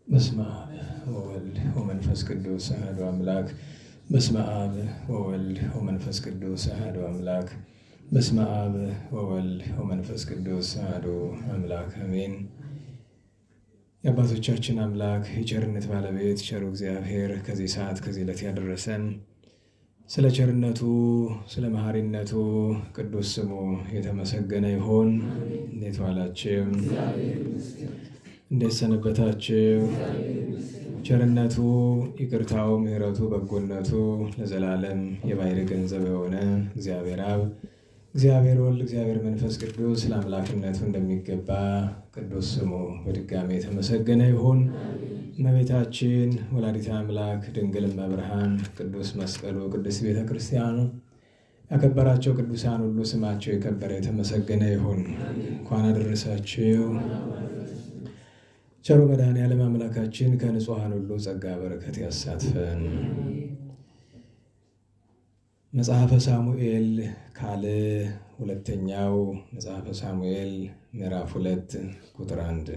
በስመ አብ ወወልድ ወመንፈስ ቅዱስ አሐዱ አምላክ። በስመ አብ ወወልድ ወመንፈስ ቅዱስ አሐዱ አምላክ። በስመ አብ ወወልድ ወመንፈስ ቅዱስ አሐዱ አምላክ አሜን። የአባቶቻችን አምላክ የቸርነት ባለቤት ቸሩ እግዚአብሔር ከዚህ ሰዓት ከዚህ ዕለት ያደረሰን ስለ ቸርነቱ ስለ መሐሪነቱ ቅዱስ ስሙ የተመሰገነ ይሁን። እንዴት ዋላችሁ? እንዴት ሰነበታችሁ? ቸርነቱ ይቅርታው ምሕረቱ በጎነቱ ለዘላለም የባሕርይ ገንዘብ የሆነ እግዚአብሔር አብ እግዚአብሔር ወልድ እግዚአብሔር መንፈስ ቅዱስ ለአምላክነቱ እንደሚገባ ቅዱስ ስሙ በድጋሚ የተመሰገነ ይሁን። እመቤታችን ወላዲተ አምላክ ድንግል እመብርሃን ቅዱስ መስቀሉ ቅዱስ ቤተ ክርስቲያኑ ያከበራቸው ቅዱሳን ሁሉ ስማቸው የከበረ የተመሰገነ ይሁን። እንኳን አደረሳችሁ። ቸሩ መድኃኔዓለም አምላካችን ከንጹሐን ሁሉ ጸጋ በረከት ያሳትፈን። መጽሐፈ ሳሙኤል ካልዕ ሁለተኛው መጽሐፈ ሳሙኤል ምዕራፍ 2 ቁጥር 1።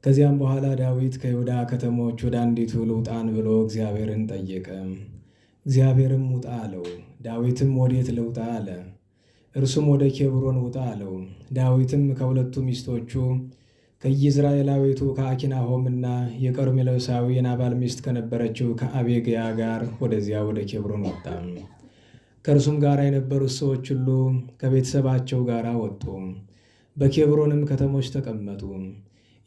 ከዚያም በኋላ ዳዊት ከይሁዳ ከተሞች ወደ አንዲቱ ልውጣን ብሎ እግዚአብሔርን ጠየቀ። እግዚአብሔርም ውጣ አለው። ዳዊትም ወዴት ልውጣ አለ። እርሱም ወደ ኬብሮን ውጣ አለው። ዳዊትም ከሁለቱ ሚስቶቹ ከኢይዝራኤላዊቱ ከአኪናሆምና የቀርሜሎሳዊ የናባል ሚስት ከነበረችው ከአቤግያ ጋር ወደዚያ ወደ ኬብሮን ወጣ። ከእርሱም ጋር የነበሩት ሰዎች ሁሉ ከቤተሰባቸው ጋር ወጡ። በኬብሮንም ከተሞች ተቀመጡ።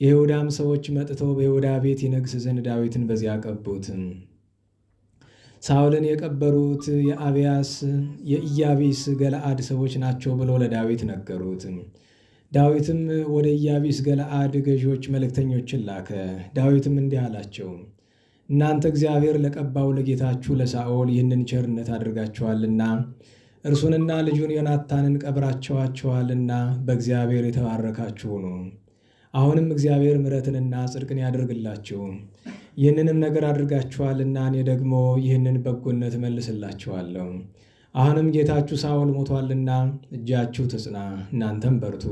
የይሁዳም ሰዎች መጥተው በይሁዳ ቤት ይነግሥ ዘንድ ዳዊትን በዚያ ቀቡት። ሳኦልን የቀበሩት የአብያስ የኢያቢስ ገለአድ ሰዎች ናቸው ብሎ ለዳዊት ነገሩት። ዳዊትም ወደ ኢያቢስ ገለአድ ገዢዎች መልእክተኞችን ላከ። ዳዊትም እንዲህ አላቸው፣ እናንተ እግዚአብሔር ለቀባው ለጌታችሁ ለሳኦል ይህንን ቸርነት አድርጋችኋልና እርሱንና ልጁን ዮናታንን ቀብራችኋቸዋልና በእግዚአብሔር የተባረካችሁ ሁኑ። አሁንም እግዚአብሔር ምሕረትንና ጽድቅን ያደርግላችሁ። ይህንንም ነገር አድርጋችኋልና እኔ ደግሞ ይህንን በጎነት እመልስላችኋለሁ። አሁንም ጌታችሁ ሳኦል ሞቷልና እጃችሁ ትጽና፣ እናንተም በርቱ።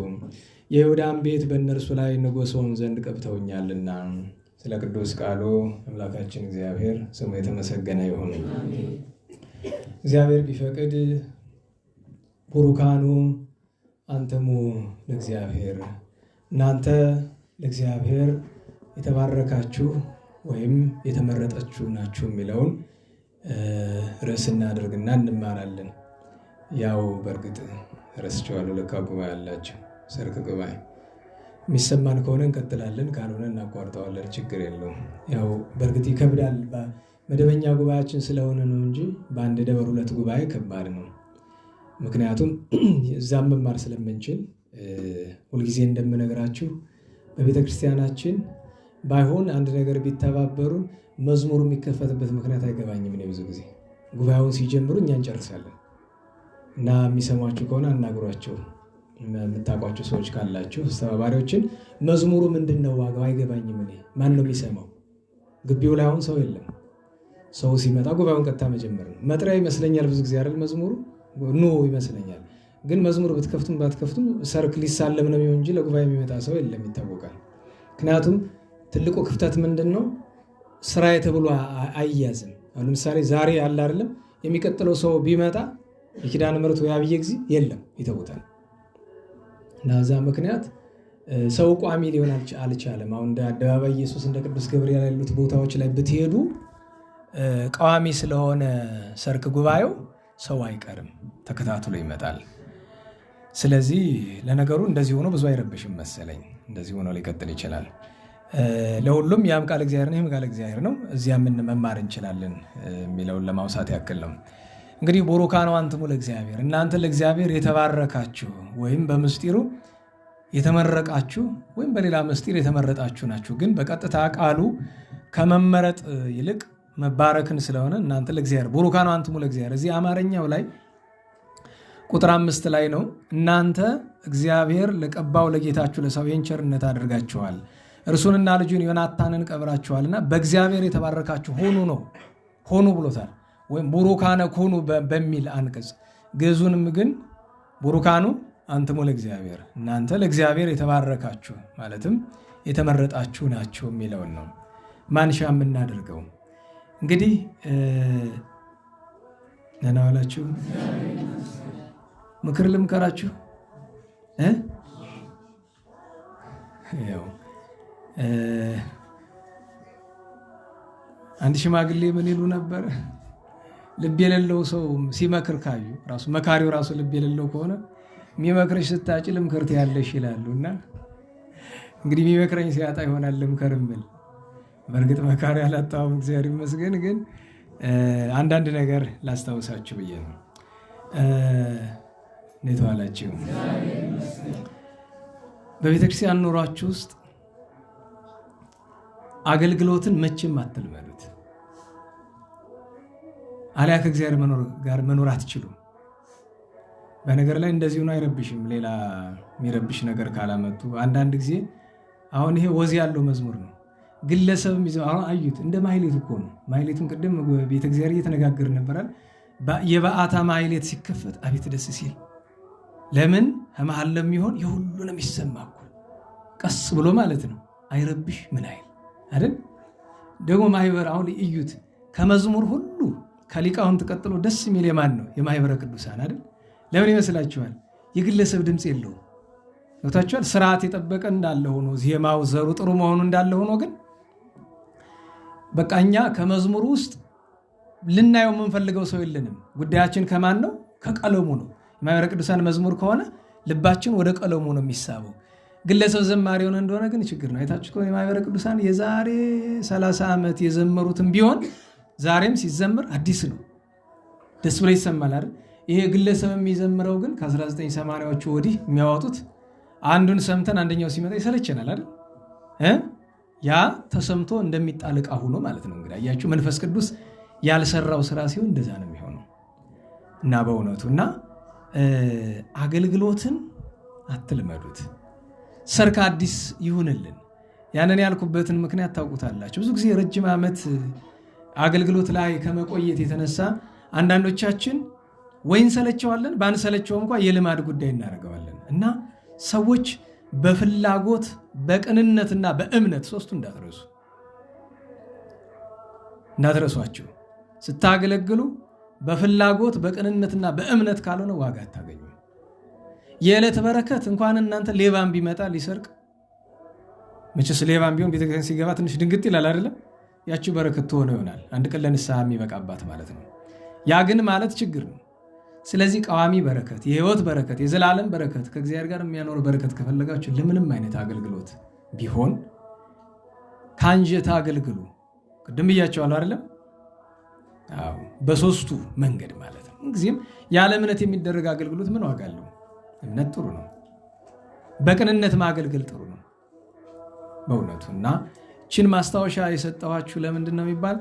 የይሁዳም ቤት በእነርሱ ላይ ንጉሥ ሆን ዘንድ ቀብተውኛልና። ስለ ቅዱስ ቃሉ አምላካችን እግዚአብሔር ስሙ የተመሰገነ ይሁን። እግዚአብሔር ቢፈቅድ ቡሩካኑ አንተሙ ለእግዚአብሔር፣ እናንተ ለእግዚአብሔር የተባረካችሁ ወይም የተመረጠችሁ ናችሁ የሚለውን ርዕስ እናደርግና እንማራለን። ያው በእርግጥ ረስቼዋለሁ፣ ለካ ጉባኤ አላቸው፣ ሰርክ ጉባኤ። የሚሰማን ከሆነ እንቀጥላለን፣ ካልሆነ እናቋርጠዋለን፣ ችግር የለውም። ያው በእርግጥ ይከብዳል፣ መደበኛ ጉባኤያችን ስለሆነ ነው እንጂ በአንድ ደብር 2 ጉባኤ ከባድ ነው። ምክንያቱም እዛም መማር ስለምንችል ሁልጊዜ እንደምነግራችሁ በቤተ ክርስቲያናችን ባይሆን አንድ ነገር ቢተባበሩን መዝሙሩ የሚከፈትበት ምክንያት አይገባኝም። እኔ ብዙ ጊዜ ጉባኤውን ሲጀምሩ እኛ እንጨርሳለን እና የሚሰሟችሁ ከሆነ አናግሯቸው። የምታውቋቸው ሰዎች ካላችሁ አስተባባሪዎችን መዝሙሩ ምንድን ነው ዋጋው አይገባኝም። እኔ ማን ነው የሚሰማው? ግቢው ላይ አሁን ሰው የለም። ሰው ሲመጣ ጉባኤውን ቀጥታ መጀመር ነው። መጥሪያ ይመስለኛል ብዙ ጊዜ አይደል መዝሙሩ ኑ ይመስለኛል። ግን መዝሙር ብትከፍቱም ባትከፍቱም ሰርክ ሊሳለም ነው እንጂ ለጉባኤ የሚመጣ ሰው የለም፣ ይታወቃል። ምክንያቱም ትልቁ ክፍተት ምንድን ነው? ስራዬ ተብሎ አይያዝም። አሁን ለምሳሌ ዛሬ ያለ አይደለም የሚቀጥለው ሰው ቢመጣ የኪዳነ ምሕረት ወይ አብየ ጊዜ የለም፣ ይተውታል። እና እዛ ምክንያት ሰው ቋሚ ሊሆን አልቻለም። አሁን እንደ አደባባይ ኢየሱስ እንደ ቅዱስ ገብርኤል ያሉት ቦታዎች ላይ ብትሄዱ ቋሚ ስለሆነ ሰርክ ጉባኤው ሰው አይቀርም፣ ተከታትሎ ይመጣል። ስለዚህ ለነገሩ እንደዚህ ሆኖ ብዙ አይረብሽም መሰለኝ። እንደዚህ ሆኖ ሊቀጥል ይችላል። ለሁሉም ያም ቃል እግዚአብሔር ነው፣ ይህም ቃል እግዚአብሔር ነው። እዚያ ምን መማር እንችላለን የሚለውን ለማውሳት ያክል ነው። እንግዲህ ቡሩካን አንትሙ ለእግዚአብሔር፣ እናንተ ለእግዚአብሔር የተባረካችሁ ወይም በምስጢሩ የተመረቃችሁ ወይም በሌላ ምስጢር የተመረጣችሁ ናችሁ። ግን በቀጥታ ቃሉ ከመመረጥ ይልቅ መባረክን ስለሆነ እናንተ ለእግዚአብሔር ቡሩካን አንትሙ ለእግዚአብሔር። እዚህ አማርኛው ላይ ቁጥር 5 ላይ ነው እናንተ እግዚአብሔር ለቀባው ለጌታችሁ ለሰው ይህን ቸርነት አድርጋችኋል፣ እርሱንና ልጁን ዮናታንን ቀብራችኋልና በእግዚአብሔር የተባረካችሁ ሆኑ ነው ሆኑ ብሎታል። ወይም ቡሩካነ ኩኑ በሚል አንቀጽ ግዕዙንም ግን ቡሩካኑ አንትሙ ለእግዚአብሔር እናንተ ለእግዚአብሔር የተባረካችሁ ማለትም የተመረጣችሁ ናችሁ የሚለውን ነው ማንሻ የምናደርገው። እንግዲህ ደህና ዋላችሁ። ምክር ልምከራችሁ። ያው አንድ ሽማግሌ ምን ይሉ ነበር? ልብ የሌለው ሰው ሲመክር ካዩ ራሱ መካሪው ራሱ ልብ የሌለው ከሆነ የሚመክርሽ ስታጭ ልምከርት ያለሽ ይላሉና እንግዲህ የሚመክረኝ ሲያጣ ይሆናል ልምከር የምል። በእርግጥ መካሪ አላጣሁም እግዚአብሔር ይመስገን። ግን አንዳንድ ነገር ላስታውሳችሁ ብዬ ነው። እንዴት ዋላችሁ? በቤተክርስቲያን ኑሯችሁ ውስጥ አገልግሎትን መቼም አትልመዱት፣ አሊያ ከእግዚአብሔር ጋር መኖር አትችሉም። በነገር ላይ እንደዚሁ ነው፣ አይረብሽም። ሌላ የሚረብሽ ነገር ካላመጡ አንዳንድ ጊዜ አሁን ይሄ ወዝ ያለው መዝሙር ነው። ግለሰብም ይዘው አሁን አዩት እንደ ማህሌት እኮ ነው። ማህሌቱን ቅድም ቤተ እግዚአብሔር እየተነጋገርን ነበራል። የበዓታ ማህሌት ሲከፈት አቤት ደስ ሲል፣ ለምን መሀል ለሚሆን የሁሉንም ይሰማ እኮ ቀስ ብሎ ማለት ነው። አይረብሽ ምን አይል አይደል? ደግሞ ማህበር አሁን እዩት፣ ከመዝሙር ሁሉ ከሊቃውንት ቀጥሎ ደስ የሚል የማን ነው? የማህበረ ቅዱሳን አይደል? ለምን ይመስላችኋል? የግለሰብ ድምፅ የለውም። ወታችኋል። ስርዓት የጠበቀ እንዳለ ሆኖ ዜማው ዘሩ ጥሩ መሆኑ እንዳለ ሆኖ ግን በቃ እኛ ከመዝሙር ውስጥ ልናየው የምንፈልገው ሰው የለንም። ጉዳያችን ከማን ነው? ከቀለሙ ነው። የማህበረ ቅዱሳን መዝሙር ከሆነ ልባችን ወደ ቀለሙ ነው የሚሳበው። ግለሰብ ዘማሪ ሆነ እንደሆነ ግን ችግር ነው። አይታችሁ ከሆነ የማህበረ ቅዱሳን የዛሬ 30 ዓመት የዘመሩትም ቢሆን ዛሬም ሲዘምር አዲስ ነው፣ ደስ ብሎ ይሰማል አይደል? ይሄ ግለሰብ የሚዘምረው ግን ከ1980ዎቹ ወዲህ የሚያወጡት አንዱን ሰምተን አንደኛው ሲመጣ ይሰለቸናል አይደል? ያ ተሰምቶ እንደሚጣል ዕቃ ሆኖ ማለት ነው። እንግዲህ አያችሁ መንፈስ ቅዱስ ያልሰራው ስራ ሲሆን እንደዛ ነው የሚሆነው። እና በእውነቱ እና አገልግሎትን አትልመዱት። ሰርክ አዲስ ይሁንልን። ያንን ያልኩበትን ምክንያት ታውቁታላችሁ። ብዙ ጊዜ ረጅም ዓመት አገልግሎት ላይ ከመቆየት የተነሳ አንዳንዶቻችን ወይን ሰለቸዋለን፣ ባንሰለቸው እንኳን የልማድ ጉዳይ እናደርገዋለን። እና ሰዎች በፍላጎት በቅንነትና በእምነት ሶስቱ እንዳትረሷቸው። ስታገለግሉ በፍላጎት በቅንነትና በእምነት ካልሆነ ዋጋ አታገኙ። የዕለት በረከት እንኳን እናንተ ሌባን ቢመጣ ሊሰርቅ መቼስ ሌባን ቢሆን ቤተክርስቲያን ሲገባ ትንሽ ድንግጥ ይላል አይደለም? ያቺው በረከት ትሆነ ይሆናል አንድ ቀን ለንስሐ የሚበቃባት ማለት ነው። ያ ግን ማለት ችግር ነው። ስለዚህ ቃዋሚ በረከት፣ የህይወት በረከት፣ የዘላለም በረከት ከእግዚአብሔር ጋር የሚያኖር በረከት ከፈለጋችሁ ለምንም አይነት አገልግሎት ቢሆን ከአንጀት አገልግሉ። ቅድም ብያቸዋለሁ አይደለም? አዎ፣ በሶስቱ መንገድ ማለት ነው። ጊዜም ያለ እምነት የሚደረግ አገልግሎት ምን ዋጋ አለው? እምነት ጥሩ ነው፣ በቅንነት ማገልገል ጥሩ ነው በእውነቱ። እና ችን ማስታወሻ የሰጠኋችሁ ለምንድን ነው የሚባል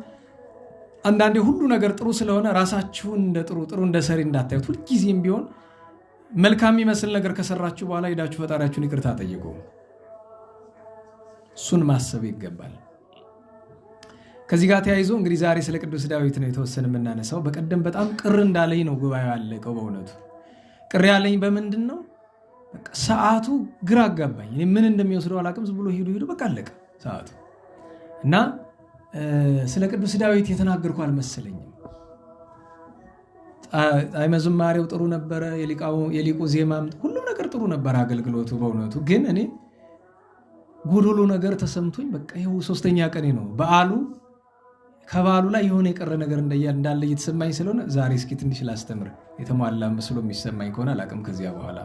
አንዳንዴ ሁሉ ነገር ጥሩ ስለሆነ ራሳችሁን እንደ ጥሩ እንደ ሰሪ እንዳታዩት። ሁልጊዜም ቢሆን መልካም የሚመስል ነገር ከሰራችሁ በኋላ ሄዳችሁ ፈጣሪያችሁን ይቅርታ ጠይቁ። እሱን ማሰብ ይገባል። ከዚህ ጋር ተያይዞ እንግዲህ ዛሬ ስለ ቅዱስ ዳዊት ነው የተወሰነ የምናነሳው። በቀደም በጣም ቅር እንዳለኝ ነው ጉባኤው ያለቀው። በእውነቱ ቅር ያለኝ በምንድን ነው? በቃ ሰዓቱ ግራ አጋባኝ። እኔ ምን እንደሚወስደው አላውቅም። ዝም ብሎ ሄዱ በቃ አለቀ ሰዓቱ እና ስለ ቅዱስ ዳዊት የተናገርኩ አልመሰለኝም። ጣዕመ ዝማሬው ጥሩ ነበረ፣ የሊቁ ዜማም ሁሉም ነገር ጥሩ ነበር፣ አገልግሎቱ በእውነቱ። ግን እኔ ጉድሉ ነገር ተሰምቶኝ በቃ ይኸው 3ኛ ቀኔ ነው በዓሉ። ከበዓሉ ላይ የሆነ የቀረ ነገር እንዳለ እየተሰማኝ ስለሆነ ዛሬ እስኪ ትንሽ ላስተምር። የተሟላ መስሎ የሚሰማኝ ከሆነ አላውቅም። ከዚያ በኋላ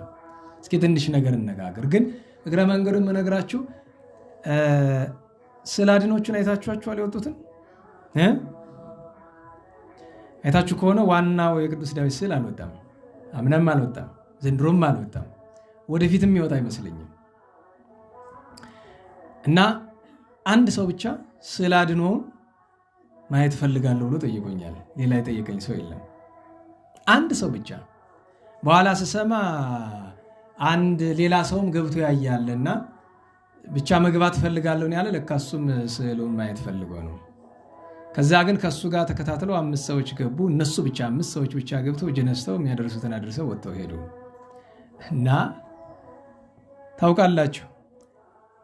እስኪ ትንሽ ነገር እነጋገር። ግን እግረ መንገዱን የምነግራችሁ ስዕል አድኖቹን አይታችኋቸዋል? የወጡትን አይታችሁ ከሆነ ዋናው የቅዱስ ዳዊት ስዕል አልወጣም። አምናም አልወጣም፣ ዘንድሮም አልወጣም፣ ወደፊትም ይወጣ አይመስለኝም። እና አንድ ሰው ብቻ ስዕል አድኖውን ማየት ፈልጋለሁ ብሎ ጠይቆኛል። ሌላ የጠየቀኝ ሰው የለም፣ አንድ ሰው ብቻ። በኋላ ስሰማ አንድ ሌላ ሰውም ገብቶ ያያልና ብቻ መግባት ፈልጋለሁ ያለ ለካ እሱም ስዕሉን ማየት ፈልጎ ነው። ከዛ ግን ከሱ ጋር ተከታትለው 5 ሰዎች ገቡ። እነሱ ብቻ 5 ሰዎች ብቻ ገብተው እጅ ነስተው የሚያደርሱትን አድርሰው ወጥተው ሄዱ። እና ታውቃላችሁ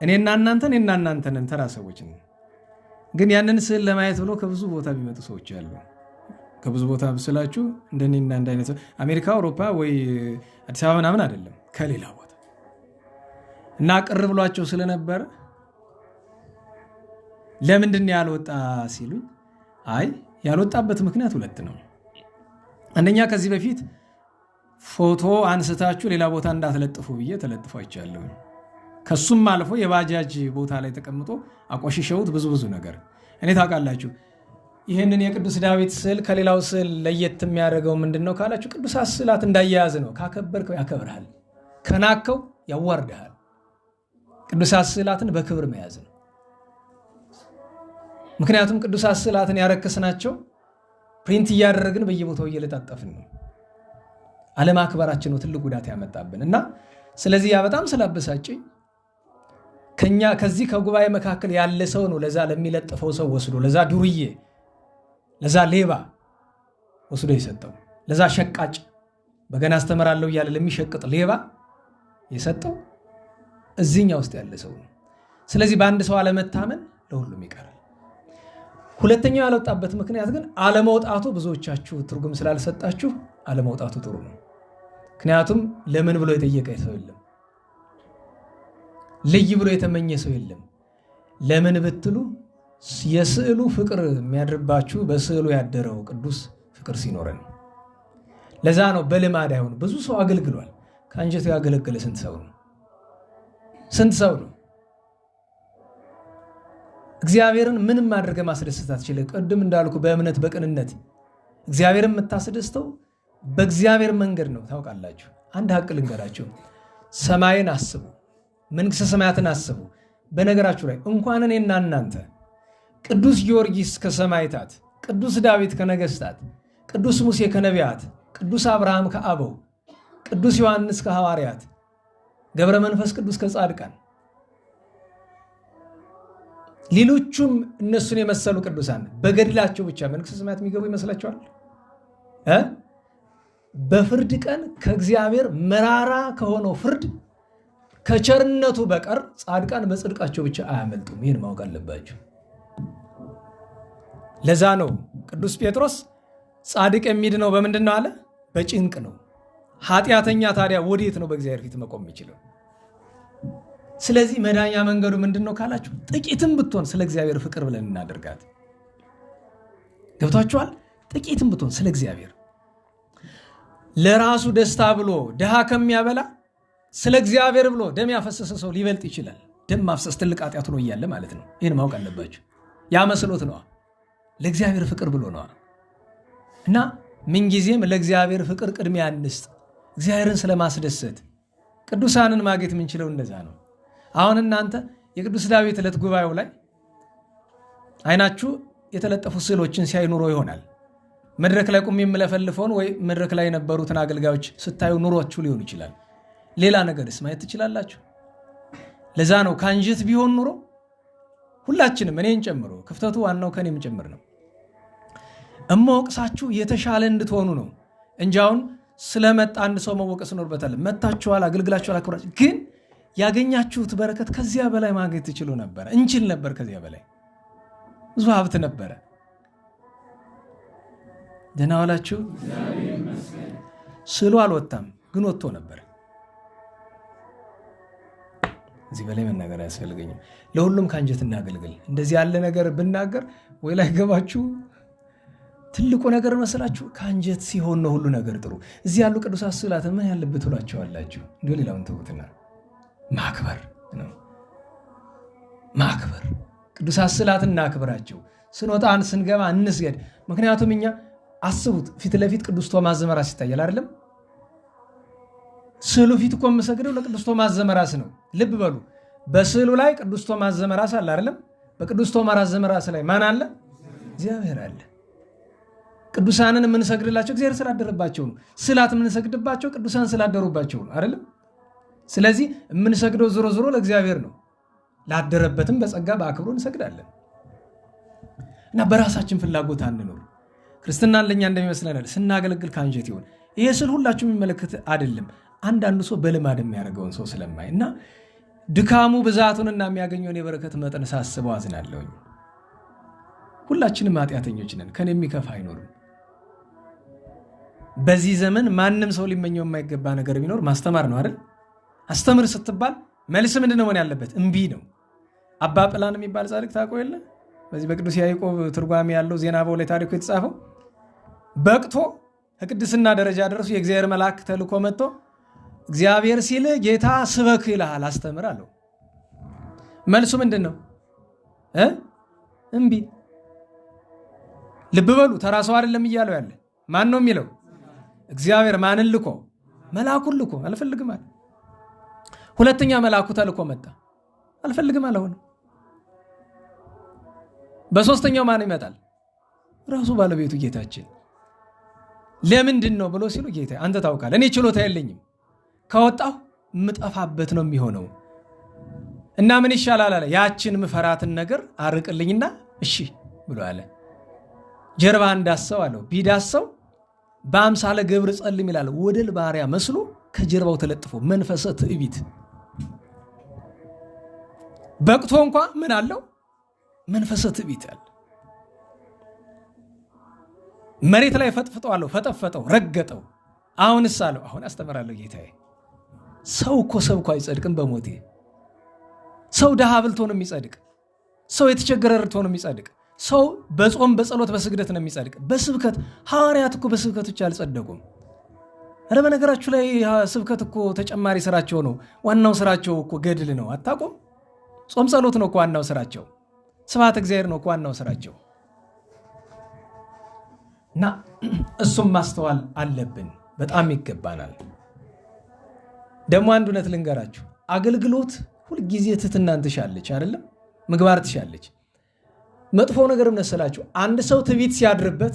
እኔና እናንተን ተራ ሰዎች ነን። ግን ያንን ስዕል ለማየት ብሎ ከብዙ ቦታ ቢመጡ ሰዎች አሉ። ከብዙ ቦታ ብስላችሁ እንደኔና እንዳይነት አሜሪካ፣ አውሮፓ ወይ አዲስ አበባ ምናምን አይደለም፣ ከሌላ ቦታ እና ቅር ብሏቸው ስለነበረ ለምንድን ያልወጣ ሲሉኝ፣ አይ ያልወጣበት ምክንያት 2 ነው። አንደኛ ከዚህ በፊት ፎቶ አንስታችሁ ሌላ ቦታ እንዳትለጥፉ ብዬ ተለጥፎ አይቻለሁ። ከሱም አልፎ የባጃጅ ቦታ ላይ ተቀምጦ አቆሽሸውት ብዙ ነገር። እኔ ታውቃላችሁ ይህንን የቅዱስ ዳዊት ስዕል ከሌላው ስዕል ለየት የሚያደርገው ምንድነው ካላችሁ፣ ቅዱሳት ስዕላት እንዳያያዝ ነው። ካከበርከው ያከብርሃል፣ ከናከው ያዋርድሃል። ቅዱሳት ስዕላትን በክብር መያዝ ነው። ምክንያቱም ቅዱሳት ስዕላትን ያረከስናቸው ፕሪንት እያደረግን በየቦታው እየለጣጠፍን ነው። አለማክበራችን ነው ትልቅ ጉዳት ያመጣብን እና ስለዚህ ያ በጣም ስላበሳጨኝ ከዚህ ከጉባኤ መካከል ያለ ሰው ነው ለዛ ለሚለጥፈው ሰው ወስዶ ለዛ ዱርዬ ለዛ ሌባ ወስዶ የሰጠው፣ ለዛ ሸቃጭ በገና አስተምራለሁ እያለ ለሚሸቅጥ ሌባ የሰጠው እዚህኛ ውስጥ ያለ ሰው ነው። ስለዚህ በአንድ ሰው አለመታመን ለሁሉም ይቀራል። ሁለተኛው ያልወጣበት ምክንያት ግን አለመውጣቱ ብዙዎቻችሁ ትርጉም ስላልሰጣችሁ አለመውጣቱ ጥሩ ነው። ምክንያቱም ለምን ብሎ የጠየቀ ሰው የለም፣ ልይ ብሎ የተመኘ ሰው የለም። ለምን ብትሉ የስዕሉ ፍቅር የሚያድርባችሁ በስዕሉ ያደረው ቅዱስ ፍቅር ሲኖረን። ለዛ ነው በልማድ አይሆን። ብዙ ሰው አገልግሏል። ከአንጀቱ ያገለገለ ስንት ሰው ነው? እግዚአብሔርን ምንም አድርገ ማስደሰት አትችልም። ቅድም እንዳልኩ በእምነት በቅንነት እግዚአብሔርን የምታስደስተው በእግዚአብሔር መንገድ ነው። ታውቃላችሁ አንድ ሀቅ ልንገራችሁ፣ ሰማይን አስቡ፣ መንግሥተ ሰማያትን አስቡ። በነገራችሁ ላይ እንኳን እኔና እናንተ ቅዱስ ጊዮርጊስ ከሰማዕታት፣ ቅዱስ ዳዊት ከነገሥታት፣ ቅዱስ ሙሴ ከነቢያት፣ ቅዱስ አብርሃም ከአበው፣ ቅዱስ ዮሐንስ ከሐዋርያት፣ ገብረ መንፈስ ቅዱስ ከጻድቃን፣ ሌሎቹም እነሱን የመሰሉ ቅዱሳን በገድላቸው ብቻ መንግሥተ ሰማያት የሚገቡ ይመስላችኋል? በፍርድ ቀን ከእግዚአብሔር መራራ ከሆነው ፍርድ ከቸርነቱ በቀር ጻድቃን በጽድቃቸው ብቻ አያመልጡም። ይህን ማወቅ አለባቸው። ለዛ ነው ቅዱስ ጴጥሮስ ጻድቅ የሚድነው በምንድን ነው አለ? በጭንቅ ነው። ኃጢአተኛ ታዲያ ወዴት ነው በእግዚአብሔር ፊት መቆም የሚችለው? ስለዚህ መዳኛ መንገዱ ምንድን ነው ካላችሁ፣ ጥቂትም ብትሆን ስለ እግዚአብሔር ፍቅር ብለን እናደርጋት። ገብቷችኋል? ጥቂትም ብትሆን ስለ እግዚአብሔር ለራሱ ደስታ ብሎ ድሃ ከሚያበላ ስለ እግዚአብሔር ብሎ ደም ያፈሰሰ ሰው ሊበልጥ ይችላል። ደም ማፍሰስ ትልቅ ኃጢአት ነው እያለ ማለት ነው። ይህን ማወቅ አለባችሁ። ያ መስሎት ነዋ፣ ለእግዚአብሔር ፍቅር ብሎ ነዋ። እና ምንጊዜም ለእግዚአብሔር ፍቅር ቅድሚያ እንስጥ። እግዚአብሔርን ስለማስደሰት ቅዱሳንን ማግኘት የምንችለው እንደዛ ነው። አሁን እናንተ የቅዱስ ዳዊት ዕለት ጉባኤው ላይ አይናችሁ የተለጠፉ ስዕሎችን ሲያይ ኑሮ ይሆናል። መድረክ ላይ ቁም የምለፈልፈውን ወይ መድረክ ላይ የነበሩትን አገልጋዮች ስታዩ ኑሮችሁ ሊሆን ይችላል። ሌላ ነገርስ ማየት ትችላላችሁ። ለዛ ነው ከአንጀት ቢሆን ኑሮ ሁላችንም እኔን ጨምሮ ክፍተቱ ዋናው ከኔም ጭምር ነው እመወቅሳችሁ የተሻለ እንድትሆኑ ነው እንጂ አሁን ስለመጣ አንድ ሰው መወቀስ ኖርበታል። መታችኋል፣ አገልግላችኋል፣ አክብራችሁ ግን ያገኛችሁት በረከት ከዚያ በላይ ማግኘት ትችሉ ነበር፣ እንችል ነበር። ከዚያ በላይ ብዙ ሀብት ነበረ። ደህና ዋላችሁ። ስዕሉ አልወጣም ግን ወጥቶ ነበር። እዚህ በላይ መናገር አያስፈልገኝም። ለሁሉም ከአንጀት እናገልግል። እንደዚህ ያለ ነገር ብናገር ወይ ላይ ገባችሁ ትልቁ ነገር መስላችሁ፣ ከአንጀት ሲሆን ነው ሁሉ ነገር ጥሩ። እዚህ ያሉ ቅዱሳት ስዕላትን ምን ያለበት ብሏቸዋላችሁ? እንዲሁ ሌላውን ተውትና ማክበር ነው። ማክበር ቅዱሳት ስዕላትን እናክብራቸው። ስንወጣን ስንገባ እንስገድ። ምክንያቱም እኛ አስቡት፣ ፊት ለፊት ቅዱስ ቶማስ ዘመራስ ይታያል አይደለም? ስዕሉ ፊት እኮ የምሰግደው ለቅዱስ ቶማስ ዘመራስ ነው። ልብ በሉ፣ በስዕሉ ላይ ቅዱስ ቶማስ ዘመራስ አለ አይደለም? በቅዱስ ቶማስ ዘመራስ ላይ ማን አለ? እግዚአብሔር አለ። ቅዱሳንን የምንሰግድላቸው እግዚአብሔር ስላደረባቸው ነው። ስላት የምንሰግድባቸው ቅዱሳን ስላደሩባቸው ነው አይደለም? ስለዚህ የምንሰግደው ዞሮ ዞሮ ለእግዚአብሔር ነው። ላደረበትም በጸጋ በአክብሮ እንሰግዳለን እና በራሳችን ፍላጎት አንኖር። ክርስትናን ለኛ እንደሚመስለን ስናገለግል ከአንጀት ይሆን። ይሄ ስል ሁላችሁም የሚመለከት አይደለም። አንዳንዱ ሰው በልማድ የሚያደርገውን ሰው ስለማይ እና ድካሙ ብዛቱንና የሚያገኘውን የበረከት መጠን ሳስበው አዝናለሁ። ሁላችንም ኃጢአተኞች ነን፣ ከኔ የሚከፋ አይኖርም። በዚህ ዘመን ማንም ሰው ሊመኘው የማይገባ ነገር ቢኖር ማስተማር ነው አይደል? አስተምር ስትባል መልስ ምንድን ነው መሆን ያለበት? እምቢ ነው። አባ ጵላን የሚባል ጻድቅ ታውቀው የለ? በዚህ በቅዱስ ያዕቆብ ትርጓሜ ያለው ዜና በው ላይ ታሪኩ የተጻፈው በቅቶ ከቅድስና ደረጃ ደረሱ። የእግዚአብሔር መልአክ ተልኮ መጥቶ እግዚአብሔር ሲል ጌታ ስበክ ይልሃል፣ አስተምር አለው። መልሱ ምንድን ነው? እምቢ። ልብ በሉ፣ ተራ ሰው አይደለም እያለው ያለ ማን ነው የሚለው? እግዚአብሔር። ማንን ልኮ? መልአኩን ልኮ። አልፈልግም አለ። ሁለተኛ መልአኩ ተልኮ መጣ፣ አልፈልግም አለ። በሶስተኛው ማን ይመጣል? ራሱ ባለቤቱ ጌታችን። ለምንድን ነው ብሎ ሲሉ ጌታ አንተ ታውቃለህ፣ እኔ ችሎታ የለኝም፣ ከወጣሁ ምጠፋበት ነው የሚሆነው እና ምን ይሻላል አለ። ያችን ምፈራትን ነገር አርቅልኝና እሺ ብሎ አለ። ጀርባ እንዳሰው አለው። ቢዳሰው በአምሳለ ገብር ጸልም ይላል። ወደል ባሪያ መስሎ ከጀርባው ተለጥፎ መንፈሰ ትዕቢት በቅቶ እንኳ ምን አለው? መንፈሰ ትዕቢት አለ። መሬት ላይ ፈጥፍጠው አለው። ፈጠፈጠው፣ ረገጠው። አሁንስ አለው አሁን አስተምራለሁ ጌታዬ። ሰው እኮ ሰብኮ አይጸድቅም በሞቴ። ሰው ደሃ ብልቶ ነው የሚጸድቅ። ሰው የተቸገረ ረድቶ ነው የሚጸድቅ። ሰው በጾም በጸሎት በስግደት ነው የሚጸድቅ። በስብከት ሐዋርያት እኮ በስብከት ብቻ አልጸደቁም። አረ በነገራችሁ ላይ ስብከት እኮ ተጨማሪ ስራቸው ነው። ዋናው ስራቸው እኮ ገድል ነው። አታውቁም? ጾም ጸሎት ነው እኮ ዋናው ስራቸው። ስብሐተ እግዚአብሔር ነው እኮ ዋናው ስራቸው። እና እሱም ማስተዋል አለብን፣ በጣም ይገባናል። ደግሞ አንድ እውነት ልንገራችሁ፣ አገልግሎት ሁልጊዜ ትሕትናን ትሻለች አይደለም? ምግባር ትሻለች። መጥፎ ነገር መሰላችሁ፣ አንድ ሰው ትዕቢት ሲያድርበት፣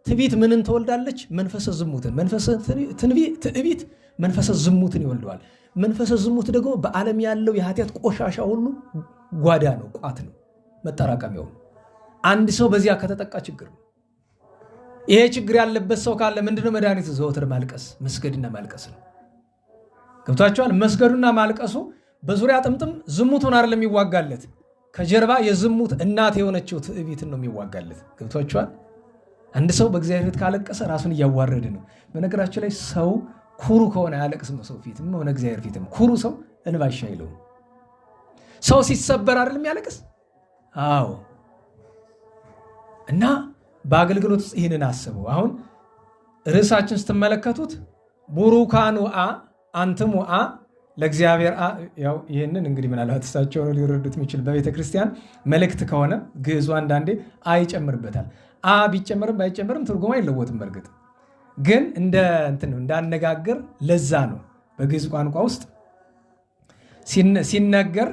ትዕቢት ምንን ትወልዳለች? መንፈሰ ዝሙትን። ትዕቢት መንፈሰ ዝሙትን ይወልደዋል። መንፈሰ ዝሙት ደግሞ በዓለም ያለው የኃጢአት ቆሻሻ ሁሉ ጓዳ ነው፣ ቋት ነው፣ መጠራቀሚያው። አንድ ሰው በዚያ ከተጠቃ ችግር ነው። ይሄ ችግር ያለበት ሰው ካለ ምንድነው መድኃኒቱ? ዘወትር ማልቀስ፣ መስገድና ማልቀስ ነው። ገብቷቸዋል? መስገዱና ማልቀሱ በዙሪያ ጥምጥም ዝሙቱን አይደለም የሚዋጋለት፣ ከጀርባ የዝሙት እናት የሆነችው ትዕቢትን ነው የሚዋጋለት። ገብቷቸዋል? አንድ ሰው በእግዚአብሔር ፊት ካለቀሰ ራሱን እያዋረደ ነው። በነገራቸው ላይ ሰው ኩሩ ከሆነ አያለቅስም። ሰው ፊትም ሆነ እግዚአብሔር ፊትም ኩሩ ሰው እንባሻ አይለውም። ሰው ሲሰበር አይደለም ያለቅስ? አዎ። እና በአገልግሎት ውስጥ ይህንን አስቡ። አሁን ርዕሳችን ስትመለከቱት ቡሩካኑ አንትሙ ለእግዚአብሔር ያው ይህንን እንግዲህ ምናልባት እሳቸው ሊረዱት የሚችል በቤተ ክርስቲያን መልእክት ከሆነ ግዕዙ አንዳንዴ ይጨምርበታል። ቢጨመርም ባይጨመርም ትርጉም አይለወጥም። በእርግጥ ግን እንዳነጋገር ለዛ ነው። በግዕዝ ቋንቋ ውስጥ ሲነገር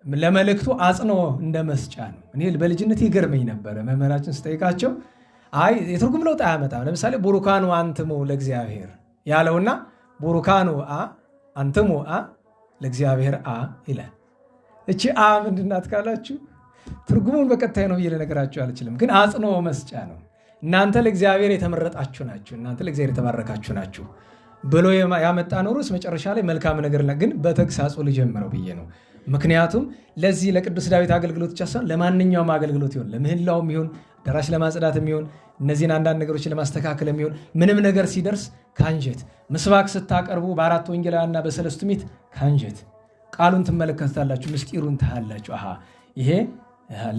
ለመልእክቱ አጽንኦ እንደ መስጫ ነው። እኔ በልጅነት ይገርመኝ ነበረ። መምህራችን ስጠይቃቸው የትርጉም ለውጥ አያመጣም። ለምሳሌ ቡሩካኑ አንትሙ ለእግዚአብሔር ያለውና ቡሩካኑ አንትሙ ለእግዚአብሔር ይላል። እቺ ምንድናት ካላችሁ ትርጉሙን በቀጥታ ነው ብዬ ልነግራችሁ አልችልም። ግን አጽንኦ መስጫ ነው። እናንተ ለእግዚአብሔር የተመረጣችሁ ናችሁ፣ እናንተ ለእግዚአብሔር የተባረካችሁ ናችሁ ብሎ ያመጣ ነው ርዕስ። መጨረሻ ላይ መልካም ነገር ግን በተግሳጹ ልጀምረው ብዬ ነው። ምክንያቱም ለዚህ ለቅዱስ ዳዊት አገልግሎት ብቻ ሳይሆን ለማንኛውም አገልግሎት ይሁን፣ ለምህላውም ይሁን፣ ደራሽ ለማጽዳት የሚሆን እነዚህን አንዳንድ ነገሮችን ለማስተካከል የሚሆን ምንም ነገር ሲደርስ ካንጀት ምስባክ ስታቀርቡ በአራት ወንጌላውያንና በሰለስቱ ምዕት ካንጀት ቃሉን ትመለከታላችሁ፣ ምስጢሩን ታያላችሁ። ይሄ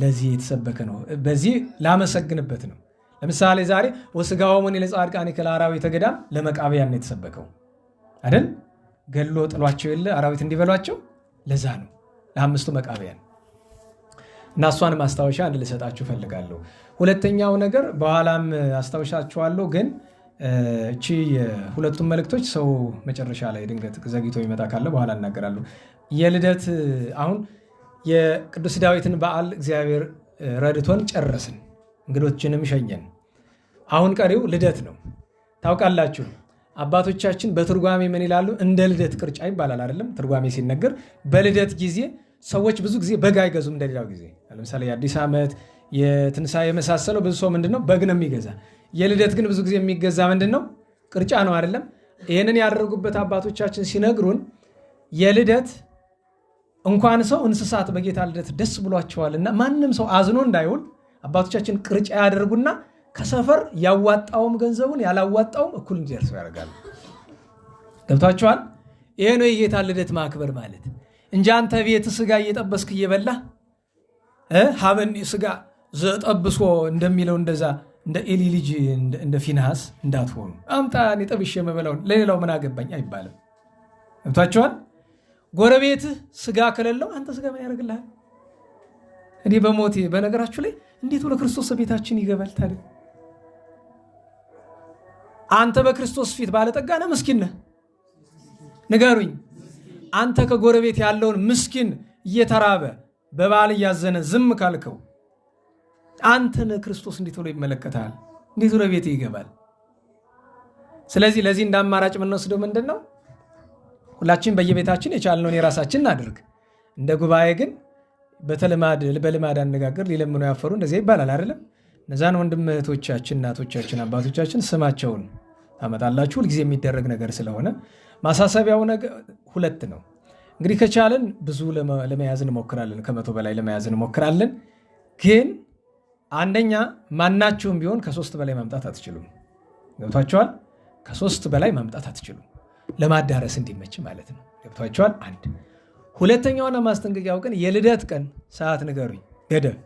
ለዚህ የተሰበከ ነው። በዚህ ላመሰግንበት ነው። ለምሳሌ ዛሬ ወሥጋሆሙኒ ለጻድቃኒከ ለአራዊተ ገዳም ለመቃብያን የተሰበከው አይደል? ገሎ ጥሏቸው የለ አራዊት እንዲበሏቸው፣ ለዛ ነው ለአምስቱ መቃብያን። እና እሷን ማስታወሻ አንድ ልሰጣችሁ ፈልጋለሁ። ሁለተኛው ነገር በኋላም አስታውሻችኋለሁ፣ ግን እቺ ሁለቱም መልእክቶች ሰው መጨረሻ ላይ ድንገት ዘግይቶ ይመጣ ካለ በኋላ እናገራለሁ። የልደት አሁን የቅዱስ ዳዊትን በዓል እግዚአብሔር ረድቶን ጨረስን። እንግዶችንም ሸኘን። አሁን ቀሪው ልደት ነው። ታውቃላችሁ አባቶቻችን በትርጓሜ ምን ይላሉ? እንደ ልደት ቅርጫ ይባላል አይደለም? ትርጓሜ ሲነገር በልደት ጊዜ ሰዎች ብዙ ጊዜ በግ አይገዙም እንደሌላው ጊዜ። ለምሳሌ የአዲስ ዓመት የትንሣኤ የመሳሰለው ብዙ ሰው ምንድነው በግ ነው የሚገዛ። የልደት ግን ብዙ ጊዜ የሚገዛ ምንድነው? ቅርጫ ነው አይደለም? ይህንን ያደረጉበት አባቶቻችን ሲነግሩን የልደት እንኳን ሰው እንስሳት በጌታ ልደት ደስ ብሏቸዋልና ማንም ሰው አዝኖ እንዳይውል አባቶቻችን ቅርጫ ያደርጉና ከሰፈር ያዋጣውም ገንዘቡን ያላዋጣውም እኩል እንዲደርሰው ያደርጋሉ። ገብቷቸዋል? ይሄ ነው የጌታ ልደት ማክበር ማለት እንጂ አንተ ቤት ስጋ እየጠበስክ እየበላ ሀበን ስጋ ዘጠብሶ እንደሚለው እንደዛ እንደ ኤሊ ልጅ እንደ ፊንሃስ እንዳትሆኑ። አምጣ እኔ ጠብሼ የምበላውን ለሌላው ምን አገባኝ አይባልም። ገብቷቸዋል? ጎረቤትህ ስጋ ከሌለው አንተ ስጋ ምን ያደርግልሃል? እኔ በሞቴ በነገራችሁ ላይ እንዴት ወደ ክርስቶስ ቤታችን ይገባል ታዲያ? አንተ በክርስቶስ ፊት ባለጠጋ ነህ ምስኪን ነህ? ንገሩኝ። አንተ ከጎረቤት ያለውን ምስኪን እየተራበ በበዓል እያዘነ ዝም ካልከው አንተን ክርስቶስ እንዴት ብሎ ይመለከታል? እንዴት ወደ ቤት ይገባል? ስለዚህ ለዚህ እንደ አማራጭ የምንወስደው ምንድን ነው? ሁላችን በየቤታችን የቻልነውን የራሳችን እናድርግ። እንደ ጉባኤ ግን በልማድ አነጋገር ሊለምኑ ያፈሩ እንደዚያ ይባላል አይደለም? እነዛን ወንድም እህቶቻችን፣ እናቶቻችን፣ አባቶቻችን ስማቸውን ታመጣላችሁ። ሁልጊዜ የሚደረግ ነገር ስለሆነ ማሳሰቢያው ነገር ሁለት ነው። እንግዲህ ከቻለን ብዙ ለመያዝ እንሞክራለን፣ 100 በላይ ለመያዝ እንሞክራለን። ግን አንደኛ ማናችሁም ቢሆን ከ3 በላይ ማምጣት አትችሉም። ገብቷቸዋል? ከ3 በላይ ማምጣት አትችሉም፣ ለማዳረስ እንዲመች ማለት ነው። ገብቷቸዋል? አንድ ሁለተኛውና ማስጠንቀቂያው ግን የልደት ቀን ሰዓት ንገሩኝ። ገደብ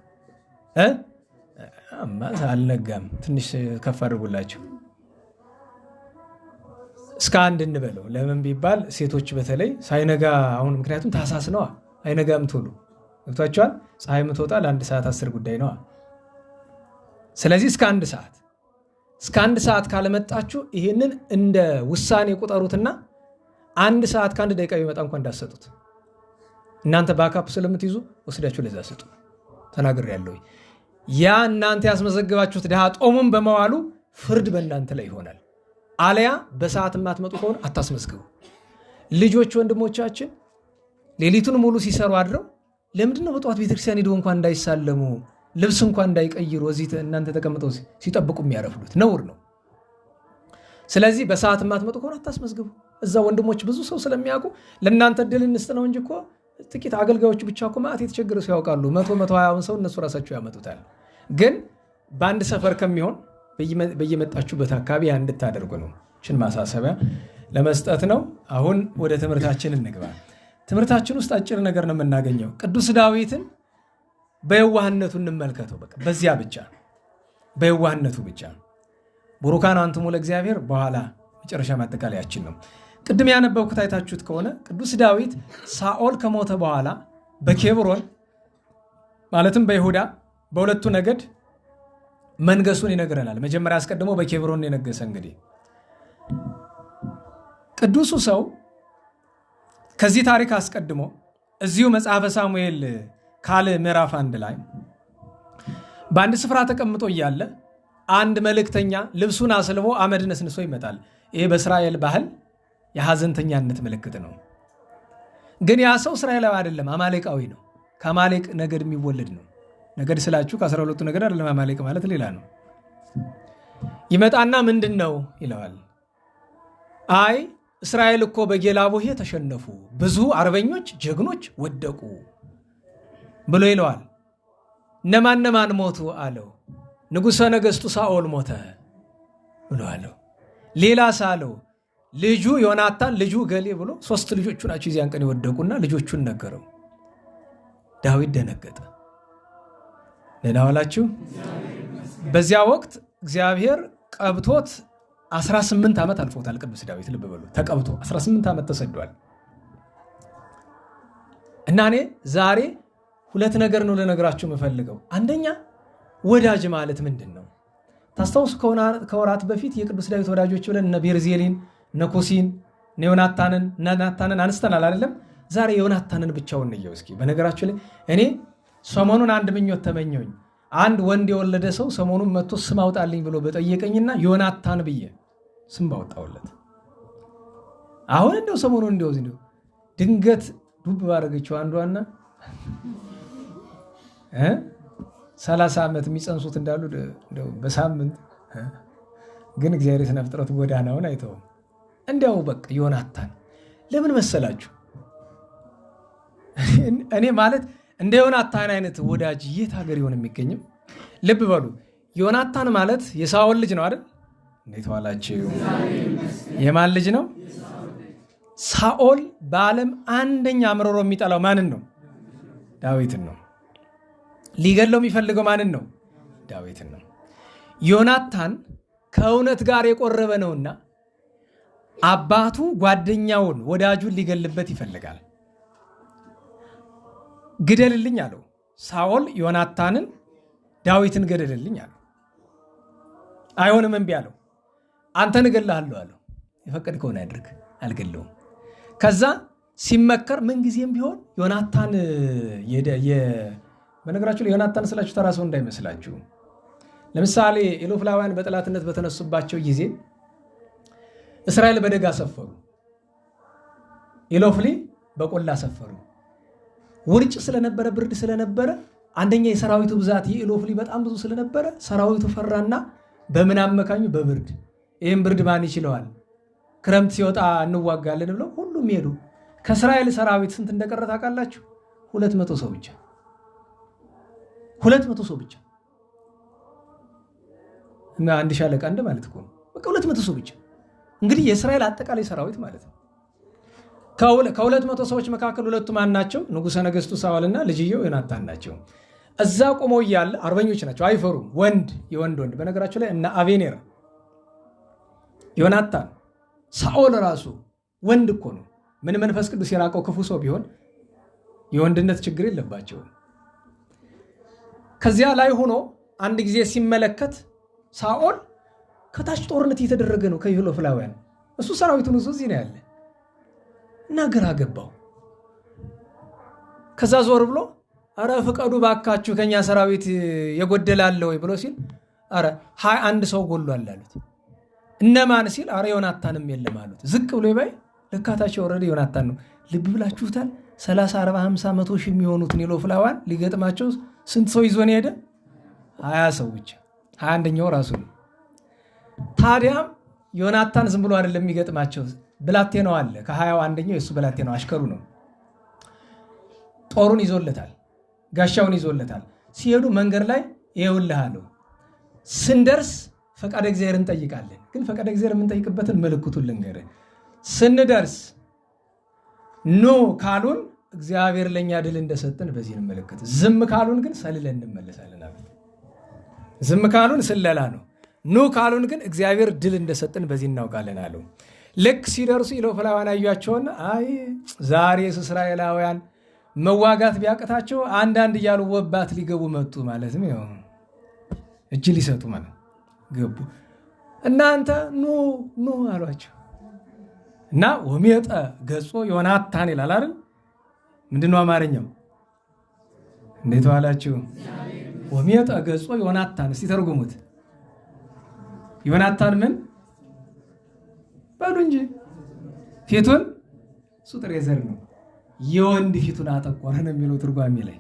አልነጋም፣ ትንሽ ከፍ አድርጉላቸው። እስከ 1 እንበለው። ለምን ቢባል ሴቶች በተለይ ሳይነጋ አሁን ምክንያቱም ታሳስ ነዋ፣ አይነጋም ቶሎ። ገብቷቸዋል? ፀሐይ የምትወጣ ለ1 ሰዓት 10 ጉዳይ ነዋ። ስለዚህ እስከ 1 ሰዓት ካለመጣችሁ ይሄንን እንደ ውሳኔ ቁጠሩትና 1 ሰዓት ከ1 ደቂቃ ቢመጣ እንኳን እንዳሰጡት። እናንተ ባካፕ ስለምትይዙ ወስዳችሁ ለዛ ስጡ። ተናግሬያለሁ። ያ እናንተ ያስመዘግባችሁት ድሃ ጦሙን በመዋሉ ፍርድ በእናንተ ላይ ይሆናል። አለያ በሰዓት የማትመጡ ከሆነ አታስመዝግቡ። ልጆች ወንድሞቻችን ሌሊቱን ሙሉ ሲሰሩ አድረው ለምንድነው በጠዋት ቤተክርስቲያን ሄደው እንኳን እንዳይሳለሙ ልብስ እንኳን እንዳይቀይሩ እዚህ እናንተ ተቀምጠው ሲጠብቁ የሚያረፍሉት ነውር ነው። ስለዚህ በሰዓት የማትመጡ ከሆነ አታስመዝግቡ። እዛ ወንድሞች ብዙ ሰው ስለሚያውቁ ለእናንተ እድል እንስጥ ነው እንጂ እኮ ጥቂት አገልጋዮች ብቻ እኮ ማዕት የተቸገሩ ሰው ያውቃሉ። 120 ሰው እነሱ ራሳቸው ያመጡታል። ግን በአንድ ሰፈር ከሚሆን በየመጣችሁበት አካባቢ ያን እንድታደርጉ ነው። እችን ማሳሰቢያ ለመስጠት ነው። አሁን ወደ ትምህርታችን እንግባ። ትምህርታችን ውስጥ አጭር ነገር ነው የምናገኘው። ቅዱስ ዳዊትን በየዋህነቱ እንመልከተው። በቃ በዚያ ብቻ በየዋህነቱ ብቻ። ቡሩካን አንትሙ ለእግዚአብሔር በኋላ መጨረሻ ማጠቃለያችን ነው። ቅድም ያነበብኩት አይታችሁት ከሆነ ቅዱስ ዳዊት ሳኦል ከሞተ በኋላ በኬብሮን ማለትም በይሁዳ በሁለቱ ነገድ መንገሱን ይነግረናል። መጀመሪያ አስቀድሞ በኬብሮን የነገሰ። እንግዲህ ቅዱሱ ሰው ከዚህ ታሪክ አስቀድሞ እዚሁ መጽሐፈ ሳሙኤል ካልዕ ምዕራፍ 1 ላይ በአንድ ስፍራ ተቀምጦ እያለ አንድ መልእክተኛ ልብሱን አስልቦ አመድ ነስንሶ ይመጣል። ይሄ በእስራኤል ባህል የሐዘንተኛነት ምልክት ነው። ግን ያ ሰው እስራኤላዊ አይደለም፣ አማሌቃዊ ነው። ከአማሌቅ ነገድ የሚወለድ ነው። ነገድ ስላችሁ ከ12ቱ ነገድ አይደለም። አማሌቅ ማለት ሌላ ነው። ይመጣና ምንድን ነው ይለዋል። አይ እስራኤል እኮ በጌላቦሄ ተሸነፉ፣ ብዙ አርበኞች ጀግኖች ወደቁ ብሎ ይለዋል። እነማን ሞቱ አለው። ንጉሠ ነገሥቱ ሳኦል ሞተ ብሎ አለው። ሌላ ሳለው ልጁ ዮናታን፣ ልጁ ገሌ ብሎ 3 ልጆቹ ናቸው እዚያን ቀን የወደቁና ልጆቹን ነገረው። ዳዊት ደነገጠ። ደህና ዋላችሁ። በዚያ ወቅት እግዚአብሔር ቀብቶት 18 ዓመት አልፎታል። ቅዱስ ዳዊት ልብ በሉ፣ ተቀብቶ 18 ዓመት ተሰዷል። እና እኔ ዛሬ 2 ነገር ነው ለነገራችሁ የምፈልገው። አንደኛ ወዳጅ ማለት ምንድን ነው? ታስታውሱ ከወራት በፊት የቅዱስ ዳዊት ወዳጆች ብለን እነ ቤርዜሊን፣ እነ ኩሲን፣ እነ ዮናታንን አንስተናል አይደለም? ዛሬ ዮናታንን ብቻውን እንየው እስኪ። በነገራችሁ ላይ እኔ ሰሞኑን አንድ ምኞት ተመኘሁኝ። አንድ ወንድ የወለደ ሰው ሰሞኑን መጥቶ ስም አውጣልኝ ብሎ በጠየቀኝና ዮናታን ብዬ ስም ባወጣውለት። አሁን እንደው ሰሞኑን እንደው ድንገት ዱብ ባረገችው አንዷና 30 ዓመት የሚጸንሱት እንዳሉ እንደው በሳምንት ግን እግዚአብሔር የሥነ ፍጥረት ጎዳናውን አይተውም። እንዲያው በቃ ዮናታን ለምን መሰላችሁ? እኔ ማለት እንደ ዮናታን አይነት ወዳጅ የት ሀገር ይሆን የሚገኝም? ልብ በሉ ዮናታን ማለት የሳኦል ልጅ ነው አይደል? እንዴት ዋላችሁ? የማን ልጅ ነው? ሳኦል በዓለም አንደኛ አምርሮ የሚጠላው ማንን ነው? ዳዊትን ነው። ሊገድለው የሚፈልገው ማንን ነው? ዳዊትን ነው። ዮናታን ከእውነት ጋር የቆረበ ነውና አባቱ ጓደኛውን ወዳጁን ሊገልበት ይፈልጋል። ግደልልኝ አለው። ሳኦል ዮናታንን ዳዊትን ገደልልኝ አለው። አይሆንም እምቢ አለው። አንተን እገልሃለሁ አለው። የፈቀድከውን አድርግ፣ አልገለውም። ከዛ ሲመከር ምንጊዜም ቢሆን ዮናታን በነገራችሁ ላይ ዮናታን ስላችሁ ተራ ሰው እንዳይመስላችሁ። ለምሳሌ ኢሎፍላውያን በጠላትነት በተነሱባቸው ጊዜ እስራኤል በደጋ ሰፈሩ፣ ኢሎፍሊ በቆላ ሰፈሩ። ውርጭ ስለነበረ ብርድ ስለነበረ አንደኛ የሰራዊቱ ብዛት የኢሎፍሊ በጣም ብዙ ስለነበረ ሰራዊቱ ፈራና በምን አመካኙ? በብርድ። ይህም ብርድ ማን ይችለዋል? ክረምት ሲወጣ እንዋጋለን ብለው ሁሉም ሄዱ። ከእስራኤል ሰራዊት ስንት እንደቀረ ታውቃላችሁ? 200 ሰው ብቻ። 200 ሰው ብቻ እና አንድ ሻለቃ እንደ ማለት እኮ ነው። በቃ 200 ሰው ብቻ። እንግዲህ የእስራኤል አጠቃላይ ሰራዊት ማለት ነው። ከ200 ሰዎች መካከል ሁለቱ ማን ናቸው? ንጉሠ ነገሥቱ ሳኦልና ልጅየው ዮናታን ናቸው። እዛ ቆመው እያለ አርበኞች ናቸው፣ አይፈሩም። የወንድ በነገራቸው ላይ እና አቬኔር፣ ዮናታን፣ ሳኦል ራሱ ወንድ እኮ ነው። ምን መንፈስ ቅዱስ የራቀው ክፉ ሰው ቢሆን የወንድነት ችግር የለባቸውም። ከዚያ ላይ ሆኖ አንድ ጊዜ ሲመለከት ሳኦል ከታች ጦርነት እየተደረገ ነው ከኢሎፍላውያን፣ እሱ ሰራዊቱን ይዞ እዚህ ነው ያለ እና ግራ ገባው። ከዛ ዞር ብሎ አረ ፍቀዱ ባካችሁ ከኛ ሰራዊት የጎደላለ ወይ ብሎ ሲል አረ 21 ሰው ጎሏል አሉት። እነማን ሲል አረ ዮናታንም የለም አሉት። ዝቅ ብሎ ይባይ ለካታቸው ወረደ ዮናታን ነው። ልብ ብላችሁታል? 30 40 50 100 ሺህ የሚሆኑትን ኢሎፍላውያን ሊገጥማቸው ስንት ሰው ይዞ ነው ሄደ? 20 ሰው ብቻ። 21ኛው ራሱ ነው። ታዲያም ዮናታን ዝም ብሎ አይደለም የሚገጥማቸው፣ ብላቴናው አለ። ከ21ኛው የሱ ብላቴናው አሽከሩ ነው። ጦሩን ይዞለታል፣ ጋሻውን ይዞለታል። ሲሄዱ መንገድ ላይ ይኸውልህ አለው። ስንደርስ ፈቃደ እግዚአብሔር እንጠይቃለን። ግን ፈቃደ እግዚአብሔር የምንጠይቅበትን ምልክቱን ልንገርህ። ስንደርስ ኖ ካሉን እግዚአብሔር ለኛ ድል እንደሰጠን በዚህ እንመለከት፣ ዝም ካሉን ግን ሰልለን እንመለሳለን አለ። ዝም ካሉን ስለላ ነው፣ ኖ ካሉን ግን እግዚአብሔር ድል እንደሰጠን በዚህ እናውቃለን አለው። ልክ ሲደርሱ ኢሎፍላውያን አዩአቸውና አይ ዛሬስ እስራኤላውያን መዋጋት ቢያቅታቸው አንዳንድ እያሉ ወባት ሊገቡ መጡ ማለት ነው። እጅ ሊሰጡ ማለት ገቡ። እናንተ ኑ አሏቸው እና ወሜጠ ገጾ ዮናታን ይላል አይደል? ምንድነው አማርኛው? እንዴት ዋላችሁ? ወሜጠ ገጾ ዮናታን። እስቲ ተርጉሙት። ዮናታን ምን በሉ እንጂ ፊቱን እሱ ጥሬ ዘር ነው፣ የወንድ ፊቱን አጠቆረ ነው የሚለው ትርጓሜ ላይ።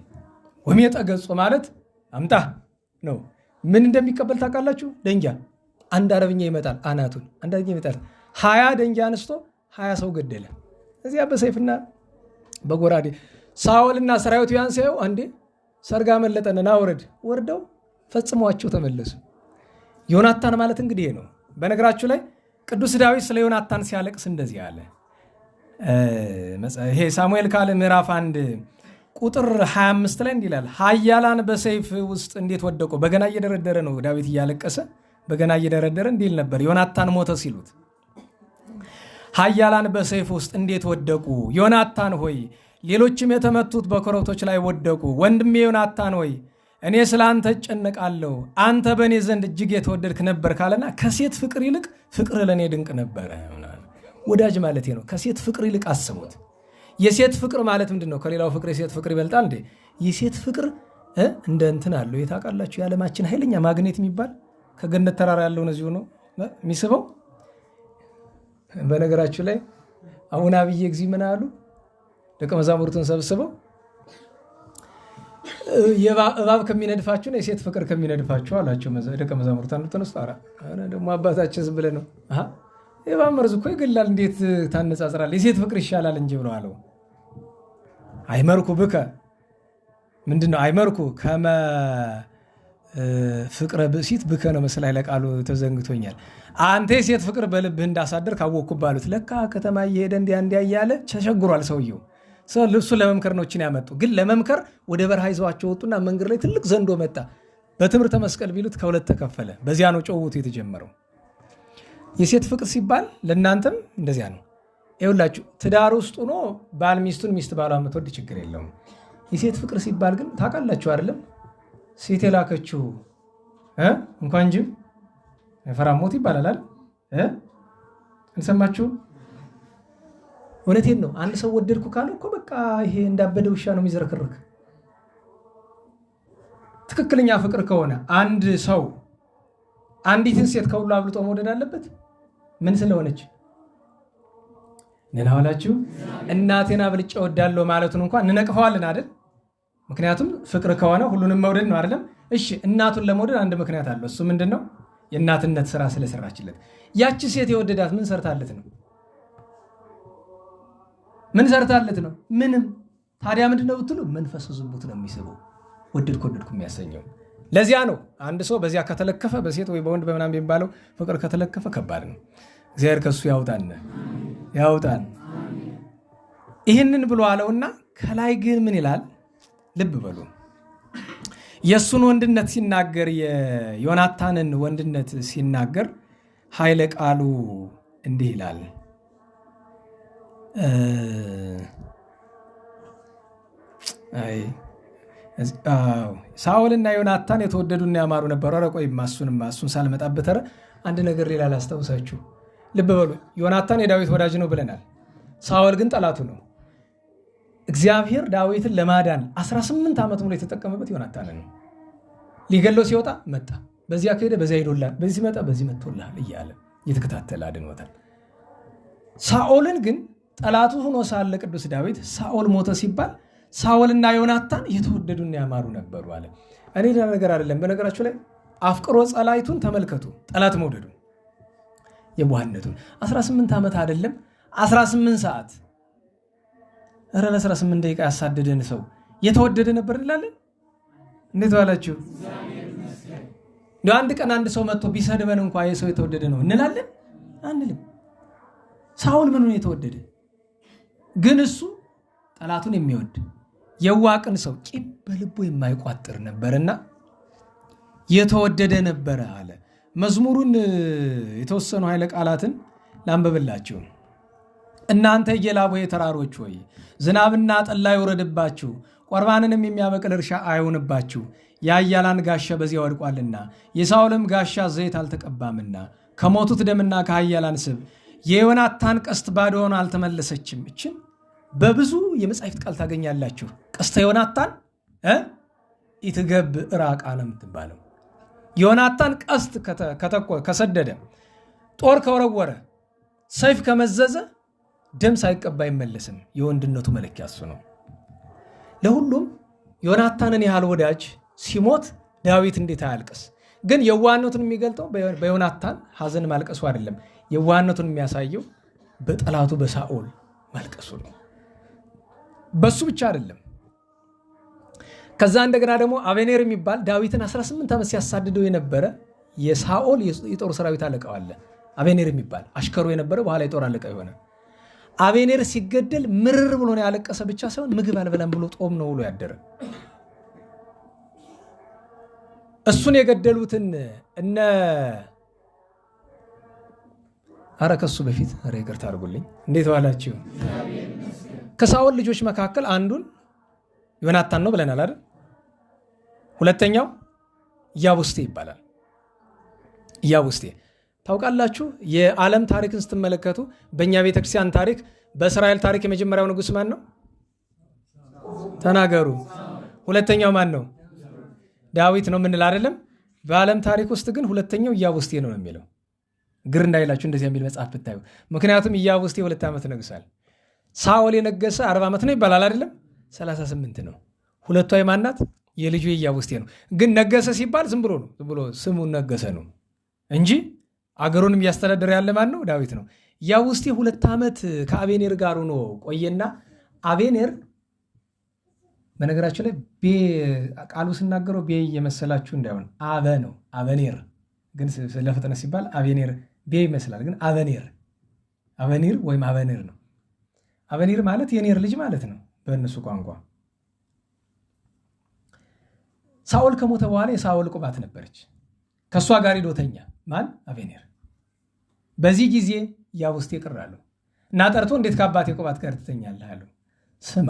ወሜጠ ገጾ ማለት አምጣ ነው። ምን እንደሚቀበል ታውቃላችሁ? ደንጊያ። አንድ አረብኛ ይመጣል አናቱን፣ አንድ አረብኛ ይመጣል 20 ደንጊያ አንስቶ 20 ሰው ገደለ። እዚያ በሰይፍና በጎራዴ ሳኦልና ሰራዊቱ ያን ሲያዩ አንዴ ሰርጋ መለጠንና ወርደው ፈጽሟቸው ተመለሱ። ዮናታን ማለት እንግዲህ ነው። በነገራችሁ ላይ ቅዱስ ዳዊት ስለ ዮናታን ሲያለቅስ እንደዚህ አለ። ይሄ ሳሙኤል ካለ ምዕራፍ 1 ቁጥር 25 ላይ እንዲህ ይላል፣ ኃያላን በሰይፍ ውስጥ እንዴት ወደቁ። በገና እየደረደረ ነው ዳዊት እያለቀሰ በገና እየደረደረ እንዲል ነበር ዮናታን ሞተ ሲሉት፣ ኃያላን በሰይፍ ውስጥ እንዴት ወደቁ። ዮናታን ሆይ ሌሎችም የተመቱት በኮረብቶች ላይ ወደቁ። ወንድሜ ዮናታን ሆይ እኔ ስለ አንተ እጨነቃለሁ፣ አንተ በእኔ ዘንድ እጅግ የተወደድክ ነበር ካለና ከሴት ፍቅር ይልቅ ፍቅር ለእኔ ድንቅ ነበረ። ወዳጅ ማለት ነው። ከሴት ፍቅር ይልቅ አስቡት። የሴት ፍቅር ማለት ምንድን ነው? ከሌላው ፍቅር የሴት ፍቅር ይበልጣል እንዴ? የሴት ፍቅር እንደ እንትን አለው የታውቃላችሁ የዓለማችን ኃይለኛ ማግኔት የሚባል ከገነት ተራራ ያለው እዚሁ ነው የሚስበው። በነገራችሁ ላይ አሁን አብዬ እግዚእ ምን አሉ? ደቀ መዛሙርቱን ሰብስበው እባብ ከሚነድፋችሁና የሴት ፍቅር ከሚነድፋችሁ አላቸው። ደቀ መዛሙርቱ አንዱ ተነስቶ ደግሞ አባታችን ዝም ብለህ ነው የእባብ መርዝ እኮ ይገላል፣ እንዴት ታነጻጽራለህ? የሴት ፍቅር ይሻላል እንጂ ብለው አለው። አይመርኩ ብከ ምንድን ነው አይመርኩ ከመ ፍቅረ ብእሲት ብከ ነው መሰለኝ ለቃሉ ተዘንግቶኛል። አንተ የሴት ፍቅር በልብህ እንዳሳደር ካወቅኩ ባሉት። ለካ ከተማ እየሄደ እንዲያ እያለ ተቸግሯል ሰውየው። ልብሱ ለመምከር ነው እችን ያመጡ። ግን ለመምከር ወደ በረሃ ይዘዋቸው ወጡና መንገድ ላይ ትልቅ ዘንዶ መጣ። በትምህርተ መስቀል ቢሉት ከሁለት ተከፈለ። በዚያ ነው ጨውቱ የተጀመረው። የሴት ፍቅር ሲባል ለእናንተም እንደዚያ ነው። ይኸውላችሁ ትዳር ውስጥ ሆኖ ባል ሚስቱን ሚስት ባሏን የምትወድ ችግር የለውም። የሴት ፍቅር ሲባል ግን ታውቃላችሁ አይደለም? ሴት የላከችው እንኳን ጅብ አይፈራም ሞት ይባላል አይደል? እንሰማችሁ? እውነቴን ነው። አንድ ሰው ወደድኩ ካለ እኮ በቃ ይሄ እንዳበደ ውሻ ነው የሚዘረክርክ። ትክክለኛ ፍቅር ከሆነ አንድ ሰው አንዲትን ሴት ከሁሉ አብልጦ መውደድ አለበት? ምን ስለሆነች? ነናዋላችሁ እናቴን አብልጬ እወዳለሁ ማለቱን እንኳን እንነቅፈዋለን አይደል? ምክንያቱም ፍቅር ከሆነ ሁሉንም መውደድ ነው አይደለም? እሺ እናቱን ለመውደድ አንድ ምክንያት አለው። እሱ ምንድነው? የእናትነት ስራ ስለሰራችለት። ያቺ ሴት የወደዳት ምን ሰርታለት ነው? ምን ሰርታለት ነው? ምንም። ታዲያ ምንድነው ብትሉ መንፈሱ ዝሙት ነው የሚስበው፣ ወደድኩ የሚያሰኘው። ለዚያ ነው አንድ ሰው በዚያ ከተለከፈ በሴት ወይ በወንድ በምናምን የሚባለው ፍቅር ከተለከፈ ከባድ ነው። እግዚአብሔር ከሱ ያውጣን። ይህንን ብሎ አለውና ከላይ ግን ምን ይላል? ልብ በሉ። የእሱን ወንድነት ሲናገር የዮናታንን ወንድነት ሲናገር ኃይለ ቃሉ እንዲህ ይላል። ሳኦልና ዮናታን የተወደዱና ያማሩ ነበሩ። ኧረ ቆይማ እሱን ሳልመጣበት አንድ ነገር ሌላ ላስታውሳችሁ። ልብ በሉ። ዮናታን የዳዊት ወዳጅ ነው ብለናል። ሳኦል ግን ጠላቱ ነው። እግዚአብሔር ዳዊትን ለማዳን 18 ዓመት ሙሉ የተጠቀመበት ዮናታንን ነው። ሊገለው ሲወጣ መጣ፣ በዚያ ከሄደ በዚያ ሄዶላል፣ በዚህ መጣ በዚህ መጥቶልሃል እያለ እየተከታተለ አድኖታል። ሳኦልን ግን ጠላቱ ሆኖ ሳለ ቅዱስ ዳዊት ሳኦል ሞተ ሲባል ሳኦልና ዮናታን የተወደዱና ያማሩ ነበሩ አለ። እኔ ሌላ ነገር አይደለም። በነገራችሁ ላይ አፍቅሮ ጸላይቱን ተመልከቱ። ጠላት መውደዱ የዋህነቱን 18 ዓመት አይደለም 18 ሰዓት ኧረ ለ18 ደቂቃ ያሳደደን ሰው የተወደደ ነበር እንላለን። እንዴት ዋላችሁ? አንድ ቀን አንድ ሰው መጥቶ ቢሰድበን እንኳን የሰው የተወደደ ነው እንላለን አንልም። ሳኦል ምኑን የተወደደ ግን እሱ ጠላቱን የሚወድ የዋቅን ሰው ቂም በልቡ የማይቋጥር ነበርና የተወደደ ነበረ አለ። መዝሙሩን የተወሰኑ ኃይለ ቃላትን ላንበብላችሁ። እናንተ የላቦ ተራሮች ሆይ ዝናብና ጠላ ይውረድባችሁ፣ ቆርባንንም የሚያበቅል እርሻ አይሆንባችሁ። የኃያላን ጋሻ በዚያ ወድቋልና የሳኦልም ጋሻ ዘይት አልተቀባምና ከሞቱት ደምና ከኃያላን ስብ የዮናታን ቀስት ባዶውን አልተመለሰችም። እችን በብዙ የመጻሕፍት ቃል ታገኛላችሁ። ቀስተ ዮናታን ኢትገብ ራቃ ነው የምትባለው። ዮናታን ቀስት ከሰደደ፣ ጦር ከወረወረ፣ ሰይፍ ከመዘዘ ደም ሳይቀባ አይመለስም። የወንድነቱ መለኪያ እሱ ነው። ለሁሉም ዮናታንን ያህል ወዳጅ ሲሞት ዳዊት እንዴት አያልቅስ? ግን የዋህነቱን የሚገልጠው በዮናታን ሐዘን ማልቀሱ አይደለም። የዋህነቱን የሚያሳየው በጠላቱ በሳኦል ማልቀሱ ነው። በሱ ብቻ አይደለም። ከዛ እንደገና ደግሞ አቤኔር የሚባል ዳዊትን 18 ዓመት ሲያሳድደው የነበረ የሳኦል የጦር ሰራዊት አለቃው አለ። አቤኔር የሚባል አሽከሩ የነበረ በኋላ የጦር አለቃ የሆነ አቤኔር ሲገደል ምርር ብሎ ነው ያለቀሰ ብቻ ሳይሆን ምግብ አልበላም ብሎ ጦም ነው ብሎ ያደረ። እሱን የገደሉትን ከሱ በፊት ይቅርታ አድርጉልኝ። እንዴት ዋላችሁ? ከሳኦል ልጆች መካከል አንዱን ዮናታን ነው ብለናል አይደል? ሁለተኛው ኢያቡስቴ ይባላል። ኢያቡስቴ ታውቃላችሁ? የዓለም ታሪክን ስትመለከቱ በእኛ ቤተክርስቲያን ታሪክ፣ በእስራኤል ታሪክ የመጀመሪያው ንጉሥ ማን ነው? ተናገሩ። ሁለተኛው ማን ነው? ዳዊት ነው የምንል አይደለም። በዓለም ታሪክ ውስጥ ግን ሁለተኛው ኢያቡስቴ ነው የሚለው። ግር እንዳይላችሁ እንደዚህ የሚል መጽሐፍ ብታዩ። ምክንያቱም ኢያቡስቴ 2 ዓመት ነግሷል። ሳኦል የነገሰ 40 ዓመት ነው ይባላል አይደለም? 38 ነው። ሁለቷ የማናት? የልጁ የኢያቡስቴ ነው። ግን ነገሰ ሲባል ዝም ብሎ ነው፣ ዝም ብሎ ስሙን ነገሰ ነው እንጂ አገሩንም እያስተዳደረ ያለ ማን ነው? ዳዊት ነው። ኢያቡስቴ 2 ዓመት ከአቤኔር ጋር ሆኖ ቆየና አቤኔር በነገራችን ላይ ቃሉ ስናገረው ቤ እየመሰላችሁ እንዳይሆን አበ ነው አበኔር፣ ግን ለፍጥነት ሲባል አቤኔር ቤ ይመስላል፣ ግን አበኔር ወይም አበኔር ነው። አበኔር ማለት የኔር ልጅ ማለት ነው በእነሱ ቋንቋ። ሳኦል ከሞተ በኋላ የሳኦል ቁባት ነበረች። ከእሷ ጋር ሂዶተኛ ማን? አቤኔር። በዚህ ጊዜ ኢያቡስቴ ቅር አለው እና ጠርቶ እንዴት ከአባቴ ቁባት ጋር ትተኛለህ አለው። ስማ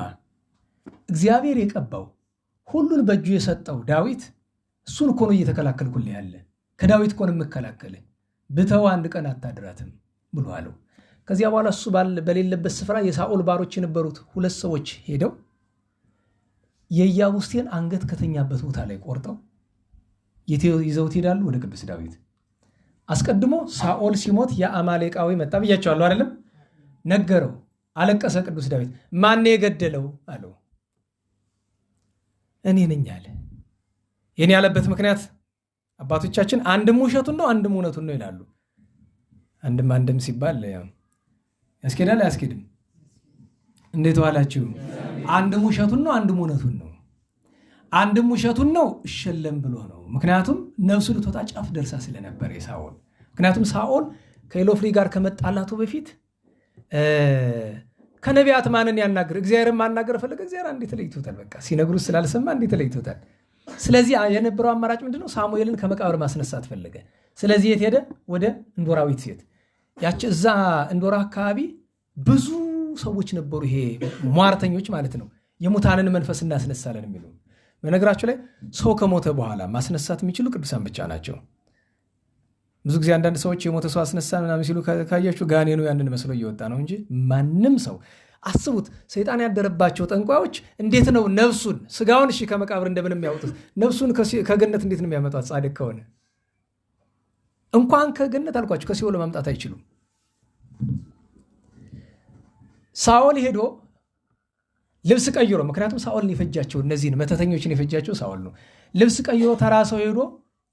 እግዚአብሔር የቀባው ሁሉን በእጁ የሰጠው ዳዊት እሱን እኮ ነው እየተከላከልኩልህ ያለ፣ ከዳዊት እኮ ነው የምከላከልህ፣ ብተው 1 ቀን አታድራትም ብሎ አለው። ከዚያ በኋላ እሱ በሌለበት ስፍራ የሳኦል ባሮች የነበሩት 2 ሰዎች ሄደው የኢያቡስቴን አንገት ከተኛበት ቦታ ላይ ቆርጠው ይዘውት ሄዳሉ ወደ ቅዱስ ዳዊት። አስቀድሞ ሳኦል ሲሞት የአማሌቃዊ መጣ ብያቸዋለሁ አይደለም? ነገረው። አለቀሰ ቅዱስ ዳዊት። ማን የገደለው አለው። እኔ ነኝ አለ። የኔ ያለበት ምክንያት አባቶቻችን አንድም ውሸቱን ነው አንድም እውነቱን ነው ይላሉ። አንድም ሲባል ያስኬዳል አያስኬድም? እንዴት ዋላችሁ? አንድም ውሸቱን ነው አንድም እውነቱን ነው። አንድም ውሸቱን ነው እሸለም ብሎ ነው። ምክንያቱም ነፍሱ ልትወጣ ጫፍ ደርሳ ስለነበር የሳኦል። ምክንያቱም ሳኦል ከኢሎፍሊ ጋር ከመጣላቱ በፊት ከነቢያት ማንን ያናገር? እግዚአብሔርን ማናገር ፈለገ። እግዚአብሔር አንዴ ተለይቶታል። በቃ ሲነግሩት ስላልሰማ አንዴ ተለይቶታል። ስለዚህ የነበረው አማራጭ ምንድነው? ሳሙኤልን ከመቃብር ማስነሳት ፈለገ። ስለዚህ የት ሄደ? ወደ እንዶራዊት ሴት። ያቺ እዛ እንዶራ አካባቢ ብዙ ሰዎች ነበሩ። ይሄ ሟርተኞች ማለት ነው። የሙታንን መንፈስ እናስነሳለን የሚሉ። በነገራችሁ ላይ ሰው ከሞተ በኋላ ማስነሳት የሚችሉ ቅዱሳን ብቻ ናቸው። ብዙ ጊዜ አንዳንድ ሰዎች የሞተ ሰው አስነሳን ምናምን ሲሉ ካያችሁ ጋኔኑ ያንን መስሎ እየወጣ ነው እንጂ ማንም ሰው አስቡት። ሰይጣን ያደረባቸው ጠንቋዮች እንዴት ነው ነፍሱን ስጋውን እሺ ከመቃብር እንደምን የሚያወጡት? ነፍሱን ከገነት እንዴት ነው የሚያመጧት? ጻድቅ ከሆነ እንኳን ከገነት አልኳችሁ ከሲኦል ማምጣት አይችሉም። ሳኦል ሄዶ ልብስ ቀይሮ፣ ምክንያቱም ሳኦልን የፈጃቸው እነዚህን መተተኞችን የፈጃቸው ሳኦል ነው። ልብስ ቀይሮ ተራ ሰው ሄዶ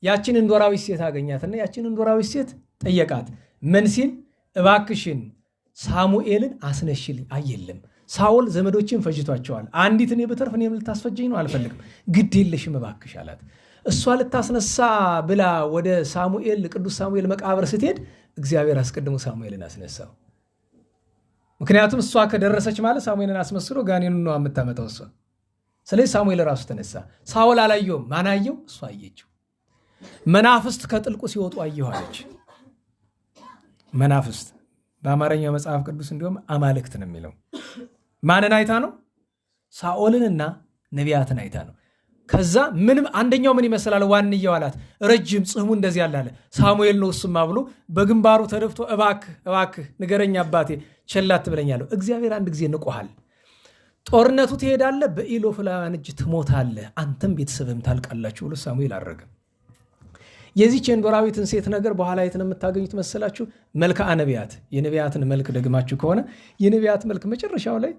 ያችን እንዶራዊት ሴት አገኛትና ያችን እንዶራዊት ሴት ጠየቃት። ምን ሲል? እባክሽን ሳሙኤልን አስነሽልኝ። አየለም ሳኦል ዘመዶችን ፈጅቷቸዋል። አንዲት እኔ በተርፍ እኔም ልታስፈጀኝ ነው፣ አልፈልግም፣ ግድ የለሽም እባክሽ አላት። እሷ ልታስነሳ ብላ ወደ ሳሙኤል ቅዱስ ሳሙኤል መቃብር ስትሄድ እግዚአብሔር አስቀድሞ ሳሙኤልን አስነሳው። ምክንያቱም እሷ ከደረሰች ማለት ሳሙኤልን አስመስሎ ጋኔኑን ነው የምታመጣው እሷ። ስለዚህ ሳሙኤል ራሱ ተነሳ። ሳኦል አላየውም። ማን አየው? እሷ አየችው። መናፍስት ከጥልቁ ሲወጡ አየኋለች። መናፍስት በአማርኛው መጽሐፍ ቅዱስ እንዲሁም አማልክት ነው የሚለው። ማንን አይታ ነው? ሳኦልንና ነቢያትን አይታ ነው። ከዛ ምንም አንደኛው ምን ይመስላል? ዋንየው አላት። ረጅም ጽሕሙ እንደዚህ ያላለ ሳሙኤል ነው እሱማ ብሎ በግንባሩ ተደፍቶ እባክህ ንገረኝ አባቴ፣ ቸላት ትብለኛለሁ። እግዚአብሔር አንድ ጊዜ ንቆሃል፣ ጦርነቱ ትሄዳለህ፣ በኢሎፍላውያን እጅ ትሞታለህ፣ አንተም ቤተሰብም ታልቃላችሁ ብሎ ሳሙኤል አረገ። የዚች የእንዶራዊትን ሴት ነገር በኋላ የት ነው የምታገኙት መሰላችሁ? መልክዓ ነቢያት። የነቢያትን መልክ ደግማችሁ ከሆነ የነቢያት መልክ መጨረሻው ላይ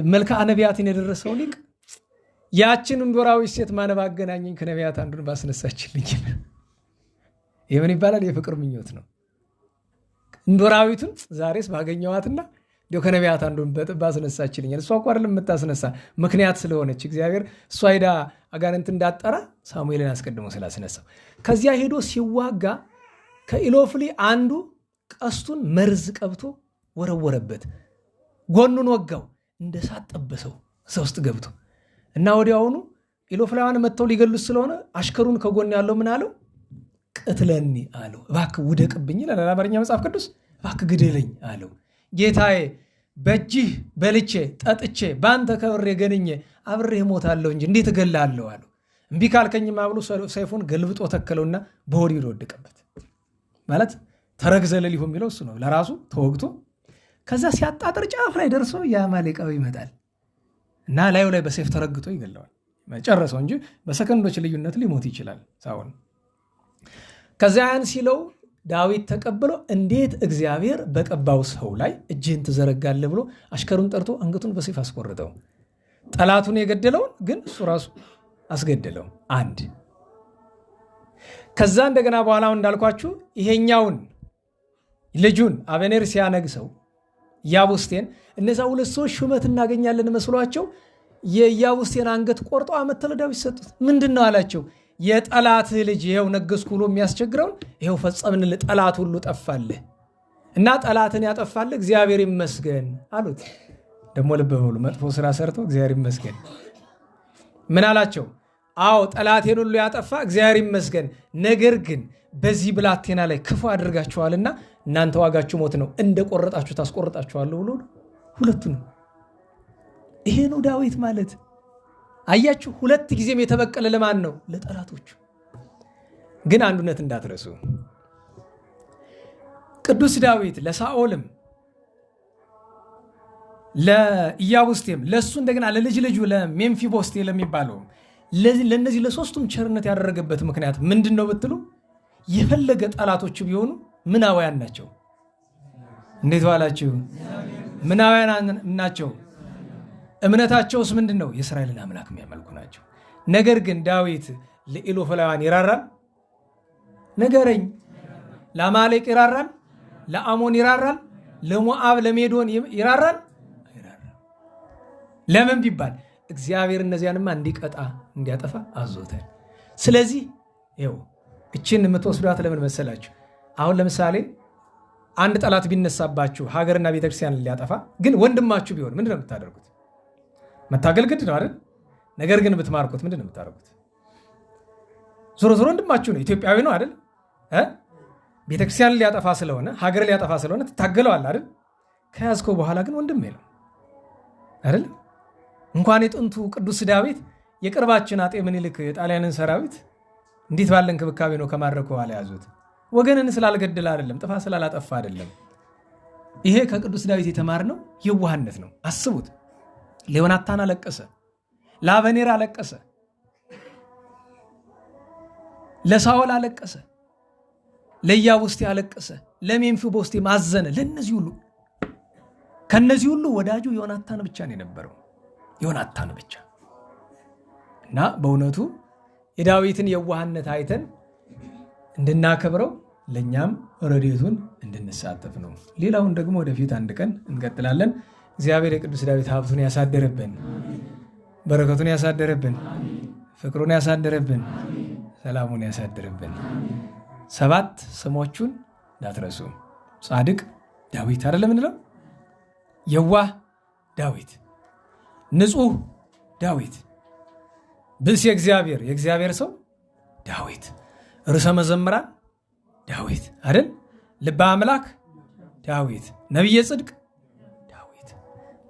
መልክዓ ነቢያትን የደረሰው ሊቅ ያችን እንዶራዊት ሴት ማን ባገናኘኝ ከነቢያት አንዱን ባስነሳችልኝ። የምን ይባላል? የፍቅር ምኞት ነው። እንዶራዊቱን ዛሬስ ባገኘዋትና እንዲያው ከነቢያት አንዱን ባስነሳችልኝ። እሷ እኮ አይደለም የምታስነሳ፣ ምክንያት ስለሆነች እግዚአብሔር እሷ ሄዳ አጋንንት እንዳጠራ ሳሙኤልን አስቀድሞ ስላስነሳው። ከዚያ ሄዶ ሲዋጋ ከኢሎፍሊ አንዱ ቀስቱን መርዝ ቀብቶ ወረወረበት፣ ጎኑን ወጋው፣ እንደ እሳት ጠበሰው እዛ ውስጥ ገብቶ እና ወዲያውኑ ኢሎፍላውያን መጥተው ሊገሉት ስለሆነ አሽከሩን ከጎን ያለው ምን አለው? ቅትለኒ አለው። እባክህ ውደቅብኝ ይላል አማርኛ መጽሐፍ ቅዱስ። እባክህ ግደለኝ አለው። ጌታዬ በእጅህ በልቼ ጠጥቼ በአንተ ከብሬ ገንኜ አብሬህ ሞታለሁ እንጂ እንዴት እገላለሁ አለው። እምቢ ካልከኝማ ብሎ ሰይፉን ገልብጦ ተከለውና በሆዱ ወደቀበት። ማለት ተረግዘ ለሊሁ የሚለው እሱ ነው። ለራሱ ተወግቶ ከዛ ሲያጣጥር ጫፍ ላይ ደርሶ የአማሌቃዊ ይመጣል እና ላዩ ላይ በሰይፍ ተረግጦ ይገለዋል። መጨረሰው እንጂ በሰከንዶች ልዩነት ሊሞት ይችላል ሳኦል። ከዚያ ያን ሲለው ዳዊት ተቀብሎ እንዴት እግዚአብሔር በቀባው ሰው ላይ እጅህን ትዘረጋለህ ብሎ አሽከሩን ጠርቶ አንገቱን በሰይፍ አስቆረጠው። ጠላቱን የገደለውን ግን እሱ ራሱ አስገደለው። አንድ ከዛ እንደገና በኋላው እንዳልኳችሁ ይሄኛውን ልጁን አበኔር ሲያነግሰው ኢያቡስቴን እነዛ ሁለት ሰዎች ሹመት እናገኛለን መስሏቸው የኢያቡስቴን አንገት ቆርጦ አመተለ ዳዊት ሰጡት። ምንድነው አላቸው? የጠላትህ ልጅ ይሄው ነገስኩ ብሎ የሚያስቸግረውን ይሄው ፈጸምንልህ፣ ጠላት ሁሉ ጠፋልህ እና ጠላትን ያጠፋልህ እግዚአብሔር ይመስገን አሉት። ደግሞ ልብ በሉ መጥፎ ስራ ሰርቶ እግዚአብሔር ይመስገን ምን አላቸው? አዎ ጠላቴን ሁሉ ያጠፋ እግዚአብሔር ይመስገን፣ ነገር ግን በዚህ ብላቴና ላይ ክፉ አድርጋችኋልና እናንተ ዋጋችሁ ሞት ነው፣ እንደቆረጣችሁ ታስቆርጣችኋለሁ ብሎ ሁለቱንም። ይሄ ነው ዳዊት ማለት። አያችሁ፣ ሁለት ጊዜም የተበቀለ ለማን ነው? ለጠላቶቹ። ግን አንዱነት እንዳትረሱ፣ ቅዱስ ዳዊት ለሳኦልም ለኢያቡስቴም ለሱ እንደገና ለልጅ ልጁ ለሜምፊቦስቴ ለሚባለው ለነዚህ ለሶስቱም ቸርነት ያደረገበት ምክንያት ምንድን ነው ብትሉ የፈለገ ጠላቶቹ ቢሆኑ ምናውያን ናቸው። እንዴት ዋላችሁ? ምናውያን ናቸው። እምነታቸውስ ምንድን ነው? የእስራኤልን አምላክ የሚያመልኩ ናቸው። ነገር ግን ዳዊት ለኢሎፍላውያን ይራራል? ነገረኝ። ለአማሌቅ ይራራል? ለአሞን ይራራል? ለሞዓብ ለሜዶን ይራራል? ለምን ቢባል እግዚአብሔር እነዚያንማ እንዲቀጣ እንዲያጠፋ አዞታል። ስለዚህ ይኸው እችን የምትወስዷት ለምን መሰላችሁ? አሁን ለምሳሌ አንድ ጠላት ቢነሳባችሁ ሀገርና ቤተክርስቲያን ሊያጠፋ፣ ግን ወንድማችሁ ቢሆን ምንድን ነው የምታደርጉት? መታገል ግድ ነው አይደል? ነገር ግን ብትማርኩት ምንድን ነው የምታደርጉት? ዞሮ ዞሮ ወንድማችሁ ነው፣ ኢትዮጵያዊ ነው አይደል? ቤተክርስቲያን ሊያጠፋ ስለሆነ ሀገር ሊያጠፋ ስለሆነ ትታገለዋል አይደል? ከያዝከው በኋላ ግን ወንድሜ ነው አይደል? እንኳን የጥንቱ ቅዱስ ዳዊት የቅርባችን አጤ ምኒልክ የጣሊያንን ሰራዊት እንዴት ባለ እንክብካቤ ነው ከማድረኩ በኋላ ያዙት። ወገንን ስላልገደለ አይደለም፣ ጥፋ ስላላጠፋ አይደለም። ይሄ ከቅዱስ ዳዊት የተማርነው የዋህነት ነው። አስቡት። ለዮናታን አለቀሰ፣ ለአበኔር አለቀሰ፣ ለሳኦል አለቀሰ፣ ለኢያቡስቴ አለቀሰ፣ ለሜምፊቦስቴ ማዘነ። ለነዚህ ሁሉ ከነዚህ ሁሉ ወዳጁ ዮናታን ብቻ ነው የነበረው፣ ዮናታን ብቻ። እና በእውነቱ የዳዊትን የዋህነት አይተን እንድናከብረው ለኛም ረድኤቱን እንድንሳተፍ ነው። ሌላውን ደግሞ ወደፊት አንድ ቀን እንቀጥላለን። እግዚአብሔር የቅዱስ ዳዊት ሀብቱን ያሳደረብን፣ በረከቱን ያሳደረብን፣ ፍቅሩን ያሳደረብን፣ ሰላሙን ያሳደረብን። 7 ስሞቹን እንዳትረሱ። ጻድቅ ዳዊት አይደለም እንለው፣ የዋህ ዳዊት፣ ንጹህ ዳዊት፣ ብእሲ የእግዚአብሔር ሰው ዳዊት፣ ርዕሰ መዘምራን ዳዊት አይደል፣ ልበ አምላክ ዳዊት፣ ነቢየ ጽድቅ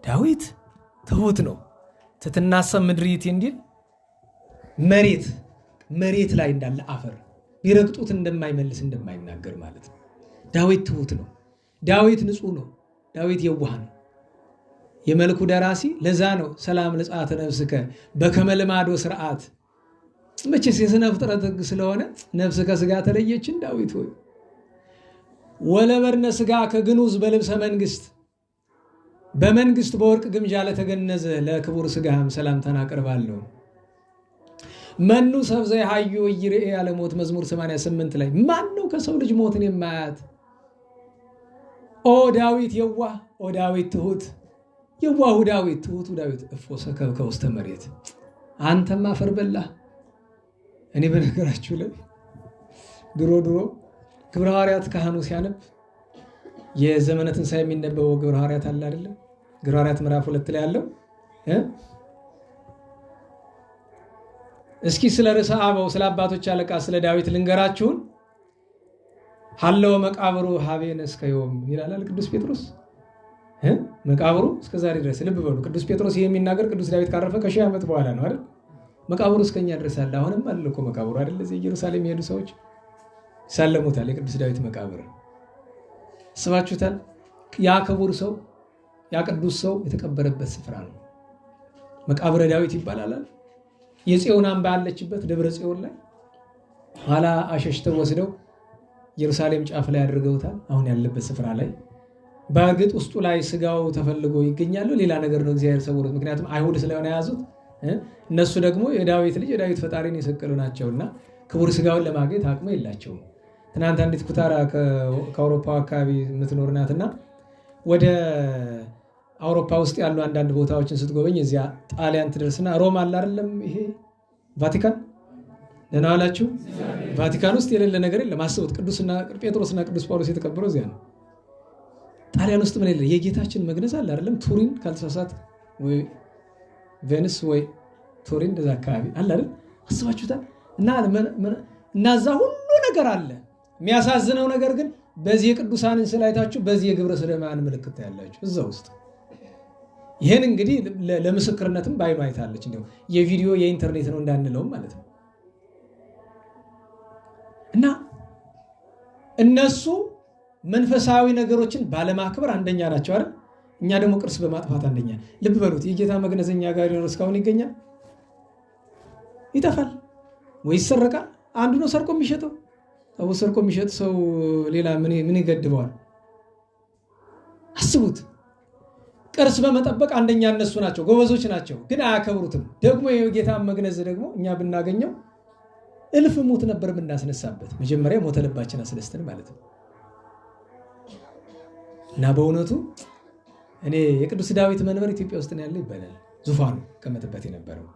ዳዊት ትሁት ነው። ትትናሰብ ምድሪት እንዲል መሬት ላይ እንዳለ አፈር ቢረግጡት እንደማይመልስ እንደማይናገር ማለት ነው። ዳዊት ትሁት ነው። ዳዊት ንጹህ ነው። ዳዊት የዋህ ነው። የመልኩ ደራሲ ለዛ ነው ሰላም ለጸአተ ነፍስከ በከመ ልማዶ ስርዓት። መቼስ የሥነ ፍጥረት ሕግ ስለሆነ ነፍስ ከስጋ ተለየችን። ዳዊት ሆይ ወለበርነ ስጋ ከግኑዝ በልብሰ መንግስት፣ በመንግስት በወርቅ ግምጃ ለተገነዘ ለክቡር ስጋህም ሰላምታን አቀርባለሁ። መኑ ሰብ ዘይሃዩ ወይሬ ያለ ሞት መዝሙር 88 ላይ ማን ነው ከሰው ልጅ ሞትን የማያት? ኦ ዳዊት የዋህ፣ ኦ ዳዊት ትሁት፣ የዋሁ ዳዊት ትሁቱ ዳዊት እፎ ሰከብከ ውስተ መሬት፣ አንተማ አፈር በላህ። እኔ በነገራችሁ ላይ ድሮ ግብረ ሐዋርያት ካህኑ ሲያነብ የዘመነ ትንሣኤ የሚነበበው ግብረ ሐዋርያት አለ አይደለም? ግብረ ሐዋርያት ምዕራፍ 2 ላይ ያለው እስኪ ስለ ርዕሰ አበው ስለ አባቶች አለቃ ስለ ዳዊት ልንገራችሁን። ሀለው መቃብሩ ሀቤነ እስከ ዮም ይላል ቅዱስ ጴጥሮስ። መቃብሩ እስከ ዛሬ ድረስ። ልብ በሉ፣ ቅዱስ ጴጥሮስ ይሄ የሚናገር ቅዱስ ዳዊት ካረፈ ከ1000 ዓመት በኋላ ነው አይደል? መቃብሩ እስከኛ ድረስ አለ። አሁንም አለ እኮ መቃብሩ አይደል? እዚህ ኢየሩሳሌም የሄዱ ሰዎች ይሳለሙታል። የቅዱስ ዳዊት መቃብር አስባችሁታል? ያ ክቡር ሰው ያ ቅዱስ ሰው የተቀበረበት ስፍራ ነው። መቃብረ ዳዊት ይባላል። የጽዮን አምባ ያለችበት ደብረ ጽዮን ላይ ኋላ አሸሽተው ወስደው ኢየሩሳሌም ጫፍ ላይ አድርገውታል። አሁን ያለበት ስፍራ ላይ በእርግጥ ውስጡ ላይ ስጋው ተፈልጎ ይገኛሉ። ሌላ ነገር ነው እግዚአብሔር ሰውሮት። ምክንያቱም አይሁድ ስለሆነ የያዙት እነሱ ደግሞ የዳዊት ልጅ የዳዊት ፈጣሪን የሰቀሉ ናቸውና ክቡር ስጋውን ለማግኘት አቅሙ የላቸውም። ትናንት አንዲት ኩታራ ከአውሮፓ አካባቢ የምትኖር ናትና ወደ አውሮፓ ውስጥ ያሉ አንዳንድ ቦታዎችን ስትጎበኝ እዚያ ጣሊያን ትደርስና ሮም አለ አይደለም፣ ይሄ ቫቲካን ደህና ዋላችሁ። ቫቲካን ውስጥ የሌለ ነገር የለም። አስቡት፣ ጴጥሮስና ቅዱስ ጳውሎስ የተቀበረው እዚያ ነው። ጣሊያን ውስጥ ምን የለ? የጌታችን መግነዝ አለ አይደለም። ቱሪን ካልተሳሳት ወይ ቬኒስ ወይ ቱሪን እንደዛ አካባቢ አለ አይደል? አስባችሁታል? እና እዛ ሁሉ ነገር አለ። የሚያሳዝነው ነገር ግን በዚህ የቅዱሳንን ስላይታችሁ በዚህ የግብረ ሰዶማውያን ምልክት ያላችሁ እዛ ውስጥ ይሄን እንግዲህ ለምስክርነትም ባይኑ አይታለች። እንደው የቪዲዮ የኢንተርኔት ነው እንዳንለውም ማለት ነው። እና እነሱ መንፈሳዊ ነገሮችን ባለማክበር አንደኛ ናቸው አይደል? እኛ ደግሞ ቅርስ በማጥፋት አንደኛ። ልብ በሉት፣ የጌታ መግነዘኛ ጋር ይኖር እስካሁን ይገኛል? ይጠፋል ወይ ይሰረቃል? አንዱ ነው ሰርቆ የሚሸጠው። ሰው ሰርቆ የሚሸጥ ሰው ሌላ ምን ይገድበዋል? አስቡት። ቅርስ በመጠበቅ አንደኛ እነሱ ናቸው፣ ጎበዞች ናቸው፣ ግን አያከብሩትም። ደግሞ የጌታ መግነዝ ደግሞ እኛ ብናገኘው እልፍ ሞት ነበር የምናስነሳበት። መጀመሪያ ሞተ ልባችን አስነስተን ማለት ነው። እና በእውነቱ እኔ የቅዱስ ዳዊት መንበር ኢትዮጵያ ውስጥ ነው ያለ ይባላል፣ ዙፋኑ ቀመጥበት የነበረው።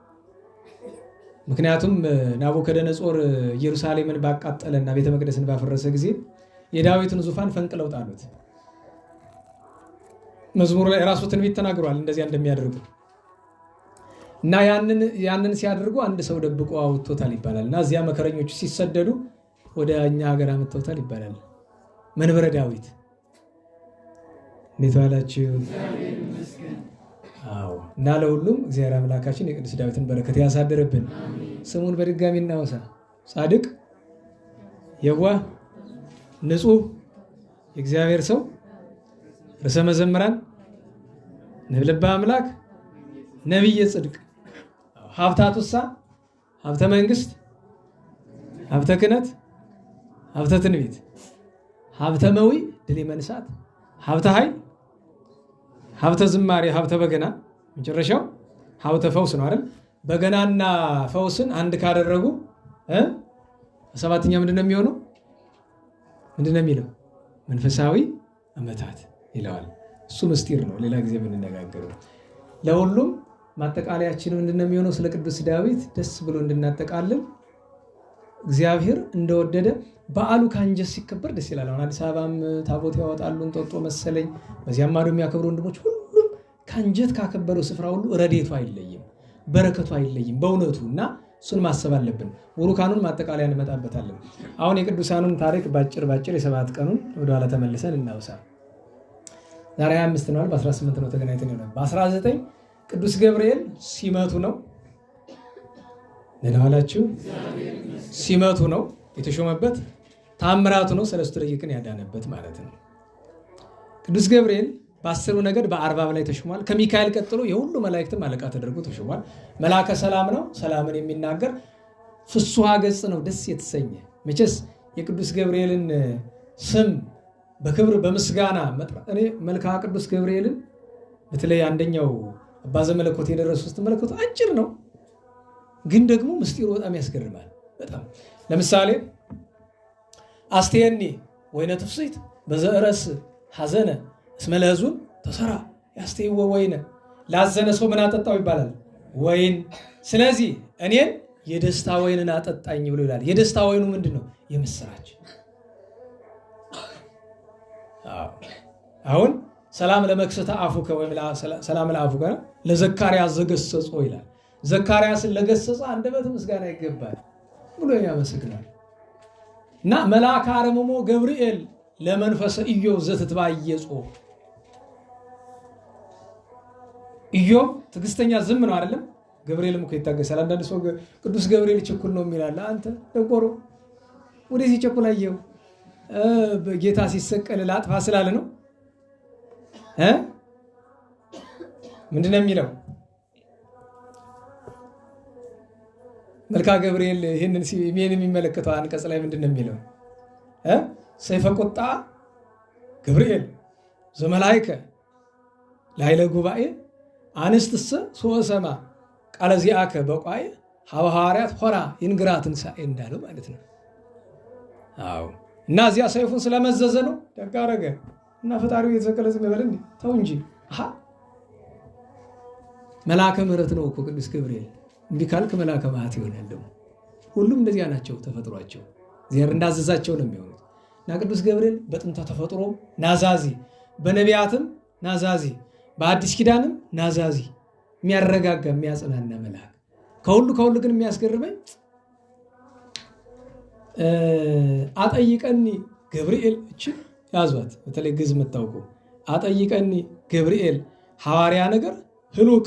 ምክንያቱም ናቡከደነጾር ኢየሩሳሌምን ባቃጠለና ቤተ መቅደስን ባፈረሰ ጊዜ የዳዊትን ዙፋን ፈንቅለው ጣሉት። መዝሙሩ ላይ ራሱ ትንቢት ተናግሯል እንደዚያ እንደሚያደርጉ እና ያንን ሲያደርጉ አንድ ሰው ደብቆ አውጥቶታል ይባላል። እና እዚያ መከረኞቹ ሲሰደዱ ወደ እኛ ሀገር አመጣውታል ይባላል። መንበረ ዳዊት እንዴት ዋላችሁ? አዎ። እና ለሁሉም እግዚአብሔር አምላካችን የቅዱስ ዳዊትን በረከት ያሳደረብን። ስሙን በድጋሚ እናወሳ። ጻድቅ፣ የዋህ፣ ንጹህ የእግዚአብሔር ሰው፣ ርዕሰ መዘምራን፣ ልበ አምላክ፣ ነቢየ ጽድቅ፣ ሀብታቱሳ ሀብተ መንግስት፣ ሀብተ ክህነት፣ ሀብተ ትንቢት፣ ሀብተ መዊ ድል መንሳት፣ ሀብተ ኃይል፣ ሀብተ ዝማሬ፣ ሀብተ በገና፣ መጨረሻው ሀብተ ፈውስ ነው አይደል? በገናና ፈውስን አንድ ካደረጉ ሰባተኛ ምንድነው የሚሆነው? ምንድነው የሚለው? መንፈሳዊ ዓመታት ይለዋል። እሱ ምስጢር ነው፣ ሌላ ጊዜ የምንነጋገረው። ለሁሉም ማጠቃለያችን ምንድነው የሚሆነው? ስለ ቅዱስ ዳዊት ደስ ብሎ እንድናጠቃልል እግዚአብሔር እንደወደደ በዓሉ ከአንጀት ሲከበር ደስ ይላል። አሁን አዲስ አበባም ታቦት ያወጣሉ፣ እንጦጦ መሰለኝ፣ በዚያም ማዶ የሚያከብሩ ወንድሞች ሁሉም ከአንጀት ካከበረው ስፍራ ሁሉ ረድኤቱ አይለይም፣ በረከቱ አይለይም በእውነቱ። እና እሱን ማሰብ አለብን። ቡሩካኑን ማጠቃለያ እንመጣበታለን። አሁን የቅዱሳኑን ታሪክ ባጭር የሰባት ቀኑን ወደኋላ ተመልሰን እናውሳ። ዛሬ 25 ነው፣ በ18 ነው ተገናኝተን ይሆናል። በ19 ቅዱስ ገብርኤል ሲመቱ ነው። ደህና ዋላችሁ። ሲመቱ ነው የተሾመበት፣ ታምራቱ ነው ሰለስቱ ደቂቅን ያዳነበት ማለት ነው። ቅዱስ ገብርኤል በ10 ነገድ በ40 ላይ ተሾሟል። ከሚካኤል ቀጥሎ የሁሉ መላእክትም አለቃ ተደርጎ ተሾሟል። መልአከ ሰላም ነው፣ ሰላምን የሚናገር ፍሱሃ ገጽ ነው፣ ደስ የተሰኘ። መቼስ የቅዱስ ገብርኤልን ስም በክብር በምስጋና መጥራት። እኔ መልክዓ ቅዱስ ገብርኤልን በተለይ አንደኛው አባ ዘመለኮት የደረሱት መለኮት አጭር ነው፣ ግን ደግሞ ምስጢሩ በጣም ያስገርማል። በጣም ለምሳሌ አስተየኒ ወይነ ትፍስሕት በዘእረስ ሐዘነ እስመ ለሕዙን ተሰራ ያስተይወ ወይነ፣ ላዘነ ሰው ምን አጠጣው ይባላል? ወይን። ስለዚህ እኔን የደስታ ወይንን አጠጣኝ ብሎ ይላል። የደስታ ወይኑ ምንድን ነው? የምስራች። አሁን ሰላም ለመክሰተ አፉከ ወይም ሰላም ለአፉከ ለዘካርያስ ዘገሰጾ ይላል። ዘካርያስን ለገሰጸ አንደበት ምስጋና ይገባል ብሎ ያመሰግናል። እና መልአከ አርምሞ ገብርኤል ለመንፈሰ ኢዮብ ዘትትባየጾ፣ ኢዮብ ትዕግስተኛ ዝም ነው አይደለም? ገብርኤልም እኮ ይታገሳል። አንዳንድ ሰው ቅዱስ ገብርኤል ችኩል ነው የሚላል። አንተ ደንቆሮ ወደዚህ ቸኩል አየው ጌታ ሲሰቀል ላጥፋ ስላለ ነው። ምንድነው የሚለው? መልካ ገብርኤል ይህንን የሚመለከተው አንቀጽ ላይ ምንድን ነው የሚለው? ሰይፈ ቁጣ ገብርኤል ዘመላይከ ላይለ ጉባኤ አንስትሰ ሶሰማ ቃለ ዚአከ በቋየ ሀበ ሐዋርያት ሆራ ይንግራ ትንሣኤ እንዳለው ማለት ነው። አዎ እና እዚያ ሰይፉን ስለመዘዘ ነው ደግ አደረገ እና ፈጣሪው የተሰቀለ ዝም በል እንዴ ተው እንጂ። መልአከ ምሕረት ነው እኮ ቅዱስ ገብርኤል። እምቢ ካልክ መልአከ መዓት ይሆናል። ደግሞ ሁሉም እንደዚያ ናቸው ተፈጥሯቸው፣ እግዚአብሔር እንዳዘዛቸው ነው የሚሆኑት። እና ቅዱስ ገብርኤል በጥንተ ተፈጥሮ ናዛዚ፣ በነቢያትም ናዛዚ፣ በአዲስ ኪዳንም ናዛዚ፣ የሚያረጋጋ የሚያጽናና መልአክ። ከሁሉ ግን የሚያስገርመኝ አጠይቀኒ ገብርኤል እችን ያዟት። በተለይ ግዕዝ የምታውቁ አጠይቀኒ ገብርኤል ሐዋርያ ነገር ህሉቅ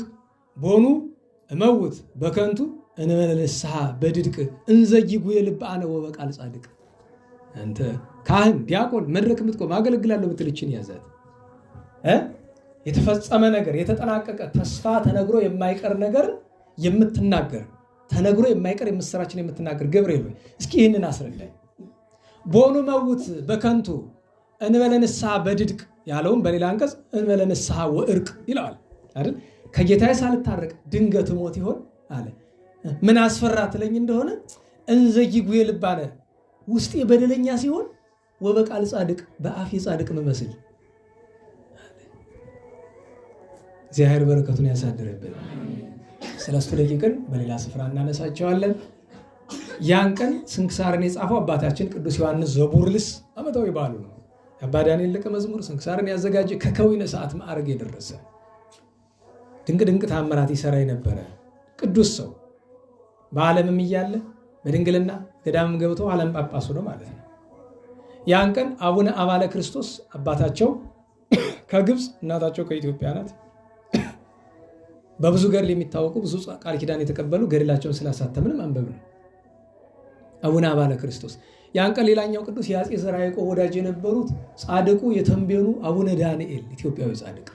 ቦኑ እመውት በከንቱ እንበለ ንስሐ በድድቅ እንዘይጉ የልብ አነ ወበቃል ጻድቅ። አንተ ካህን ዲያቆን መድረክ የምትቆም አገለግላለሁ ብትልችን ያዛት። የተፈጸመ ነገር የተጠናቀቀ ተስፋ ተነግሮ የማይቀር ነገር የምትናገር ተነግሮ የማይቀር የምስራችን የምትናገር ገብርኤል ሆይ እስኪ ይህንን አስረዳኝ። ቦኑ መውት በከንቱ እንበለ ንስሐ በድድቅ ያለውን በሌላ አንቀጽ እንበለ ንስሐ ወእርቅ ይለዋል አይደል? ከጌታዬ ሳልታረቅ ድንገት ሞት ይሆን አለ። ምን አስፈራ ትለኝ እንደሆነ እንዘይጉ የልብ አነ ውስጤ በደለኛ ሲሆን ወበቃል ጻድቅ በአፌ ጻድቅ መመስል። እግዚአብሔር በረከቱን ያሳድርብን። ሰለስቱ ደቂቅን በሌላ ስፍራ እናነሳቸዋለን። ያን ቀን ስንክሳርን የጻፈው አባታችን ቅዱስ ዮሐንስ ዘቡርልስ ዓመታዊ በዓሉ ነው። አባ ዳንኤል ደቀ መዝሙር ስንክሳርን ያዘጋጀ ከከዊነ ሰዓት ማዕረግ የደረሰ ድንቅ ተአምራት ይሰራ የነበረ ቅዱስ ሰው በዓለምም እያለ በድንግልና ገዳምም ገብቶ ዓለም ጳጳሱ ነው ማለት ነው። ያን ቀን አቡነ አባለ ክርስቶስ አባታቸው ከግብፅ እናታቸው ከኢትዮጵያ ናት። በብዙ ገድል የሚታወቁ ብዙ ቃል ኪዳን የተቀበሉ ገድላቸውን ስላሳተምን ማንበብ ነው። አቡነ አባለ ክርስቶስ ያን ቀን ሌላኛው ቅዱስ የአፄ ዘርዓ ያዕቆብ ወዳጅ የነበሩት ጻድቁ የተንቤኑ አቡነ ዳንኤል ኢትዮጵያዊ ጻድቅ።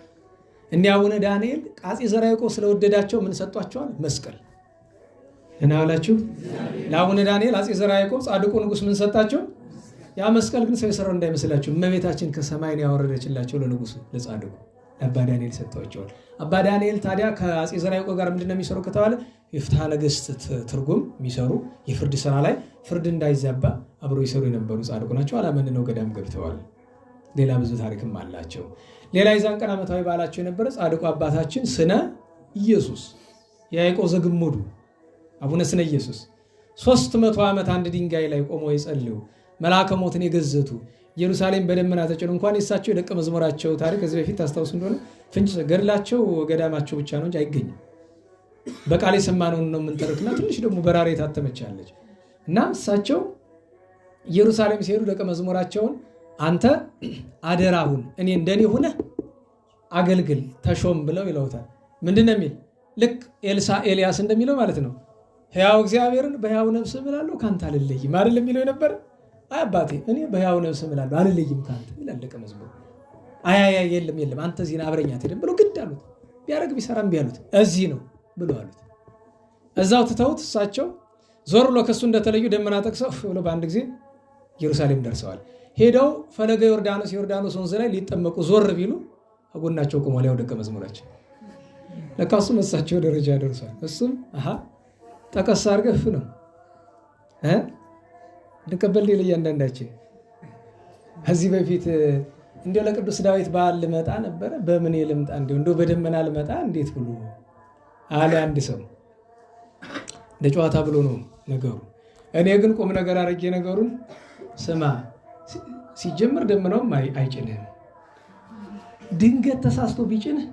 እኒህ አቡነ ዳንኤል አፄ ዘርዓ ያዕቆብ ስለወደዳቸው ምን ሰጧቸዋል? መስቀል። እናውላችሁ ለአቡነ ዳንኤል አፄ ዘርዓ ያዕቆብ ጻድቁ ንጉስ ምን ሰጣቸው? ያ መስቀል ግን ሰው የሰራው እንዳይመስላችሁ እመቤታችን ከሰማይ ነው ያወረደችላቸው ለንጉሱ ለጻድቁ አባ ዳንኤል ሰጥቷቸዋል። አባ ዳንኤል ታዲያ ከአፄ ዘርዓ ያዕቆብ ጋር ምንድነው የሚሰሩ ከተባለ የፍትሐ ነገሥት ትርጉም የሚሰሩ የፍርድ ስራ ላይ ፍርድ እንዳይዛባ አብሮ ይሰሩ የነበሩ ጻድቁ ናቸው። አላመንነው ገዳም ገብተዋል። ሌላ ብዙ ታሪክም አላቸው። ሌላ የዛን ቀን ዓመታዊ በዓላቸው የነበረ ጻድቁ አባታችን ስነ ኢየሱስ የያዕቆብ ዘግሙዱ አቡነ ስነ ኢየሱስ 300 ዓመት አንድ ድንጋይ ላይ ቆመው የጸለዩ መልአከ ሞትን የገዘቱ ኢየሩሳሌም በደመና ተጭኖ እንኳን የሳቸው የደቀ መዝሙራቸው ታሪክ ከዚህ በፊት ታስታውሱ እንደሆነ ፍንጭ ገድላቸው ገዳማቸው ብቻ ነው እንጂ አይገኝም። በቃል የሰማነውን ነው የምንተርክና ትንሽ ደግሞ በራሪ የታተመቻለች እና እሳቸው ኢየሩሳሌም ሲሄዱ ደቀ መዝሙራቸውን አንተ አደራሁን እኔ እንደኔ ሆነ አገልግል ተሾም ብለው ይለውታል። ምንድነው የሚል ልክ ኤልያስ እንደሚለው ማለት ነው። ሕያው እግዚአብሔርን በሕያው ነፍስ እምላለሁ ካንተ አልለይም አይደል የሚለው የነበረ አባቴ እኔ በሕያው ነፍስ እምላለሁ አልለይም ካንተ ይላል ደቀ መዝሙር። አያያ የለም አንተ እዚህ ነህ አብረኛት ሄደን ብሎ ግድ አሉት። ቢያረግ ቢሰራም ቢያሉት እዚህ ነው ብሎ አሉት። እዛው ትተውት እሳቸው ዞር ብሎ ከሱ እንደተለዩ ደመና ጠቅሰው ብሎ በአንድ ጊዜ ኢየሩሳሌም ደርሰዋል። ሄደው ፈለገ ዮርዳኖስ ወንዝ ላይ ሊጠመቁ ዞር ቢሉ አጎናቸው ቆሟል ያው ደቀ መዝሙራቸው። ለካ እሱም እሳቸው ደረጃ ደርሷል። እሱም ጠቀስ አድርገህ ነው እንቀበል ሌላ እያንዳንዳችን ከዚህ በፊት እንዲያው ለቅዱስ ዳዊት በዓል ልመጣ ነበረ በምን ልምጣ እንዲያው በደመና ልመጣ እንዴት ብሎ አለ አንድ ሰው። እንደ ጨዋታ ብሎ ነው ነገሩ። እኔ ግን ቁም ነገር አድርጌ ነገሩን ስማ ሲጀምር ደመናውም አይጭንህም። ድንገት ተሳስቶ ቢጭንህ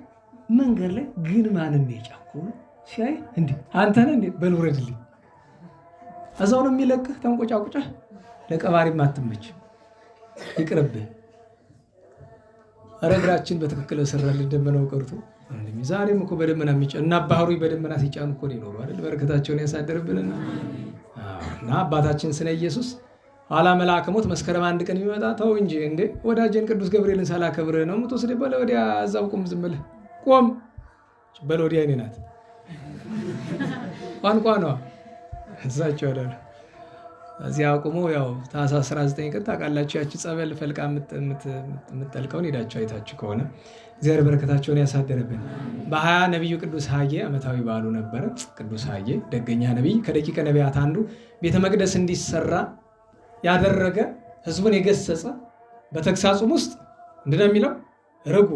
መንገድ ላይ ግን ማንም የጫኩ ሲያይ እንዴ አንተ ነህ እንዴ በል ውረድልኝ። እዛው ነው የሚለቅህ ተንቆጫቁጫህ ለቀባሪም አትመች ይቅርብህ። እግራችን በትክክል ሰራልን ደመናው ቀርቶ ዛሬም እኮ በደመና የሚጫኑ እና ባህሩ በደመና ሲጫኑ እኮ ነው አይደል? በረከታቸውን ያሳደርብንና እና አባታችን ስነ ኢየሱስ ኋላ መልአከ ሞት መስከረም አንድ ቀን የሚመጣ ተው እንጂ እንዴ ወዳጄን ቅዱስ ገብርኤልን ሳላከብር ነው የምትወስደኝ በለ ወዲያ እዛው ቁም ዝም ብለህ ቆም በለ ወዲያ እኔ ናት ቋንቋ ነው እሳቸው አይደለም እዚህ አቁሞ ያው ታኅሳስ 19 ቀን ታውቃላችሁ ያቺ ጸበል ፈልቃ የምትጠልቀውን ሄዳችሁ አይታችሁ ከሆነ እግዚአብሔር በረከታቸውን ያሳደረብን። በ20 ነቢዩ ቅዱስ ሐጌ ዓመታዊ በዓሉ ነበረ። ቅዱስ ሐጌ ደገኛ ነቢይ፣ ከደቂቀ ነቢያት አንዱ፣ ቤተ መቅደስ እንዲሰራ ያደረገ፣ ህዝቡን የገሰጸ፣ በተግሳጹም ውስጥ ምንድነው የሚለው? ርጉ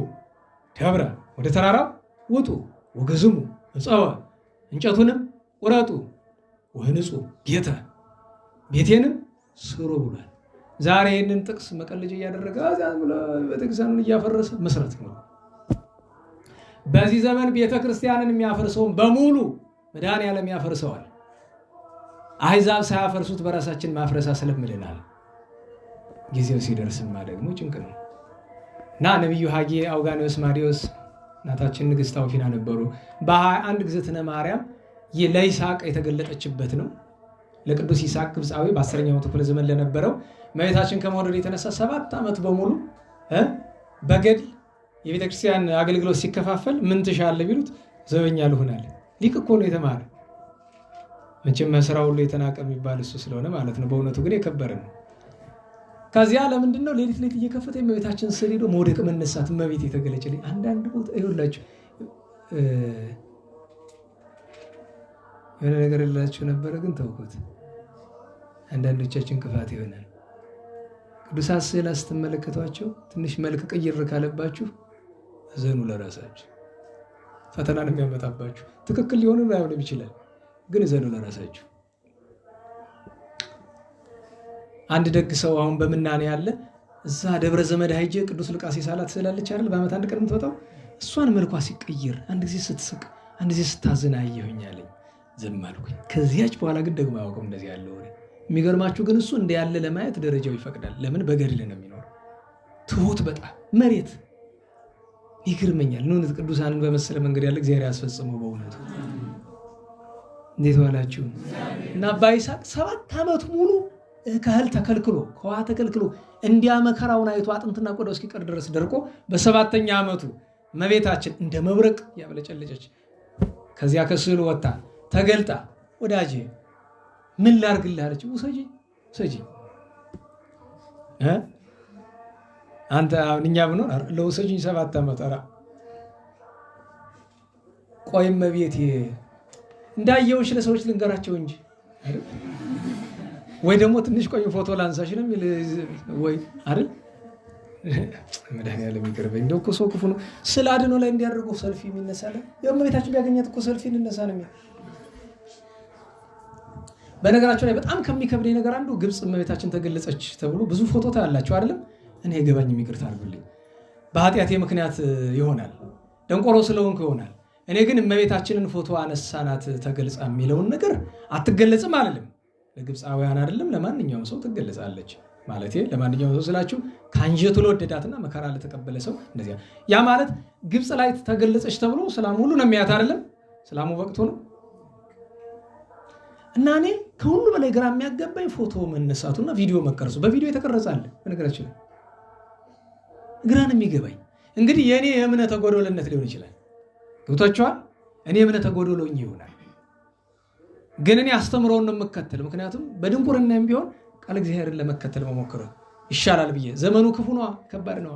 ደብረ ወደ ተራራው ውጡ ወግዝሙ እፀወ እንጨቱንም ቁረጡ ወህንጹ ቤተ ቤቴንም ስሩ ብሏል። ዛሬ ይህንን ጥቅስ መቀለጃ እያደረገ ቤተክርስቲያኑን እያፈረሰ መስረት ነው። በዚህ ዘመን ቤተክርስቲያንን የሚያፈርሰውን በሙሉ መድኃኔዓለም ያፈርሰዋል። አሕዛብ ሳያፈርሱት በራሳችን ማፍረስ አስለምደናል። ጊዜው ሲደርስማ ደግሞ ጭንቅ ነው እና ነቢዩ ሐጌ፣ አውጋኔዎስ፣ ማዲዎስ እናታችን ንግሥት አውፊና ነበሩ። በ21 እግዝእትነ ማርያም ለይስሐቅ የተገለጠችበት ነው። ለቅዱስ ይስሐቅ ግብፃዊ በ10ኛው ክፍለ ዘመን ለነበረው እመቤታችን ከመውደድ የተነሳ 7 ዓመት በሙሉ በገድል የቤተክርስቲያን አገልግሎት ሲከፋፈል ምን ትሻለህ ቢሉት ዘበኛ ልሆናል። ሊቅ እኮ ነው የተማረ። መቼም መስራ ሁሉ የተናቀ የሚባል እሱ ስለሆነ ማለት ነው። በእውነቱ ግን የከበረ ነው። ከዚያ ለምንድን ነው ሌሊት እየከፈተ የእመቤታችን ስዕል ሄዶ መውደቅ መነሳት እመቤት የተገለጨልኝ። አንዳንድ ቦታ ይኸውላችሁ የሆነ ነገር የላችሁ ነበረ ግን ተውኩት። አንዳንዶቻችን ክፋት ይሆናል። ቅዱሳት ስዕላት ስትመለከቷቸው ትንሽ መልክ ቅይር ካለባችሁ ዘኑ ለራሳችሁ። ፈተናን የሚያመጣባችሁ ትክክል ሊሆንም ላይሆንም ይችላል፣ ግን ዘኑ ለራሳችሁ። አንድ ደግ ሰው አሁን በምናኔ ያለ እዛ ደብረ ዘመድ ሄጄ ቅዱስ ሉቃስ የሳላት ስላለች አይደል በዓመት አንድ ቀን የምትወጣው እሷን መልኳ ሲቀይር አንድ ጊዜ ስትስቅ አንድ ጊዜ ስታዝን አየሁኝ አለኝ። ዝም አልኩኝ። ከዚያች በኋላ ግን ደግሞ አያውቅም እንደዚህ ያለ ወሬ። የሚገርማችሁ ግን እሱ እንደ ያለ ለማየት ደረጃው ይፈቅዳል። ለምን? በገድል ነው የሚኖር። ትሁት በጣም መሬት ይገርመኛል። እውነት ቅዱሳንን በመሰለ መንገድ ያለ እግዚአብሔር ያስፈጽመው በእውነቱ። እንዴት ዋላችሁ? እና አባ ይስሐቅ 7 ዓመት ሙሉ ከእህል ተከልክሎ ከውሃ ተከልክሎ እንዲያ መከራውን አይቶ አጥንትና ቆዳው እስኪቀር ድረስ ደርቆ በ7ኛ ዓመቱ እመቤታችን እንደ መብረቅ ያበለጨለጨች ከዚያ ከስዕሉ ወጣ ተገልጣ ወዳጄ ምን ላርግልህ አለች። ውሰጂ አንተ እኛ ብኖር ለውሰጂኝ 7 ዓመት ኧረ ቆይ እመቤቴ እንዳየውሽ ለሰዎች ልንገራቸው እንጂ ወይ ደግሞ ትንሽ ቆይ ፎቶ ላንሳሽ ነው የሚል ወይ አይደል? መድኃኔዓለም ይቅርበኝ። እንደው እኮ ሰው ክፉ ነው። ስለ አድኖ ላይ እንዲያደርጉ ሰልፊ የሚነሳለ የእመቤታችን ቢያገኛት እኮ ሰልፊ እንነሳ ነው የሚል። በነገራቸው ላይ በጣም ከሚከብደኝ ነገር አንዱ ግብፅ እመቤታችን ተገለጸች ተብሎ ብዙ ፎቶ ታያላችሁ አይደለም? እኔ የገባኝ ይቅርታ አድርጉልኝ። በኃጢአቴ ምክንያት ይሆናል፣ ደንቆሮ ስለሆንኩ ይሆናል። እኔ ግን እመቤታችንን ፎቶ አነሳናት ተገልጻ የሚለውን ነገር አትገለጽም አልልም። ለግብፃውያን አይደለም ለማንኛውም ሰው ትገለጻለች። ማለት ለማንኛውም ሰው ስላችሁ ካንጀቱ ለወደዳትና መከራ ለተቀበለ ሰው እንደዚያ። ያ ማለት ግብፅ ላይ ተገለጸች ተብሎ ሰላም ሁሉ ነው የሚያት አይደለም? ሰላሙ ወቅቱ ነው። እና እኔ ከሁሉ በላይ ግራ የሚያገባኝ ፎቶ መነሳቱና ቪዲዮ መቀረጹ። በቪዲዮ የተቀረጸ አለ በነገራችን ላይ ግራን የሚገባኝ እንግዲህ የኔ የእምነተ ጎዶልነት ሊሆን ይችላል። ገብታችኋል? እኔ የእምነተ ጎዶሎኝ ይሆናል። ግን እኔ አስተምሮውን ነው የምከተል። ምክንያቱም በድንቁርናም ቢሆን ቃል እግዚአብሔርን ለመከተል መሞከር ይሻላል ብዬ። ዘመኑ ክፉ ነው፣ ከባድ ነው።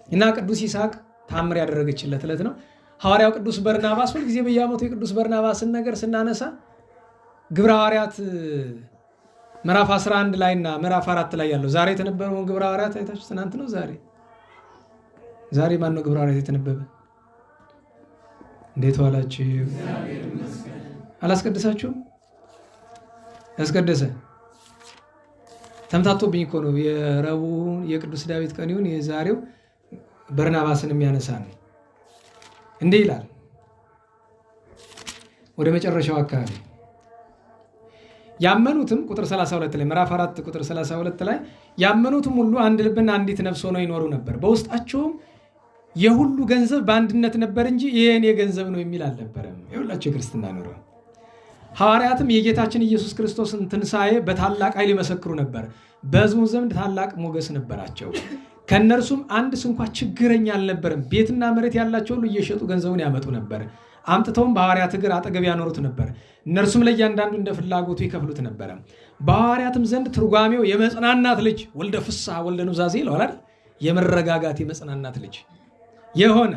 እና ቅዱስ ይስሐቅ ታምር ያደረገችለት ዕለት ነው። ሐዋርያው ቅዱስ በርናባስ ሁልጊዜ በየዓመቱ የቅዱስ በርናባስን ነገር ስናነሳ ግብረ ሐዋርያት ምዕራፍ 11 ላይና ምዕራፍ 4 ላይ ያለው ዛሬ የተነበበውን ግብረ ሐዋርያት አይታችሁ ትናንት ነው ዛሬ ማን ነው ግብረ ሐዋርያት የተነበበ? እንዴት ዋላችሁ? አላስቀደሳችሁም? ያስቀደሰ ተምታቶብኝ እኮ ነው። የረቡዕ የቅዱስ ዳዊት ቀን ይሁን የዛሬው በርናባስን የሚያነሳ ነው። እንዲህ ይላል ወደ መጨረሻው አካባቢ ያመኑትም ቁጥር 32 ላይ ምዕራፍ 4 ቁጥር 32 ላይ ያመኑትም ሁሉ አንድ ልብና አንዲት ነፍስ ሆነው ይኖሩ ነበር፣ በውስጣቸውም የሁሉ ገንዘብ በአንድነት ነበር እንጂ የኔ ገንዘብ ነው የሚል አልነበረም። ይኸውላችሁ ክርስትና ኑሮ ሐዋርያትም የጌታችን ኢየሱስ ክርስቶስን ትንሣኤ በታላቅ ኃይል ይመሰክሩ ነበር፣ በሕዝቡ ዘንድ ታላቅ ሞገስ ነበራቸው። ከእነርሱም አንድ ስንኳ ችግረኛ አልነበረም። ቤትና መሬት ያላቸው ሁሉ እየሸጡ ገንዘቡን ያመጡ ነበር፣ አምጥተውም በሐዋርያት እግር አጠገብ ያኖሩት ነበር። እነርሱም ለእያንዳንዱ እንደ ፍላጎቱ ይከፍሉት ነበረ። በሐዋርያትም ዘንድ ትርጓሜው የመጽናናት ልጅ ወልደ ፍስሐ ወልደ ኑዛዜ ይለዋል። የመረጋጋት የመጽናናት ልጅ የሆነ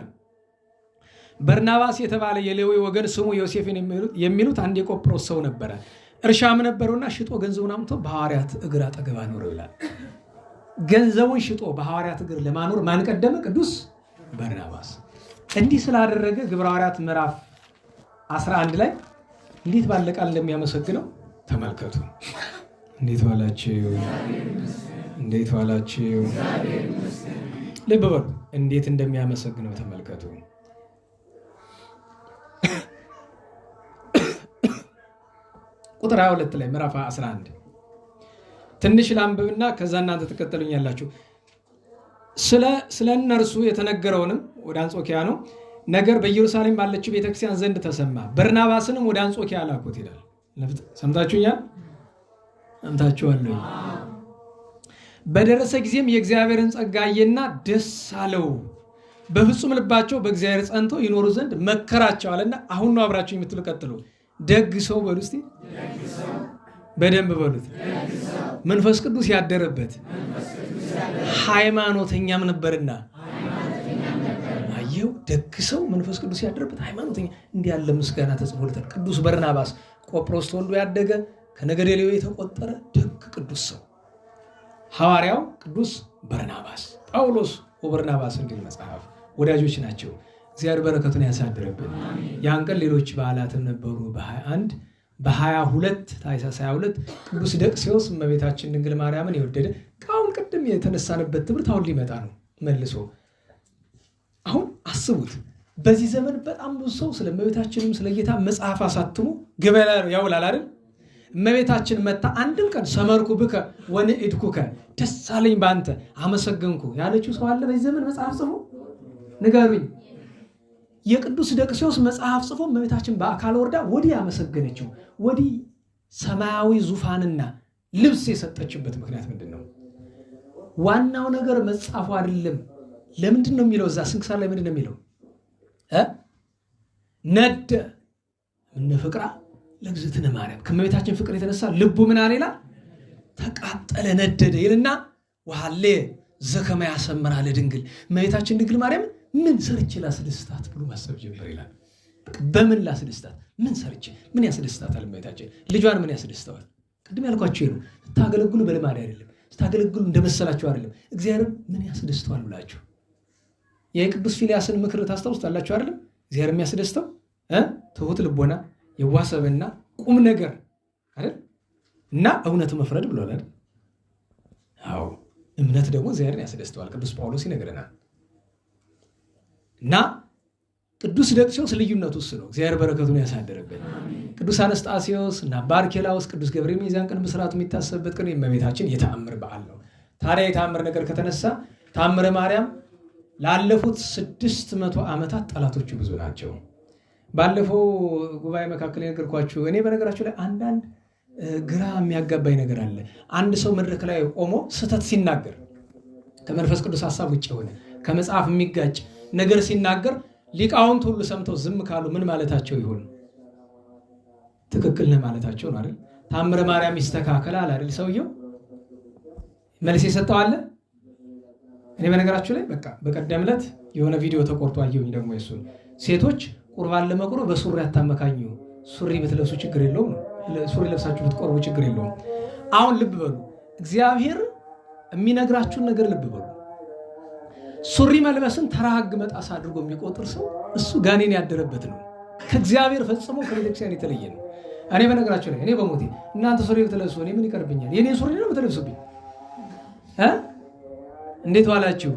በርናባስ የተባለ የሌዊ ወገን ስሙ ዮሴፍን የሚሉት አንድ የቆጵሮስ ሰው ነበረ። እርሻም ነበረውና ሽጦ ገንዘቡን አምጥቶ በሐዋርያት እግር አጠገብ አኖረው ይላል። ገንዘቡን ሽጦ በሐዋርያት እግር ለማኖር ማን ቀደመ? ቅዱስ በርናባስ። እንዲህ ስላደረገ ግብረ ሐዋርያት ምዕራፍ 11 ላይ እንዴት ባለ ቃል እንደሚያመሰግነው ተመልከቱ። እንዴት ዋላችሁ? እንዴት ዋላችሁ? ልብ በሉ። እንዴት እንደሚያመሰግነው ተመልከቱ። ቁጥር 22 ላይ ምዕራፍ 11 ትንሽ ላንብብና ከዛ እናንተ ተከተሉኛላችሁ። ስለ እነርሱ የተነገረውንም ወደ አንጾኪያ ነው ነገር በኢየሩሳሌም ባለችው ቤተክርስቲያን ዘንድ ተሰማ። በርናባስንም ወደ አንጾኪያ ላኩት ይላል። ሰምታችሁኛል? ሰምታችኋል? በደረሰ ጊዜም የእግዚአብሔርን ጸጋ አየና ደስ አለው። በፍጹም ልባቸው በእግዚአብሔር ጸንቶ ይኖሩ ዘንድ መከራቸው አለና አሁን ነው አብራችሁ የምትሉ ቀጥሉ። ደግ ሰው በሉ እስቲ፣ በደንብ በሉት። መንፈስ ቅዱስ ያደረበት ሃይማኖተኛም ነበርና። አየው፣ ደግ ሰው መንፈስ ቅዱስ ያደረበት ሃይማኖተኛ። እንዲህ ያለ ምስጋና ተጽፎለታል። ቅዱስ በርናባስ ቆጵሮስ ተወልዶ ያደገ ከነገደ ሌዊ የተቆጠረ ደግ ቅዱስ ሰው ሐዋርያው ቅዱስ በርናባስ። ጳውሎስ ወበርናባስ እንዲል መጽሐፍ ወዳጆች ናቸው። እግዚአብሔር በረከቱን ያሳድርብን። ያን ቀን ሌሎች በዓላትም ነበሩ። በ21 በ22 ታኅሳስ 22 ቅዱስ ደቅስዮስ እመቤታችን ድንግል ማርያምን የወደደ አሁን ቅድም የተነሳንበት ትምህርት አሁን ሊመጣ ነው መልሶ። አሁን አስቡት፣ በዚህ ዘመን በጣም ብዙ ሰው ስለ እመቤታችንም ስለ ጌታ መጽሐፍ አሳትሞ ገበያ ያውላል አይደል? እመቤታችን መታ አንድም ቀን ሰመርኩ ብከ ወንዕድኩከ ደስ አለኝ በአንተ አመሰገንኩ ያለችው ሰው አለ በዚህ ዘመን መጽሐፍ ጽፎ? ንገሩኝ። የቅዱስ ደቅስዮስ መጽሐፍ ጽፎ እመቤታችን በአካል ወርዳ ወዲህ ያመሰገነችው ወዲህ ሰማያዊ ዙፋንና ልብስ የሰጠችበት ምክንያት ምንድን ነው? ዋናው ነገር መጽሐፉ አይደለም። ለምንድን ነው የሚለው? እዛ ስንክሳር ላይ ምንድን ነው የሚለው? ነደ እምነ ፍቅራ ለእግዝእትነ ማርያም፣ ከእመቤታችን ፍቅር የተነሳ ልቡ ምን አለ ይላል? ተቃጠለ ነደደ ይልና ወሃሌ ዘከመ ያሰምራ ለድንግል፣ እመቤታችን ድንግል ማርያም ምን ሰርቼ ላስደስታት ብሎ ማሰብ ጀመረ ይላል። በምን ላስደስታት? ምን ሰርቼ ምን ያስደስታታል? እመቤታችን ልጇን ምን ያስደስተዋል? ቅድም ያልኳችሁ ነው። ስታገለግሉ በልማድ አይደለም፣ ስታገለግሉ እንደመሰላችሁ አይደለም። እግዚአብሔር ምን ያስደስተዋል ብላችሁ የቅዱስ ፊልያስን ምክር ታስታውሱታላችሁ አይደለም? እግዚአብሔር የሚያስደስተው ትሁት ልቦና፣ የዋሰብና ቁም ነገር አይደል? እና እውነት መፍረድ ብሏል አይደል? አዎ፣ እምነት ደግሞ እግዚአብሔርን ያስደስተዋል። ቅዱስ ጳውሎስ ይነግረናል። እና ቅዱስ ደቅስዮስ ልዩነቱ እሱ ነው። እግዚአብሔር በረከቱን ያሳደረበት። ቅዱስ አነስጣሴዎስ እና ባርኬላዎስ ቅዱስ ገብርኤል የዚያን ቀን ብስራቱ የሚታሰብበት ቀን የእመቤታችን የተአምር በዓል ነው። ታዲያ የተአምር ነገር ከተነሳ ተአምረ ማርያም ላለፉት 600 ዓመታት ጠላቶቹ ብዙ ናቸው። ባለፈው ጉባኤ መካከል የነገርኳችሁ እኔ በነገራችሁ ላይ አንዳንድ ግራ የሚያጋባኝ ነገር አለ። አንድ ሰው መድረክ ላይ ቆሞ ስህተት ሲናገር ከመንፈስ ቅዱስ ሐሳብ ውጭ የሆነ ከመጽሐፍ የሚጋጭ ነገር ሲናገር ሊቃውንት ሁሉ ሰምተው ዝም ካሉ ምን ማለታቸው ይሆን? ትክክል ነው ማለታቸው ነው አይደል? ተአምረ ማርያም ይስተካከላል አይደል? ሰውየው መልስ የሰጠው አለ። እኔ በነገራችሁ ላይ በቃ በቀደም ዕለት የሆነ ቪዲዮ ተቆርጦ አየሁኝ። ደግሞ የሱን ሴቶች ቁርባን ለመቁረብ በሱሪ አታመካኙ፣ ሱሪ ብትለብሱ ችግር የለውም፣ ሱሪ ለብሳችሁ ብትቆርቡ ችግር የለውም። አሁን ልብ በሉ፣ እግዚአብሔር የሚነግራችሁን ነገር ልብ በሉ። ሱሪ መልበስን ተራ ሕግ መጣስ አድርጎ የሚቆጥር ሰው እሱ ጋኔን ያደረበት ነው። ከእግዚአብሔር ፈጽሞ ከቤተክርስቲያን የተለየ ነው። እኔ በነገራችሁ ላይ እኔ በሞቴ እናንተ ሱሪ ብትለብሱ እኔ ምን ይቀርብኛል? የኔ ሱሪ ነው ብትለብሱብኝ እንዴት ዋላችሁ?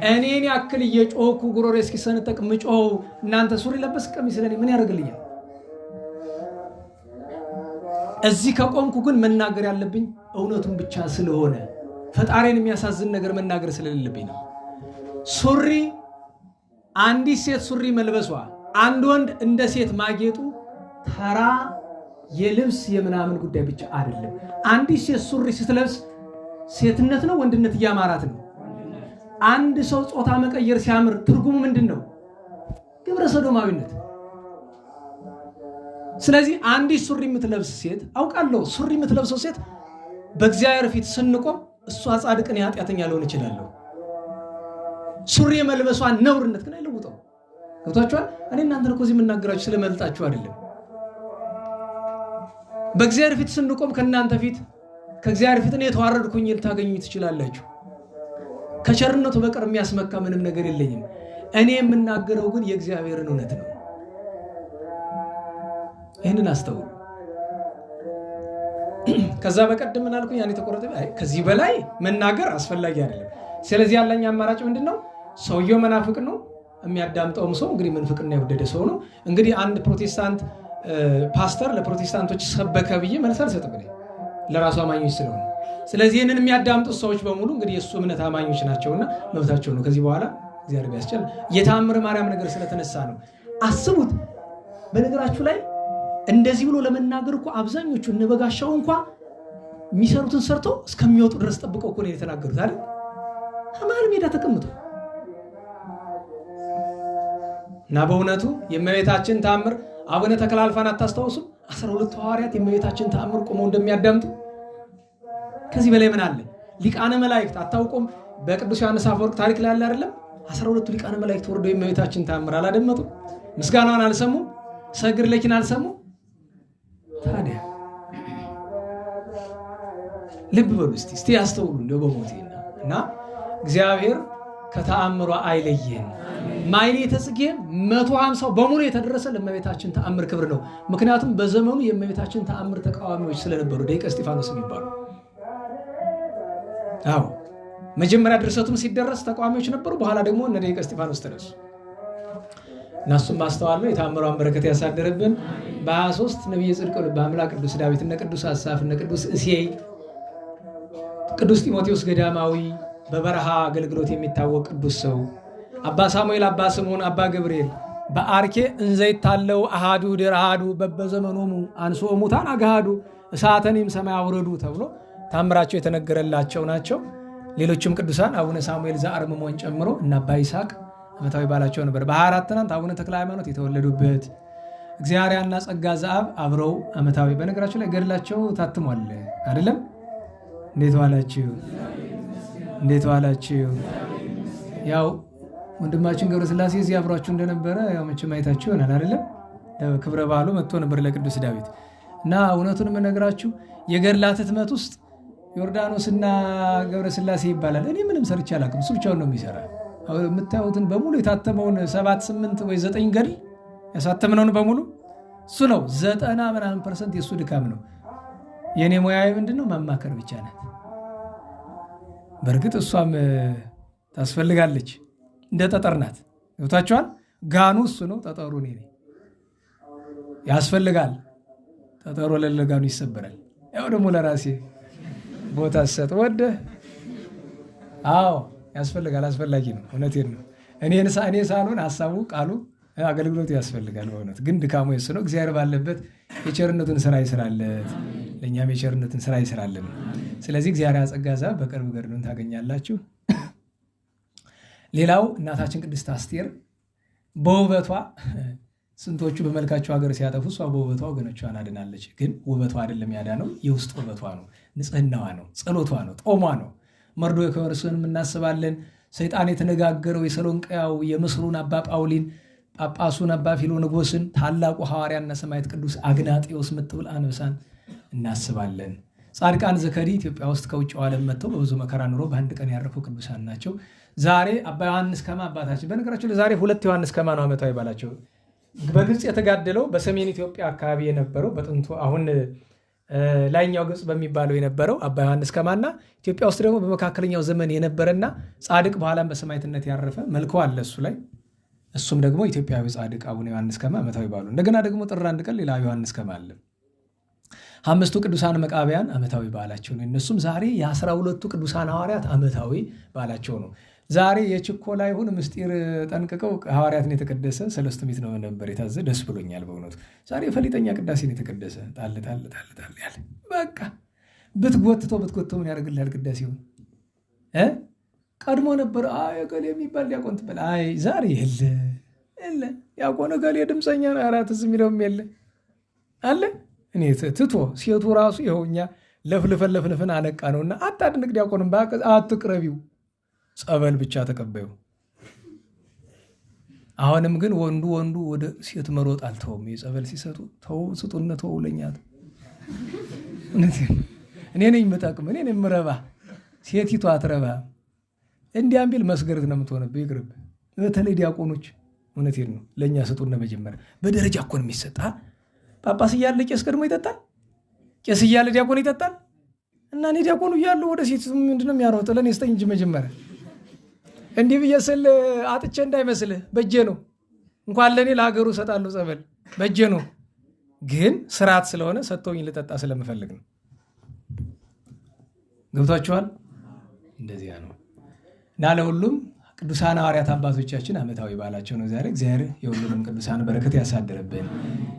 እኔን ያክል እየጮኩ ጉሮሬ እስኪሰነጠቅ ምጮው እናንተ ሱሪ ለበስ ቀሚስ ለኔ ምን ያደርግልኛል? እዚህ ከቆምኩ ግን መናገር ያለብኝ እውነቱን ብቻ ስለሆነ ፈጣሪን የሚያሳዝን ነገር መናገር ስለሌለብኝ ነው። ሱሪ አንዲት ሴት ሱሪ መልበሷ፣ አንድ ወንድ እንደ ሴት ማጌጡ ተራ የልብስ የምናምን ጉዳይ ብቻ አይደለም። አንዲት ሴት ሱሪ ስትለብስ ሴትነት ነው ወንድነት እያማራት ነው። አንድ ሰው ጾታ መቀየር ሲያምር ትርጉሙ ምንድን ነው? ግብረ ሰዶማዊነት። ስለዚህ አንዲት ሱሪ የምትለብስ ሴት አውቃለሁ፣ ሱሪ የምትለብሰው ሴት በእግዚአብሔር ፊት ስንቆም እሷ ጻድቅን ኃጢአተኛ ሊሆን ይችላል። ሱሪ የመልበሷን ነውርነት ግን አይለውጠው። ገብቷችኋል? እኔ እናንተን እኮ እዚህ የምናገራችሁ ስለመልጣችሁ አይደለም። በእግዚአብሔር ፊት ስንቆም ከእናንተ ፊት ከእግዚአብሔር ፊት እኔ የተዋረድኩኝ ልታገኙ ትችላላችሁ። ከቸርነቱ በቀር የሚያስመካ ምንም ነገር የለኝም። እኔ የምናገረው ግን የእግዚአብሔርን እውነት ነው። ይህንን አስተውሉ። ከዛ በቀደም ምን አልኩኝ? ያን የተቆረጠ ከዚህ በላይ መናገር አስፈላጊ አይደለም። ስለዚህ ያለኝ አማራጭ ምንድነው? ሰውየው መናፍቅ ነው፣ የሚያዳምጠውም ሰው እንግዲህ ምንፍቅና የወደደ ሰው ነው። እንግዲህ አንድ ፕሮቴስታንት ፓስተር ለፕሮቴስታንቶች ሰበከ ብዬ መልስ አልሰጥም ለራሱ አማኞች ስለሆነ። ስለዚህ ይህንን የሚያዳምጡት ሰዎች በሙሉ እንግዲህ የእሱ እምነት አማኞች ናቸውና መብታቸው ነው። ከዚህ በኋላ እግዚአብሔር ቢያስችል የተአምረ ማርያም ነገር ስለተነሳ ነው። አስቡት። በነገራችሁ ላይ እንደዚህ ብሎ ለመናገር እኮ አብዛኞቹ እነበጋሻው እንኳን የሚሰሩትን ሰርተው እስከሚወጡ ድረስ ጠብቀው እኮ ነው የተናገሩት አይደል? አማል ሜዳ ተቀምጦ እና በእውነቱ የእመቤታችን ተአምር አቡነ ተክለ አልፋን አታስታውሱም? 12 ሐዋርያት የእመቤታችን ተአምር ቆመው እንደሚያዳምጡ ከዚህ በላይ ምን አለ? ሊቃነ መላእክት አታውቁም? በቅዱስ ዮሐንስ አፈወርቅ ታሪክ ላይ አለ አይደለም? 12ቱ ሊቃነ መላእክት ወርደው የእመቤታችን ተአምር አላደመጡ? ምስጋናዋን አልሰሙ? ሰግር ለኪን አልሰሙ? ታዲያ ልብ በሉ እስቲ ያስተውሉ እንደው በሞቴና እና እግዚአብሔር ከተአምሯ አይለየን። ማኅሌተ ጽጌ 150 በሙሉ የተደረሰ ለእመቤታችን ተአምር ክብር ነው። ምክንያቱም በዘመኑ የእመቤታችን ተአምር ተቃዋሚዎች ስለነበሩ ደቂቀ እስጢፋኖስ የሚባሉ አዎ መጀመሪያ ድርሰቱም ሲደረስ ተቃዋሚዎች ነበሩ። በኋላ ደግሞ እነ ደቂቀ እስጢፋኖስ ተነሱ። እናሱም ማስተዋል ነው። የተአምሯን በረከት ያሳደረብን። በ23 ነቢየ ጽድቅ ልበ አምላክ ቅዱስ ዳዊት እነ ቅዱስ አሳፍ እነ ቅዱስ እሴይ ቅዱስ ጢሞቴዎስ ገዳማዊ በበረሃ አገልግሎት የሚታወቅ ቅዱስ ሰው አባ ሳሙኤል አባ ስምዖን አባ ገብርኤል በአርኬ እንዘይታለው አሃዱ ድር አሃዱ በበዘመኖሙ አንሥኦ ሙታን አግሃዱ እሳተኒም ሰማይ አውረዱ ተብሎ ታምራቸው የተነገረላቸው ናቸው። ሌሎችም ቅዱሳን አቡነ ሳሙኤል ዘአርምሞን ጨምሮ እና አባ ይስሐቅ ዓመታዊ በዓላቸው ነበር። በ24 ትናንት አቡነ ተክለ ሃይማኖት የተወለዱበት እግዚአብሔርና ጸጋ ዘአብ አብረው ዓመታዊ በነገራቸው ላይ ገድላቸው ታትሟል አይደለም? እንዴት ዋላችሁ? እንዴት ዋላችሁ? ያው ወንድማችን ገብረ ሥላሴ እዚህ አብሯችሁ እንደነበረ ያው መቼም አይታችሁ ይሆናል አይደለም? ክብረ በዓሉ መጥቶ ነበር ለቅዱስ ዳዊት እና እውነቱን የምነግራችሁ የገድላት ህትመት ውስጥ ዮርዳኖስና ገብረ ሥላሴ ይባላል። እኔ ምንም ሰርቼ አላውቅም። እሱ ብቻውን ነው የሚሰራ። የምታዩትን በሙሉ የታተመውን 7 8 ወይ 9 ገድል ያሳተምነውን በሙሉ እሱ ነው። 90% የእሱ ድካም ነው። የእኔ ሙያዊ ምንድነው? ማማከር ብቻ ናት። በእርግጥ እሷም ታስፈልጋለች። እንደ ጠጠር ናት። ይወታቸዋል። ጋኑ እሱ ነው፣ ጠጠሩ እኔ ነኝ። ያስፈልጋል። ጠጠሩ ለለ ጋኑ ይሰበራል። ያው ደግሞ ለራሴ ቦታ ሰጥ ወደ አዎ ያስፈልጋል። አስፈላጊ ነው። እውነቴን ነው። እኔ ሳልሆን ሐሳቡ ቃሉ አገልግሎቱ ያስፈልጋል። በእውነት ግን ድካሙ የሱ ነው። እግዚአብሔር ባለበት የቸርነቱን ስራ ይስራለት፣ ለእኛም የቸርነቱን ስራ ይስራልን። ስለዚህ እግዚአብሔር ያጸጋ ዘአብ በቅርብ ገድሉን ታገኛላችሁ። ሌላው እናታችን ቅድስት አስቴር በውበቷ ስንቶቹ በመልካቸው ሀገር ሲያጠፉ እሷ በውበቷ ወገኖቿን አድናለች። ግን ውበቷ አይደለም ያዳነው፣ የውስጥ ውበቷ ነው፣ ንጽህናዋ ነው፣ ጸሎቷ ነው፣ ጦሟ ነው። መርዶክዮስንም እናስባለን። ሰይጣን የተነጋገረው የሰሎንቅያው የምስሩን አባ ጳውሊን፣ ጳጳሱን አባ ፊሎንጎስን፣ ታላቁ ሐዋርያና ሰማዕት ቅዱስ አግናጤዎስ ምጥብል አንበሳን እናስባለን። ጻድቃን ዘከዲ ኢትዮጵያ ውስጥ ከውጭው ዓለም መጥተው በብዙ መከራ ኑሮ በአንድ ቀን ያረፉ ቅዱሳን ናቸው። ዛሬ አባ ዮሐንስ ከማ አባታችን በነገራቸው ዛሬ 2 ዮሐንስ ከማ ነው ዓመታዊ ባላቸው። በግብፅ የተጋደለው በሰሜን ኢትዮጵያ አካባቢ የነበረው በጥንቱ አሁን ላይኛው ግብፅ በሚባለው የነበረው አባ ዮሐንስ ከማና ኢትዮጵያ ውስጥ ደግሞ በመካከለኛው ዘመን የነበረና ጻድቅ በኋላም በሰማዕትነት ያረፈ መልከው አለ እሱ ላይ። እሱም ደግሞ ኢትዮጵያዊ ጻድቅ አቡነ ዮሐንስ ከማ ዓመታዊ ባሉ። እንደገና ደግሞ ጥር 1 ቀን ሌላ ዮሐንስ ከማ አለ። 5ቱ ቅዱሳን መቃብያን ዓመታዊ በዓላቸው ነው። እነሱም ዛሬ የ12ቱ ቅዱሳን ሐዋርያት ዓመታዊ በዓላቸው ነው። ዛሬ የችኮላ ይሁን ምስጢር ጠንቅቀው ሐዋርያትን የተቀደሰ 3 ምዕት ነው ነበር የታዘ። ደስ ብሎኛል በእውነቱ። ዛሬ ፈሊጠኛ ቅዳሴን የተቀደሰ ጣል ያለ በቃ ብትጎትተው ምን ያደርግልሃል ቅዳሴው? ቀድሞ ነበር ገሌ የሚባል ዲያቆን ትበል። ዛሬ የለ ዲያቆን ገሌ ድምፀኛ ነው። አራት ዝም የሚለውም የለ። አለ። እኔ ትቶ ሴቱ ራሱ ይኸውኛ ለፍልፈን አነቃ ነውና አታድንቅ ዲያቆንም አትቅረቢው፣ ጸበል ብቻ ተቀበዩ። አሁንም ግን ወንዱ ወደ ሴት መሮጥ አልተውም። የጸበል ሲሰጡ ተው ስጡነ ተው ለኛት እኔ ነኝ የምጠቅም እኔ ነኝ የምረባ ሴቲቱ አትረባ። እንዲያም ቢል መስገርት ነው የምትሆነብህ። ይቅርብ። በተለይ ዲያቆኖች እውነቴን ነው ለእኛ ስጡነ። መጀመሪያ በደረጃ እኮ ነው የሚሰጥ። ጳጳስ እያለ ቄስ ቀድሞ ይጠጣል፣ ቄስ እያለ ዲያቆን ይጠጣል። እና እኔ ዲያቆኑ እያሉ ወደ ሴት ምንድነው የሚያሮጥ? ለእኔ ስጠኝ እንጂ መጀመሪያ እንዲህ ብዬ ስል አጥቼ እንዳይመስልህ በእጄ ነው። እንኳን ለእኔ ለሀገሩ እሰጣለሁ ጸበል በእጄ ነው። ግን ስርዓት ስለሆነ ሰጥተውኝ ልጠጣ ስለምፈልግ ነው። ገብቷችኋል? እንደዚያ ነው። እና ለሁሉም ቅዱሳን ሐዋርያት አባቶቻችን ዓመታዊ በዓላቸው ነው ዛሬ። እግዚአብሔር የሁሉንም ቅዱሳን በረከት ያሳድርብን።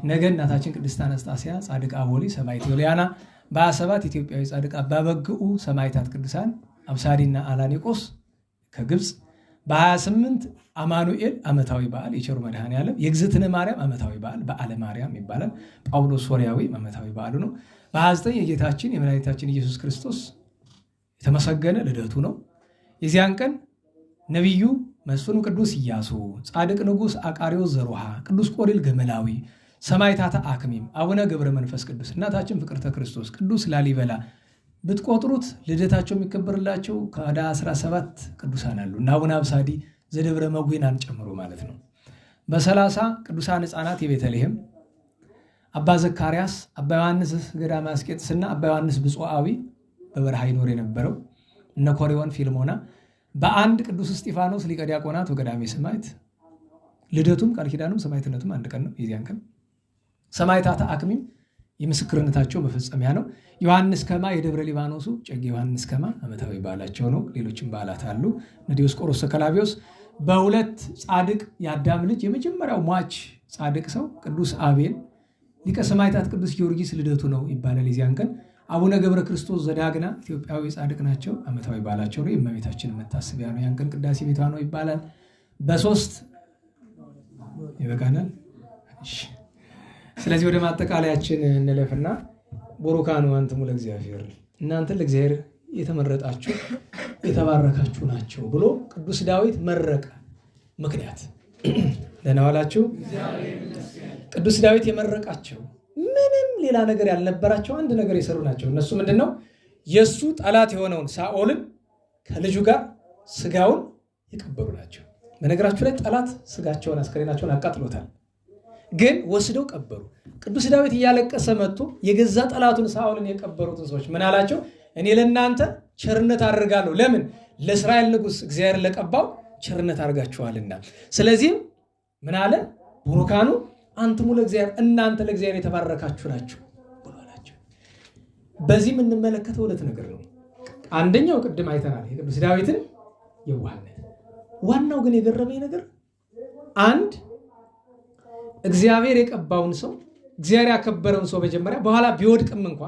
ነገ እናታችን ቅድስት አነስጣስያ፣ ጻድቅ አቦሊ፣ ሰማዕት ዩልያና፣ በ27 ኢትዮጵያዊ ጻድቅ አባ በግዑ፣ ሰማዕታት ቅዱሳን አብሳዲና አላኒቆስ ከግብፅ፣ በ28 አማኑኤል ዓመታዊ በዓል የቸሩ መድኃኔዓለም፣ የእግዝእትነ ማርያም ዓመታዊ በዓል በዓለ ማርያም ይባላል። ጳውሎስ ሶርያዊ ዓመታዊ በዓሉ ነው። በ29 የጌታችን የመድኃኒታችን ኢየሱስ ክርስቶስ የተመሰገነ ልደቱ ነው። የዚያን ቀን ነቢዩ መስፍኑ ቅዱስ ኢያሱ፣ ጻድቅ ንጉሥ አቃሪዎስ ዘሩሃ፣ ቅዱስ ቆሪል ገመላዊ፣ ሰማዕታተ አክሚም፣ አቡነ ገብረ መንፈስ ቅዱስ፣ እናታችን ፍቅርተ ክርስቶስ፣ ቅዱስ ላሊበላ ብትቆጥሩት ልደታቸው የሚከበርላቸው ከወደ 17 ቅዱሳን አሉ እና አቡነ አብሳዲ ዘደብረ መጉናን ጨምሮ ማለት ነው። በ30 ቅዱሳን ሕፃናት የቤተልሔም አባ ዘካርያስ፣ አባ ዮሐንስ ገዳመ አስቄጥስና አባ ዮሐንስ ብፁዓዊ በበረሃ ይኖር የነበረው እነ ኮሪዮን ፊልሞና፣ በአንድ ቅዱስ እስጢፋኖስ ሊቀ ዲያቆናት ወገዳሜ ሰማዕት። ልደቱም ቃል ኪዳኑም ሰማዕትነቱም አንድ ቀን ነው። የዚያን ቀን ሰማዕታተ አክሚም የምስክርነታቸው መፈጸሚያ ነው። ዮሐንስ ከማ የደብረ ሊባኖሱ ጨጌ ዮሐንስ ከማ ዓመታዊ በዓላቸው ነው። ሌሎችም በዓላት አሉ። ዲዮስቆሮስ ሰከላቢዮስ፣ በሁለት ጻድቅ የአዳም ልጅ የመጀመሪያው ሟች ጻድቅ ሰው ቅዱስ አቤል፣ ሊቀ ሰማዕታት ቅዱስ ጊዮርጊስ ልደቱ ነው ይባላል የዚያን ቀን። አቡነ ገብረ ክርስቶስ ዘዳግና ኢትዮጵያዊ ጻድቅ ናቸው። ዓመታዊ በዓላቸው ነው። የእመቤታችን መታሰቢያ ነው። ያን ቀን ቅዳሴ ቤቷ ነው ይባላል። በ3 ይበቃናል። ስለዚህ ወደ ማጠቃለያችን እንለፍና ቡሩካኑ አንትሙ ለእግዚአብሔር፣ እናንተ ለእግዚአብሔር የተመረጣችሁ የተባረካችሁ ናቸው ብሎ ቅዱስ ዳዊት መረቀ። ምክንያት ደህና ዋላችሁ። ቅዱስ ዳዊት የመረቃቸው ምንም ሌላ ነገር ያልነበራቸው አንድ ነገር የሰሩ ናቸው። እነሱ ምንድነው? የሱ ጠላት የሆነውን ሳኦልን ከልጁ ጋር ስጋውን የቀበሩ ናቸው። በነገራችሁ ላይ ጠላት ስጋቸውን አስከሬናቸውን አቃጥሎታል፣ ግን ወስደው ቀበሩ። ቅዱስ ዳዊት እያለቀሰ መጥቶ የገዛ ጠላቱን ሳኦልን የቀበሩትን ሰዎች ምን አላቸው? እኔ ለእናንተ ቸርነት አድርጋለሁ። ለምን? ለእስራኤል ንጉሥ እግዚአብሔር ለቀባው ቸርነት አድርጋችኋልና። ስለዚህም ምን አለ? ቡሩካኑ አንትሙ ለእግዚአብሔር፣ እናንተ ለእግዚአብሔር የተባረካችሁ ናችሁ ብሎ አላቸው። በዚህ የምንመለከተው ሁለት ነገር ነው። አንደኛው ቅድም አይተናል፣ የቅዱስ ዳዊትን የዋህነት። ዋናው ግን የገረመኝ ነገር አንድ እግዚአብሔር የቀባውን ሰው እግዚአብሔር ያከበረውን ሰው መጀመሪያ በኋላ ቢወድቅም እንኳ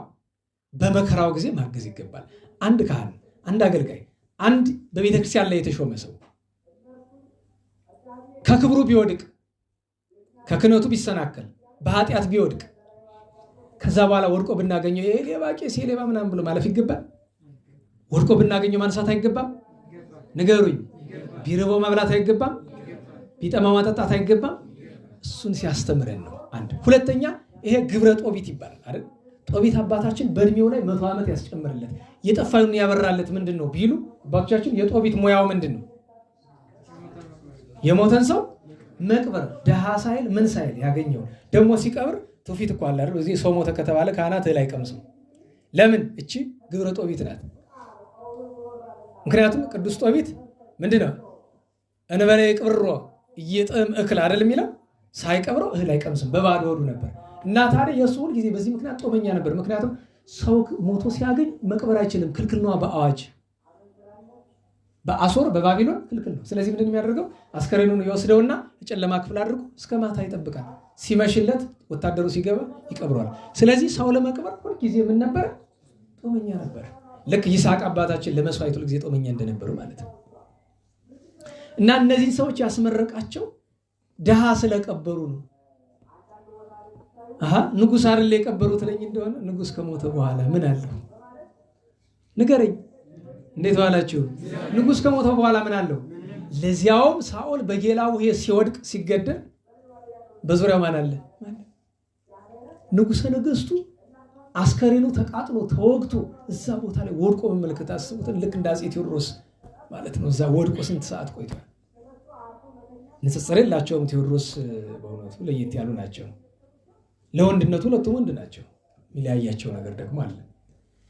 በመከራው ጊዜ ማገዝ ይገባል። አንድ ካህን፣ አንድ አገልጋይ፣ አንድ በቤተክርስቲያን ላይ የተሾመ ሰው ከክብሩ ቢወድቅ፣ ከክህነቱ ቢሰናከል፣ በኃጢአት ቢወድቅ ከዛ በኋላ ወድቆ ብናገኘው የሌባ ቄስ የሌባ ምናምን ብሎ ማለፍ ይገባል? ወድቆ ብናገኘው ማንሳት አይገባም? ንገሩኝ። ቢርበው መብላት አይገባም? ቢጠማው ማጠጣት አይገባም? እሱን ሲያስተምረን ነው። አንድ ሁለተኛ፣ ይሄ ግብረ ጦቢት ይባላል አይደል? ጦቢት አባታችን በእድሜው ላይ 100 ዓመት ያስጨምርለት የጠፋዩን ያበራለት ምንድን ነው ቢሉ አባቶቻችን የጦቢት ሙያው ምንድን ነው? የሞተን ሰው መቅበር፣ ደሃ ሳይል ምን ሳይል ያገኘው ደግሞ ሲቀብር ትውፊት እኮ አለ አይደል? እዚህ ሰው ሞተ ከተባለ ካህናት ላይ ቀምሰው። ለምን? እቺ ግብረ ጦቢት ናት። ምክንያቱም ቅዱስ ጦቢት ምንድነው? እንበለ ይቅብሮ እየጥም እክል አይደል የሚለው? ሳይቀብረው እህል አይቀምስም፣ በባዶ ሆዱ ነበር። እና ታዲያ የእሱ ሁል ጊዜ በዚህ ምክንያት ጦመኛ ነበር። ምክንያቱም ሰው ሞቶ ሲያገኝ መቅበር አይችልም፣ ክልክል ነው በአዋጅ። በአሶር በባቢሎን ክልክል ነው። ስለዚህ ምንድን የሚያደርገው? አስከሬኑን ይወስደውና ጨለማ ክፍል አድርጎ እስከ ማታ ይጠብቃል። ሲመሽለት ወታደሩ ሲገባ ይቀብረዋል። ስለዚህ ሰው ለመቅበር ሁል ጊዜ ምን ነበር? ጦመኛ ነበር። ልክ ይስሐቅ አባታችን ለመስዋዕቱ ጊዜ ጦመኛ እንደነበሩ ማለት ነው። እና እነዚህን ሰዎች ያስመረቃቸው ድሃ ስለቀበሩ ነው። ንጉሥ አይደል የቀበሩት ለኝ እንደሆነ ንጉሥ ከሞተ በኋላ ምን አለው ንገረኝ። እንዴት ዋላችሁ? ንጉሥ ከሞተ በኋላ ምን አለው? ለዚያውም ሳኦል በጌላው ሲወድቅ ሲገደል በዙሪያው ማን አለ? ንጉሠ ነገሥቱ አስከሬኑ ተቃጥሎ ተወግቶ እዛ ቦታ ላይ ወድቆ መመልከት አስቡትን። ልክ እንደ አፄ ቴዎድሮስ ማለት ነው። እዛ ወድቆ ስንት ሰዓት ቆይቷል። ንጽጽር የላቸውም። ቴዎድሮስ በእውነቱ ለየት ያሉ ናቸው። ለወንድነቱ ሁለቱም ወንድ ናቸው። የሚለያያቸው ነገር ደግሞ አለ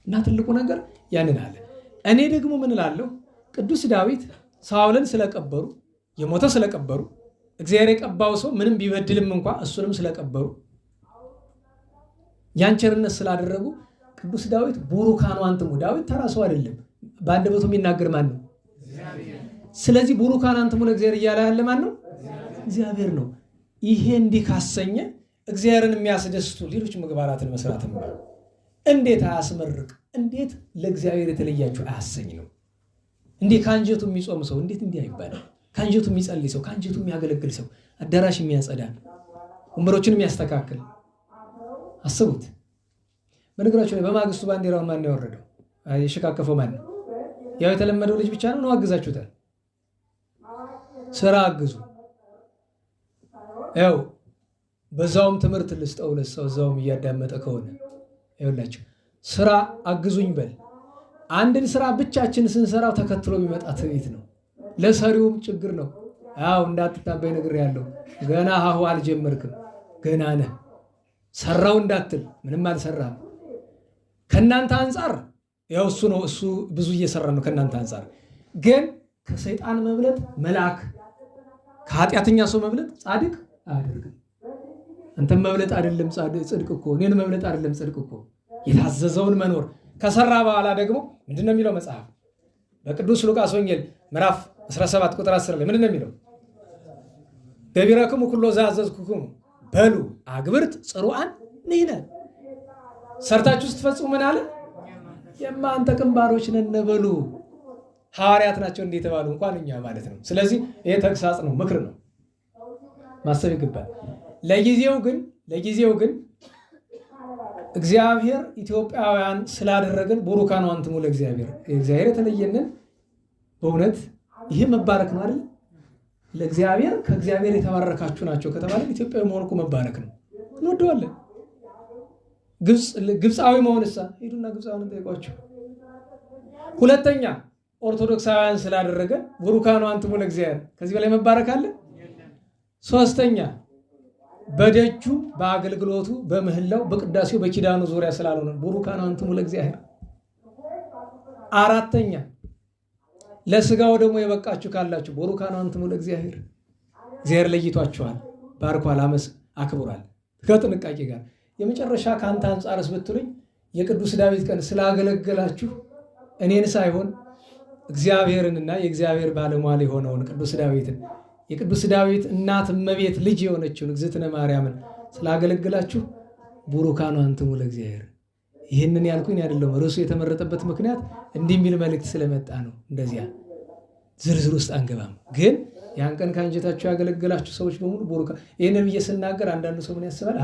እና ትልቁ ነገር ያንን አለ። እኔ ደግሞ ምን እላለሁ? ቅዱስ ዳዊት ሳኦልን ስለቀበሩ የሞተ ስለቀበሩ እግዚአብሔር የቀባው ሰው ምንም ቢበድልም እንኳ እሱንም ስለቀበሩ ያን ቸርነት ስላደረጉ ቅዱስ ዳዊት ቡሩካኑ አንትሙ። ዳዊት ተራ ሰው አይደለም። በአንደበቱ የሚናገር ማን ነው? ስለዚህ ቡሩካን አንትሙ ለእግዚአብሔር እያለ ያለ ማን ነው? እግዚአብሔር ነው። ይሄ እንዲህ ካሰኘ እግዚአብሔርን የሚያስደስቱ ሌሎች ምግባራትን መስራት ነው። እንዴት አያስመርቅ? እንዴት ለእግዚአብሔር የተለያችሁ አያሰኝ ነው? እንዴ ከአንጀቱ የሚጾም ሰው እንዴት እንዲህ አይባልም? ከአንጀቱ የሚጸልይ ሰው፣ ከአንጀቱ የሚያገለግል ሰው፣ አዳራሽ የሚያጸዳ፣ ወንበሮችን የሚያስተካክል አስቡት። በነገራችሁ ላይ በማግስቱ ባንዲራውን ማን ያወረደው? የሸካከፈው ማን ነው? ያው የተለመደው ልጅ ብቻ ነው። አግዛችሁታል። ስራ አግዙ። ያው በዛውም ትምህርት ልስጠው ለሰው እዛውም እያዳመጠ ከሆነ ይኸውላችሁ ስራ አግዙኝ በል። አንድን ስራ ብቻችን ስንሰራው ተከትሎ የሚመጣ ትዕቢት ነው። ለሰሪውም ችግር ነው። አዎ እንዳትታበይ ነገር ያለው ገና ሀሁ አልጀመርክም፣ ገና ነህ። ሰራው እንዳትል ምንም አልሰራም። ከናንተ አንፃር ያው እሱ ነው፣ እሱ ብዙ እየሰራ ነው ከናንተ አንፃር። ግን ከሰይጣን መብለጥ መልአክ፣ ከኃጢአተኛ ሰው መብለጥ ጻድቅ አያደርግም። አንተም መብለጥ አይደለም ጽድቅ እኮ፣ እኔን መብለጥ አይደለም ጽድቅ እኮ። የታዘዘውን መኖር ከሰራ በኋላ ደግሞ ምንድነው የሚለው መጽሐፍ? በቅዱስ ሉቃስ ወንጌል ምዕራፍ 17 ቁጥር 10 ላይ ምንድነው የሚለው? ገቢረክሙ ኩሎ ዘአዘዝኩክሙ በሉ አግብርት ጽሩዓን ንሕነ። ሰርታችሁ ስትፈጽሙ ምን አለ? የማንተ ቅንባሮች ነን በሉ። ሐዋርያት ናቸው እንዴ የተባሉ እንኳን እኛ ማለት ነው። ስለዚህ ይሄ ተግሳጽ ነው፣ ምክር ነው፣ ማሰብ ይገባል። ለጊዜው ግን እግዚአብሔር ኢትዮጵያውያን ስላደረገን ቡሩካን አንትሙ ለእግዚአብሔር፣ እግዚአብሔር የተለየንን በእውነት ይሄ መባረክ ነው አይደል? ለእግዚአብሔር ከእግዚአብሔር የተባረካችሁ ናቸው ከተባለ ኢትዮጵያዊ መሆን እኮ መባረክ ነው። እንወደዋለን። ግብፃዊ መሆንሳ ሄዱና ግብፃውያን ጠይቋቸው። ሁለተኛ ኦርቶዶክሳውያን ስላደረገን ቡሩካን አንትሙ ለእግዚአብሔር፣ ከዚህ በላይ መባረክ አለ? ሶስተኛ በደጁ በአገልግሎቱ በምህላው በቅዳሴው በኪዳኑ ዙሪያ ስላልሆነ ቡሩካን አንትሙ ለእግዚአብሔር። አራተኛ ለስጋው ደግሞ የበቃችሁ ካላችሁ ቡሩካን አንትሙ ለእግዚአብሔር። እግዚአብሔር ለይቷችኋል፣ ባርኳል፣ አክብሯል ከጥንቃቄ ጋር። የመጨረሻ ከአንተ አንጻርስ ብትሉኝ የቅዱስ ዳዊት ቀን ስላገለገላችሁ እኔን ሳይሆን እግዚአብሔርንና የእግዚአብሔር ባለሟል የሆነውን ቅዱስ ዳዊትን የቅዱስ ዳዊት እናት እመቤት ልጅ የሆነችውን እግዝእትነ ማርያምን ስላገለግላችሁ ቡሩካን አንትሙ ለእግዚአብሔር። ይህንን ያልኩኝ አይደለም፣ ርዕሱ የተመረጠበት ምክንያት እንዲህ የሚል መልእክት ስለመጣ ነው። እንደዚያ ዝርዝር ውስጥ አንገባም። ግን ያን ቀን ከአንጀታችሁ ያገለገላችሁ ሰዎች በሙሉ ቡሩካን። ይህንን ብዬ ስናገር አንዳንዱ ሰው ምን ያስባል?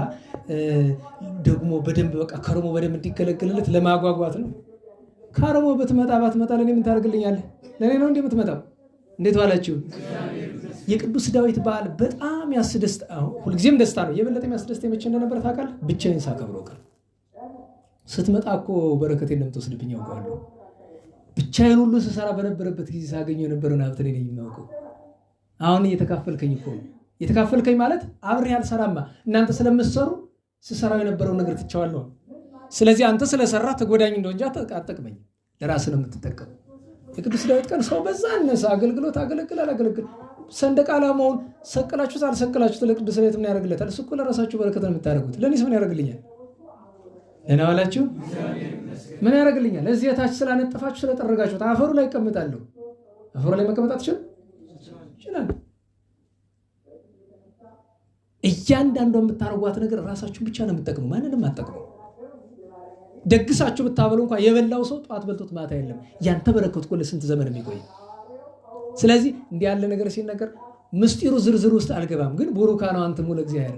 ደግሞ በደንብ በቃ ከርሞ በደንብ እንዲገለገልለት ለማጓጓት ነው። ከርሞ ብትመጣ ባትመጣ ለእኔ ምን ታደርግልኛለህ? ለእኔ ነው እንዲህ የምትመጣው። እንዴት ዋላችሁ? የቅዱስ ዳዊት በዓል በጣም ያስደስታ፣ ሁልጊዜም ደስታ ነው። የበለጠ የሚያስደስታ መቼ እንደነበር ታውቃለህ? ብቻዬን ሳከብረው ቀን ስትመጣ እኮ በረከት እንደምትወስድብኝ ያውቀዋለሁ። ብቻዬን ሁሉ ስሰራ በነበረበት ጊዜ ሳገኘው የነበረውን ሀብት እኔ ነኝ የማውቀው። አሁን እየተካፈልከኝ እኮ ነው። እየተካፈልከኝ ማለት አብሬ አልሰራማ፣ እናንተ ስለምትሰሩ ስሰራው የነበረውን ነገር ትቼዋለሁ። ስለዚህ አንተ ስለሰራ ተጎዳኝ እንደው እንጂ አትጠቅመኝ፣ ለራስህ ነው የምትጠቀም። የቅዱስ ዳዊት ቀን ሰው በዛ አነሰ አገልግሎት አገለግል አላገለግል ሰንደቅ ዓላማውን ሰቅላችሁት አልሰቅላችሁት ለቅዱስ ዳዊት ምን ያደርግለታል? እሱ እኮ ለራሳችሁ በረከት ነው የምታደርጉት። ለእኔስ ምን ያደርግልኛል? ደህና ዋላችሁ? ምን ያደርግልኛል? እዚህ ታች ስላነጠፋችሁ ስለጠረጋችሁት አፈሩ ላይ እቀምጣለሁ። አፈሩ ላይ መቀመጥ አትችልም? ይችላል። እያንዳንዱ የምታደርጓት ነገር ራሳችሁ ብቻ ነው የምትጠቅሙ፣ ማንንም አትጠቅሙ። ደግሳችሁ ብታበሉ እንኳን የበላው ሰው ጧት በልቶት ማታ የለም። ያንተ በረከት እኮ ለስንት ዘመን የሚቆይ። ስለዚህ እንዲህ ያለ ነገር ሲነገር ምስጢሩ ዝርዝር ውስጥ አልገባም። ግን ቡሩካን አንትሙ ለእግዚአብሔር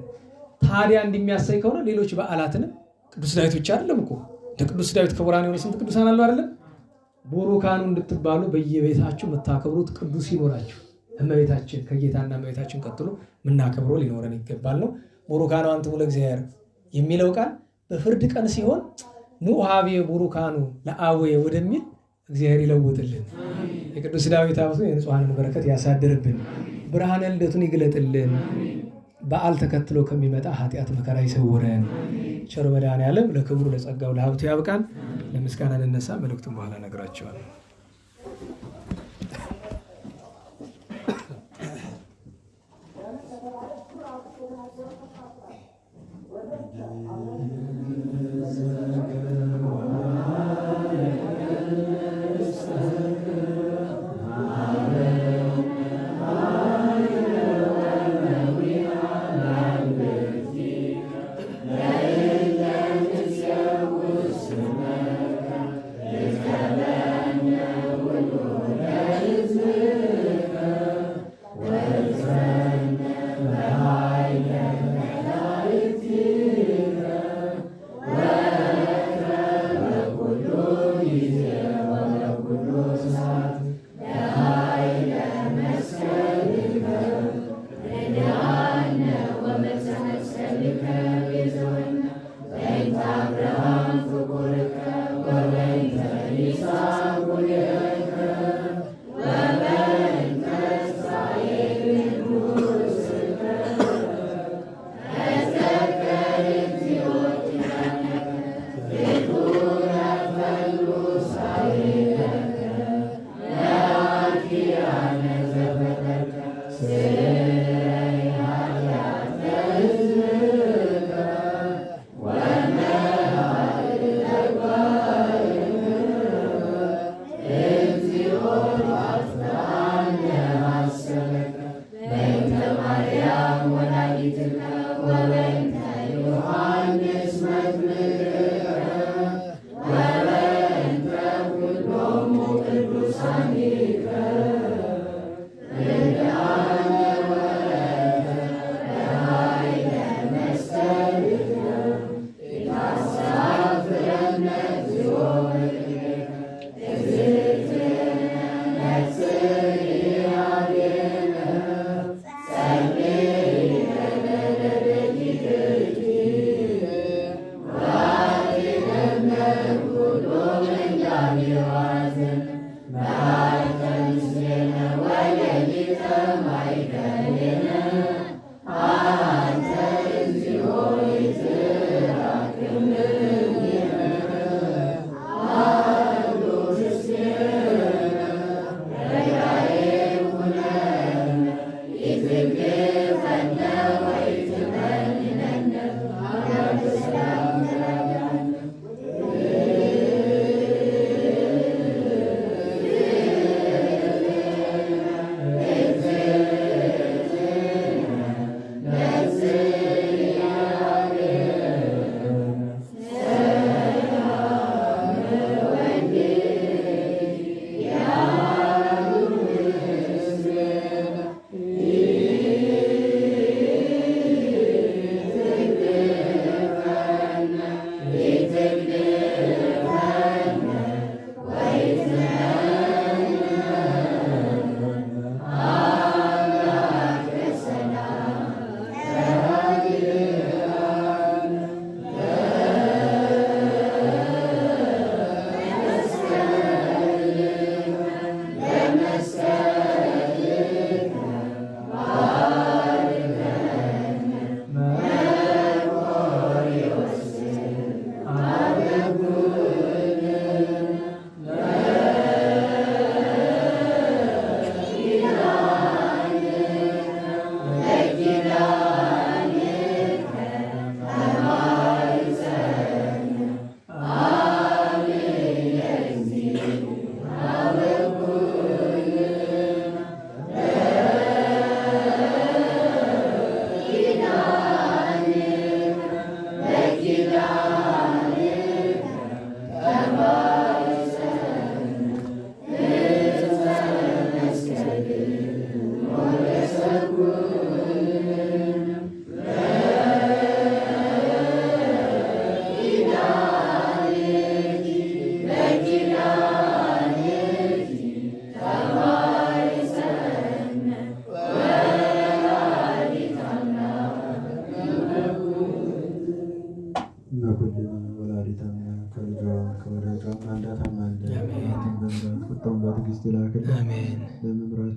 ታዲያ እንደሚያሳይ ከሆነ ሌሎች በዓላትንም ቅዱስ ዳዊት ብቻ አይደለም እኮ እንደ ቅዱስ ዳዊት ክቡራን የሆኑ ስንት ቅዱሳን አሉ አይደለም? ቡሩካኑ እንድትባሉ በየቤታችሁ የምታከብሩት ቅዱስ ይኖራችሁ። እመቤታችን ከጌታና እመቤታችን ቀጥሎ የምናከብረው ሊኖረን ይገባል ነው። ቡሩካኑ አንትሙ ለእግዚአብሔር የሚለው ቃል በፍርድ ቀን ሲሆን ሙሃቤ ቡሩካኑ ለአዌ ወደሚል እግዚአብሔር ይለውጥልን። የቅዱስ ዳዊት ሀብቱ የንጹሐንን በረከት ያሳድርብን። ብርሃነ ልደቱን ይግለጥልን። በዓል ተከትሎ ከሚመጣ ኃጢአት መከራ ይሰውረን። ቸር መድኃኔዓለም ለክብሩ ለጸጋው ለሀብቱ ያብቃን። ለምስጋና ልነሳ። መልእክቱን በኋላ እነግራቸዋለሁ።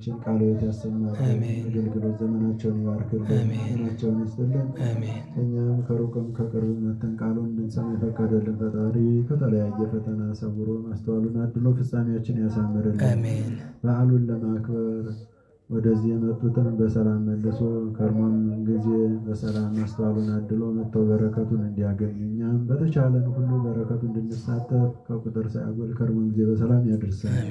አባቶቻችን ቃለ ሕይወት ያሰማልን፣ አገልግሎት ዘመናቸውን ይባርክልን፣ ዘመናቸውን ይስጥልን። እኛም ከሩቅም ከቅርብ መተን ቃሉን እንድንሰማ የፈቀደልን ፈጣሪ ከተለያየ ፈተና ሰውሮ ማስተዋሉን አድሎ ፍጻሜያችን ያሳምርልን። በዓሉን ለማክበር ወደዚህ የመጡትን በሰላም መልሶ ከርሞም ጊዜ በሰላም ማስተዋሉን አድሎ መጥተው በረከቱን እንዲያገኙ እኛም በተቻለን ሁሉ በረከቱ እንድንሳተፍ ከቁጥር ሳያጎል ከርሞም ጊዜ በሰላም ያድርሰን።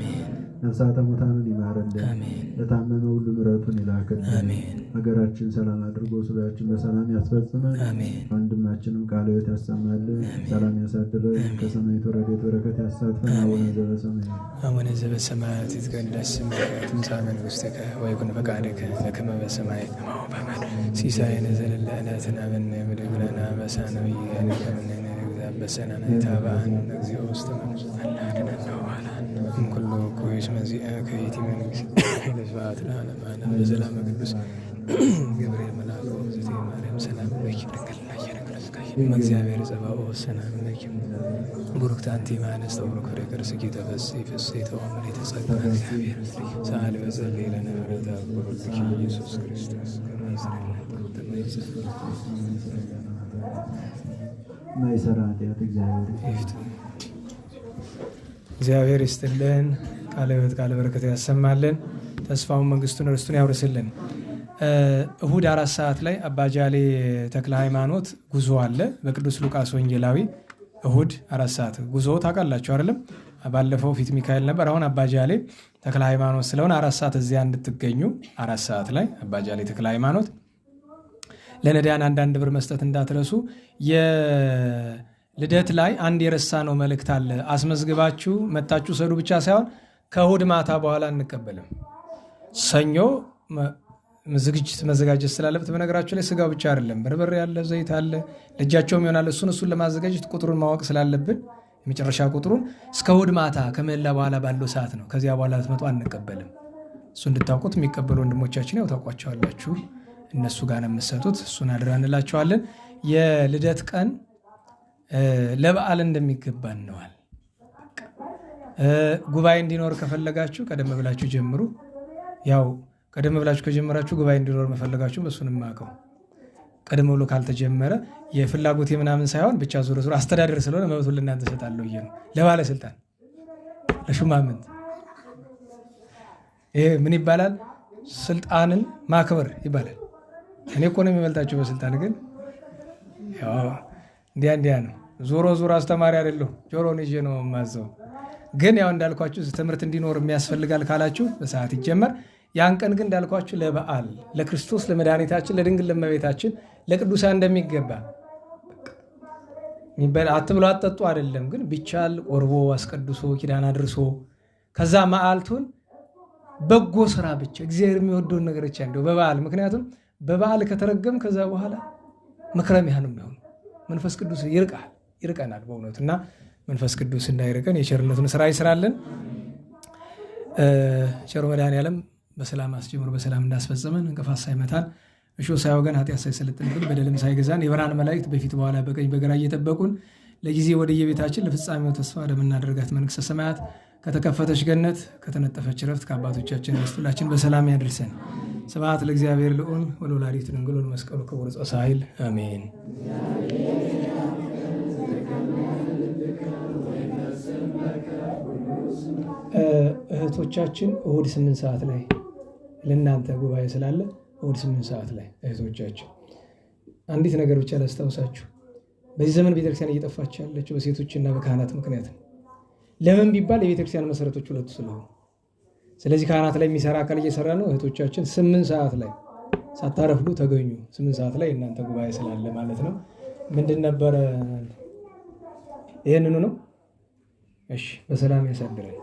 ነፍሳተ ሙታንን ይማርልን፣ ለታመመ ሁሉ ምሕረቱን ይላክልን። ሀገራችን ሰላም አድርጎ ሱባኤያችን በሰላም ያስፈጽመን። ወንድማችንም ቃለ ሕይወት ያሰማልን፣ ሰላም ያሳድረን፣ ከሰማይቱ ረድኤት በረከት ያሳትፈን። አቡነ ዘበሰማያት ይትቀደስ ስምከ ትምጻእ መንግሥትከ ወይኩን ፈቃድከ በከመ በሰማይ ከማሁ በምድር ሲሳየነ ዘለለዕለትነ ሀበነ ወኅድግ ለነ አበሳነ ወጌጋየነ ከመ ንሕነኒ አበሰናነ ኢታብአነ እግዚኦ ውስተ መንሱት አድኅነነ ወባልሐነ እምኩሉ እኩይ እስመ ዚአከ ይእቲ መንግሥት ኃይለ ስብሐት ለዓለመ ዓለም። በሰላመ ቅዱስ ገብርኤል መልአክ እግዝእትየ ማርያም ሰላም ለኪ ድንግል ነኪ እግዚአብሔር ጸባኦት ሰላም ለኪ ቡሩክት አንቲ እምአንስት ወቡሩክ ፍሬ ከርሥኪ ተፈሥሒ ፍሥሕት ወምልዕተ ጸጋ እግዚአብሔር ሰአሊ ወጸልይ ለነ ምሕረተ ወበረከተ ኢየሱስ ክርስቶስ እግዚአብሔር ይስጥልን። ቃለ ሕይወት ቃለ በረከት ያሰማልን። ተስፋውን መንግስቱን ርስቱን ያውርስልን። እሁድ 4 ሰዓት ላይ አባጃሌ ተክለ ሃይማኖት ጉዞ አለ በቅዱስ ሉቃስ ወንጌላዊ። እሁድ 4 ሰዓት ጉዞ ታውቃላችሁ አይደለም? ባለፈው ፊት ሚካኤል ነበር። አሁን አባጃሌ ተክለ ሃይማኖት ስለሆነ 4 ሰዓት እዚያ እንድትገኙ። 4 ሰዓት ላይ አባጃሌ ተክለ ሃይማኖት። ለነዳያን አንዳንድ ብር መስጠት እንዳትረሱ። የልደት ላይ አንድ የረሳ ነው መልእክት አለ። አስመዝግባችሁ መታችሁ ሰዱ ብቻ ሳይሆን ከእሁድ ማታ በኋላ እንቀበልም። ሰኞ ዝግጅት መዘጋጀት ስላለበት በነገራችሁ ላይ ስጋው ብቻ አይደለም፣ በርበሬ ያለ፣ ዘይት አለ፣ ለእጃቸውም ይሆናል። እሱን ለማዘጋጀት ቁጥሩን ማወቅ ስላለብን የመጨረሻ ቁጥሩን እስከ እሑድ ማታ ከመላ በኋላ ባለው ሰዓት ነው። ከዚያ በኋላ ትመጡ አንቀበልም። እሱ እንድታውቁት የሚቀበሉ ወንድሞቻችን ያው ታውቋቸዋላችሁ። እነሱ ጋር ነው የምትሰጡት። እሱን አድራ እንላቸዋለን። የልደት ቀን ለበዓል እንደሚገባ ነዋል። ጉባኤ እንዲኖር ከፈለጋችሁ ቀደም ብላችሁ ጀምሩ። ያው ቀደም ብላችሁ ከጀመራችሁ ጉባኤ እንዲኖር መፈለጋችሁ እሱንም ማቀው። ቀደም ብሎ ካልተጀመረ የፍላጎት ምናምን ሳይሆን ብቻ ዞሮ ዞሮ አስተዳደር ስለሆነ መብቱን ለእናንተ እሰጣለሁ ነው። ለባለስልጣን ለሹማምንት ይሄ ምን ይባላል? ስልጣንን ማክበር ይባላል። እኔ እኮ ነው የሚበልጣችሁ በስልጣን ግን ያው እንዲያ ነው። ዞሮ ዞሮ አስተማሪ አይደለሁ፣ ጆሮን ይዤ ነው የማዘው። ግን ያው እንዳልኳችሁ ትምህርት እንዲኖር የሚያስፈልጋል ካላችሁ በሰዓት ይጀመር። ያን ቀን ግን እንዳልኳችሁ ለበዓል ለክርስቶስ ለመድኃኒታችን ለድንግል ለእመቤታችን ለቅዱሳን እንደሚገባ አትብሎ አትጠጡ አይደለም፣ ግን ቢቻል ቆርቦ አስቀድሶ ኪዳን አድርሶ ከዛ መዓልቱን በጎ ስራ ብቻ እግዚአብሔር የሚወደውን ነገር ብቻ እንደው በበዓል ምክንያቱም በበዓል ከተረገም ከዛ በኋላ መክረሚያ ነው የሚሆነው። መንፈስ ቅዱስ ይርቀናል በእውነቱ እና መንፈስ ቅዱስ እንዳይርቀን የቸርነቱን ስራ ይስራልን። ቸሩ መድኃኔዓለም በሰላም አስጀምሮ በሰላም እንዳስፈጸመን እንቅፋት ሳይመታን እሾህ ሳይወገን ኃጢአት ሳይሰለጥንብን በደልም ሳይገዛን የብርሃን መላእክት በፊት በኋላ በቀኝ በግራ እየጠበቁን ለጊዜ ወደየቤታችን ለፍጻሜው ተስፋ ወደምናደርጋት መንግሥተ ሰማያት ከተከፈተች ገነት ከተነጠፈች ረፍት ከአባቶቻችን ርስቱላችን በሰላም ያድርሰን። ስብሐት ለእግዚአብሔር ልዑል ወለወላዲቱ ድንግል ወለመስቀሉ ክቡር ጻሳይል አሜን። እህቶቻችን እሁድ 8 ሰዓት ላይ ለእናንተ ጉባኤ ስላለ እሁድ 8 ሰዓት ላይ እህቶቻችን አንዲት ነገር ብቻ ላስታውሳችሁ። በዚህ ዘመን ቤተክርስቲያን እየጠፋች ያለችው በሴቶችና በካህናት ምክንያት ነው። ለምን ቢባል የቤተክርስቲያን መሰረቶች ሁለቱ ስለሆኑ፣ ስለዚህ ካህናት ላይ የሚሰራ አካል እየሰራ ነው። እህቶቻችን 8 ሰዓት ላይ ሳታረፍዱ ተገኙ። 8 ሰዓት ላይ እናንተ ጉባኤ ስላለ ማለት ነው። ምንድን ነበረ? ይህንኑ ነው። እሺ፣ በሰላም ያሳድረን።